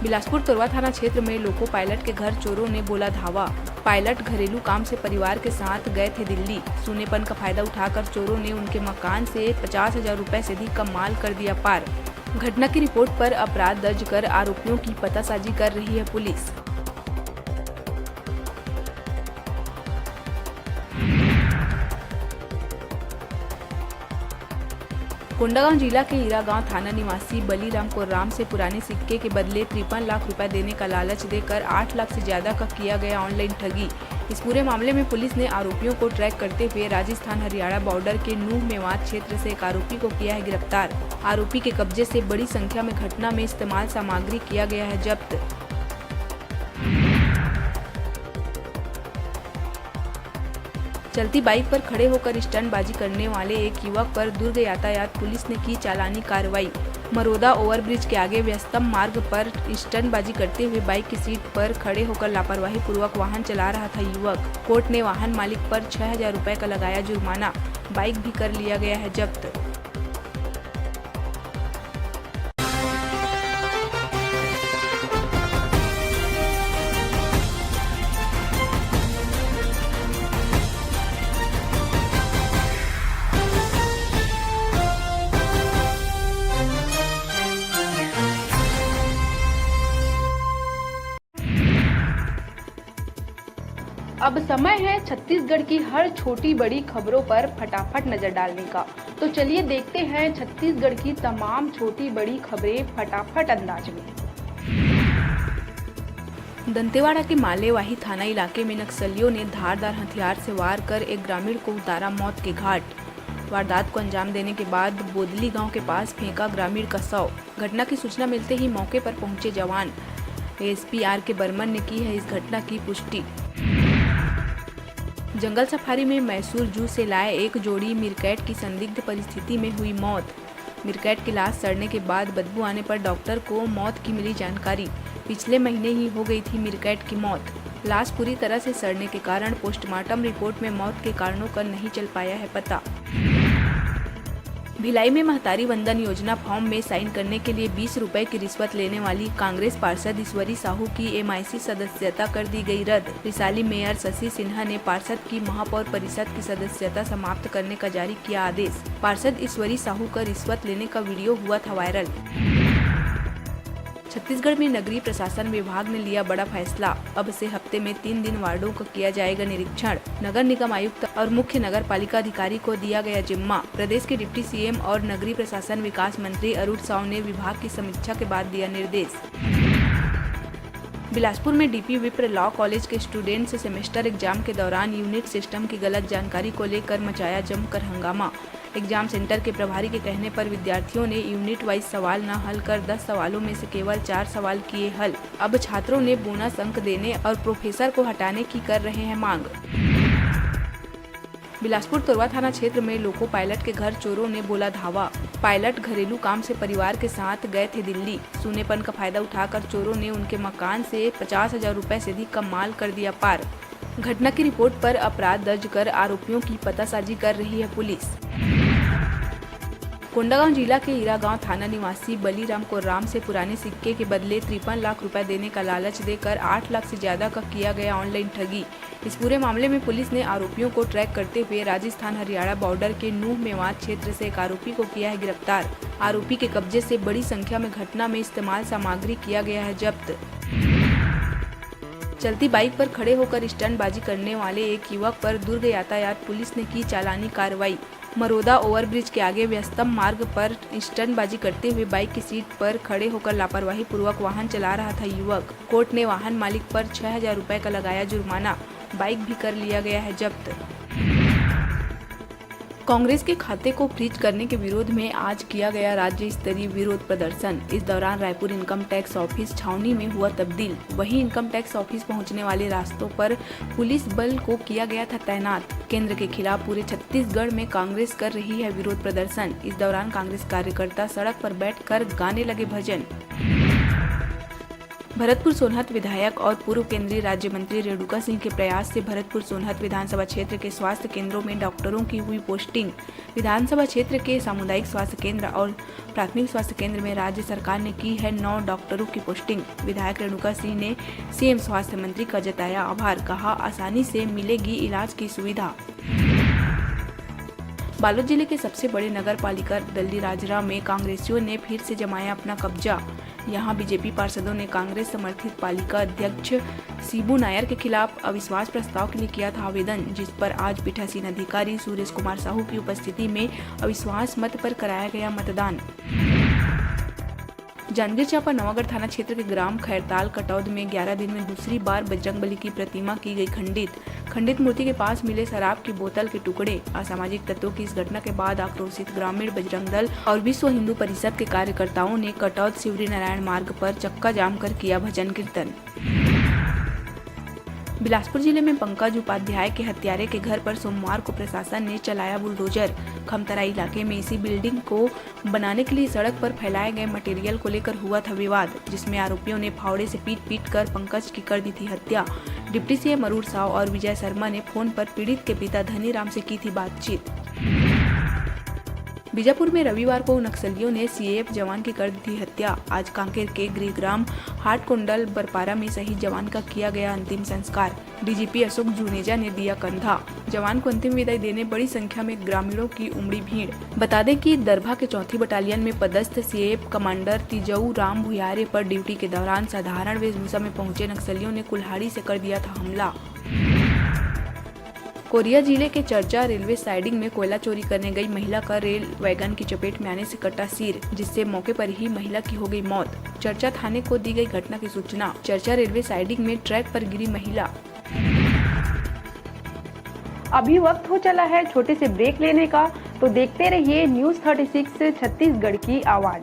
बिलासपुर तोरवा थाना क्षेत्र में लोको पायलट के घर चोरों ने बोला धावा। पायलट घरेलू काम से परिवार के साथ गए थे दिल्ली। सूनेपन का फायदा उठाकर चोरों ने उनके मकान से 50,000 रुपए से अधिक का माल कर दिया पार। घटना की रिपोर्ट पर अपराध दर्ज कर आरोपियों की पतासाजी कर रही है पुलिस। कोंडागांव जिला के हीरा गांव थाना निवासी बलीराम को राम से पुराने सिक्के के बदले 53 लाख रुपए देने का लालच देकर 8 लाख से ज्यादा का किया गया ऑनलाइन ठगी। इस पूरे मामले में पुलिस ने आरोपियों को ट्रैक करते हुए राजस्थान हरियाणा बॉर्डर के नूह मेवात क्षेत्र से एक आरोपी को किया है गिरफ्तार। आरोपी के कब्जे से बड़ी संख्या में घटना में इस्तेमाल सामग्री किया गया है जब्त। चलती बाइक पर खड़े होकर स्टंटबाजी करने वाले एक युवक पर दुर्ग यातायात पुलिस ने की चालानी कार्रवाई। मरोदा ओवरब्रिज के आगे व्यस्तम मार्ग पर स्टंटबाजी करते हुए बाइक की सीट पर खड़े होकर लापरवाही पूर्वक वाहन चला रहा था युवक। कोर्ट ने वाहन मालिक पर 6,000 रुपए का लगाया जुर्माना। बाइक भी कर लिया गया है जब्त। अब समय है छत्तीसगढ़ की हर छोटी बड़ी खबरों पर फटाफट नजर डालने का। तो चलिए देखते हैं छत्तीसगढ़ की तमाम छोटी बड़ी खबरें फटाफट अंदाज में। दंतेवाड़ा के मालेवाही थाना इलाके में नक्सलियों ने धारदार हथियार से वार कर एक ग्रामीण को उतारा मौत के घाट। वारदात को अंजाम देने के बाद बोदली गांव के पास फेंका ग्रामीण का शव। घटना की सूचना मिलते ही मौके पर पहुंचे जवान। एएसपी आर के बर्मन ने की है इस घटना की पुष्टि। जंगल सफारी में मैसूर जू से लाए एक जोड़ी मिरकैट की संदिग्ध परिस्थिति में हुई मौत। मिरकैट की लाश सड़ने के बाद बदबू आने पर डॉक्टर को मौत की मिली जानकारी। पिछले महीने ही हो गई थी मिरकैट की मौत। लाश पूरी तरह से सड़ने के कारण पोस्टमार्टम रिपोर्ट में मौत के कारणों का नहीं चल पाया है पता। भिलाई में महतारी वंदन योजना फॉर्म में साइन करने के लिए 20 रुपए की रिश्वत लेने वाली कांग्रेस पार्षद ईश्वरी साहू की MIC सदस्यता कर दी गई रद्द। रिसाली मेयर शशि सिन्हा ने पार्षद की महापौर परिषद की सदस्यता समाप्त करने का जारी किया आदेश। पार्षद ईश्वरी साहू का रिश्वत लेने का वीडियो हुआ था वायरल। छत्तीसगढ़ में नगरीय प्रशासन विभाग ने लिया बड़ा फैसला। अब से हफ्ते में 3 दिन वार्डों का किया जाएगा निरीक्षण। नगर निगम आयुक्त और मुख्य नगर पालिका अधिकारी को दिया गया जिम्मा। प्रदेश के डिप्टी CM और नगरीय प्रशासन विकास मंत्री अरुण साव ने विभाग की समीक्षा के बाद दिया निर्देश। बिलासपुर में DP विप्र लॉ कॉलेज के स्टूडेंट्स सेमेस्टर एग्जाम के दौरान यूनिट सिस्टम की गलत जानकारी को लेकर मचाया जमकर हंगामा। एग्जाम सेंटर के प्रभारी के कहने पर विद्यार्थियों ने यूनिट वाइज सवाल न हल कर 10 सवालों में से केवल 4 सवाल किए हल। अब छात्रों ने बोनस अंक देने और प्रोफेसर को हटाने की कर रहे हैं मांग। बिलासपुर तोरवा थाना क्षेत्र में लोको पायलट के घर चोरों ने बोला धावा। पायलट घरेलू काम से परिवार के साथ गए थे दिल्ली। सूनेपन का फायदा उठाकर चोरों ने उनके मकान से 50,000 रुपए से अधिक का माल कर दिया पार। घटना की रिपोर्ट पर अपराध दर्ज कर आरोपियों की पतासाजी कर रही है पुलिस। कोंडागांव जिला के ईरागांव थाना निवासी बलीराम को राम से पुराने सिक्के के बदले 53 लाख रुपए देने का लालच देकर 8 लाख से ज्यादा का किया गया ऑनलाइन ठगी। इस पूरे मामले में पुलिस ने आरोपियों को ट्रैक करते हुए राजस्थान हरियाणा बॉर्डर के नूह मेवात क्षेत्र से एक आरोपी को किया है गिरफ्तार। आरोपी के कब्जे से बड़ी संख्या में घटना में इस्तेमाल सामग्री किया गया है जब्त। चलती बाइक पर खड़े होकर स्टंटबाजी करने वाले एक युवक पर दुर्ग यातायात पुलिस ने की चालानी कार्रवाई। मरोदा ओवरब्रिज के आगे व्यस्तम मार्ग पर स्टंटबाजी करते हुए बाइक की सीट पर खड़े होकर लापरवाही पूर्वक वाहन चला रहा था युवक। कोर्ट ने वाहन मालिक पर 6,000 रुपए का लगाया जुर्माना। बाइक भी कर लिया गया है जब्त। कांग्रेस के खाते को फ्रीज करने के विरोध में आज किया गया राज्य स्तरीय विरोध प्रदर्शन। इस दौरान रायपुर इनकम टैक्स ऑफिस छावनी में हुआ तब्दील। वहीं इनकम टैक्स ऑफिस पहुंचने वाले रास्तों पर पुलिस बल को किया गया था तैनात। केंद्र के खिलाफ पूरे छत्तीसगढ़ में कांग्रेस कर रही है विरोध प्रदर्शन। इस दौरान कांग्रेस कार्यकर्ता सड़क पर बैठकर गाने लगे भजन। भरतपुर सोनहत विधायक और पूर्व केंद्रीय राज्य मंत्री रेणुका सिंह के प्रयास से भरतपुर सोनहत विधानसभा क्षेत्र के स्वास्थ्य केंद्रों में डॉक्टरों की हुई पोस्टिंग। विधानसभा क्षेत्र के सामुदायिक स्वास्थ्य केंद्र और प्राथमिक स्वास्थ्य केंद्र में राज्य सरकार ने की है 9 डॉक्टरों की पोस्टिंग। विधायक रेणुका सिंह ने CM स्वास्थ्य मंत्री का जताया आभार। कहा आसानी से मिलेगी इलाज की सुविधा। बालोद जिले के सबसे बड़े नगर पालिका दल्लीराजरा में कांग्रेसियों ने फिर से जमाया अपना कब्जा। यहां बीजेपी पार्षदों ने कांग्रेस समर्थित पालिका अध्यक्ष शिबू नायर के खिलाफ अविश्वास प्रस्ताव के लिए किया था आवेदन, जिस पर आज पीठासीन अधिकारी सुरेश कुमार साहू की उपस्थिति में अविश्वास मत पर कराया गया मतदान। जांजगीर चांपा नवागढ़ थाना क्षेत्र के ग्राम खैरताल कटौद में 11 दिन में दूसरी बार बजरंगबली की प्रतिमा की गई खंडित मूर्ति के पास मिले शराब की बोतल के टुकड़े। असामाजिक तत्वों की इस घटना के बाद आक्रोशित ग्रामीण बजरंग दल और विश्व हिंदू परिषद के कार्यकर्ताओं ने कटौद शिवरी नारायण मार्ग पर चक्का जाम कर किया भजन कीर्तन। बिलासपुर जिले में पंकज उपाध्याय के हत्यारे के घर पर सोमवार को प्रशासन ने चलाया बुलडोजर। खमतरा इलाके में इसी बिल्डिंग को बनाने के लिए सड़क पर फैलाए गए मटेरियल को लेकर हुआ था विवाद, जिसमें आरोपियों ने फावड़े से पीट कर पंकज की कर दी थी हत्या। डिप्टी CM अरुण साव और विजय शर्मा ने फोन पर पीड़ित के पिता धनीराम से की थी बातचीत। बीजापुर में रविवार को नक्सलियों ने CAF जवान की कर दी थी हत्या। आज कांकेर के गृहग्राम हाटकोंडल बरपारा में शहीद जवान का किया गया अंतिम संस्कार। DGP अशोक जुनेजा ने दिया कंधा। जवान को अंतिम विदाई देने बड़ी संख्या में ग्रामीणों की उमड़ी भीड़। बता दें कि दरभा के 4थी बटालियन में पदस्थ CAF कमांडर तिजऊ राम भुयारे पर ड्यूटी के दौरान साधारण वेशभूषा में पहुंचे नक्सलियों ने कुल्हाड़ी से कर दिया था हमला। कोरिया जिले के चर्चा रेलवे साइडिंग में कोयला चोरी करने गई महिला का रेल वैगन की चपेट में आने से कटा सिर, जिससे मौके पर ही महिला की हो गई मौत। चर्चा थाने को दी गई घटना की सूचना। चर्चा रेलवे साइडिंग में ट्रैक पर गिरी महिला। अभी वक्त हो चला है छोटे से ब्रेक लेने का, तो देखते रहिए न्यूज़ 36 छत्तीसगढ़ की आवाज।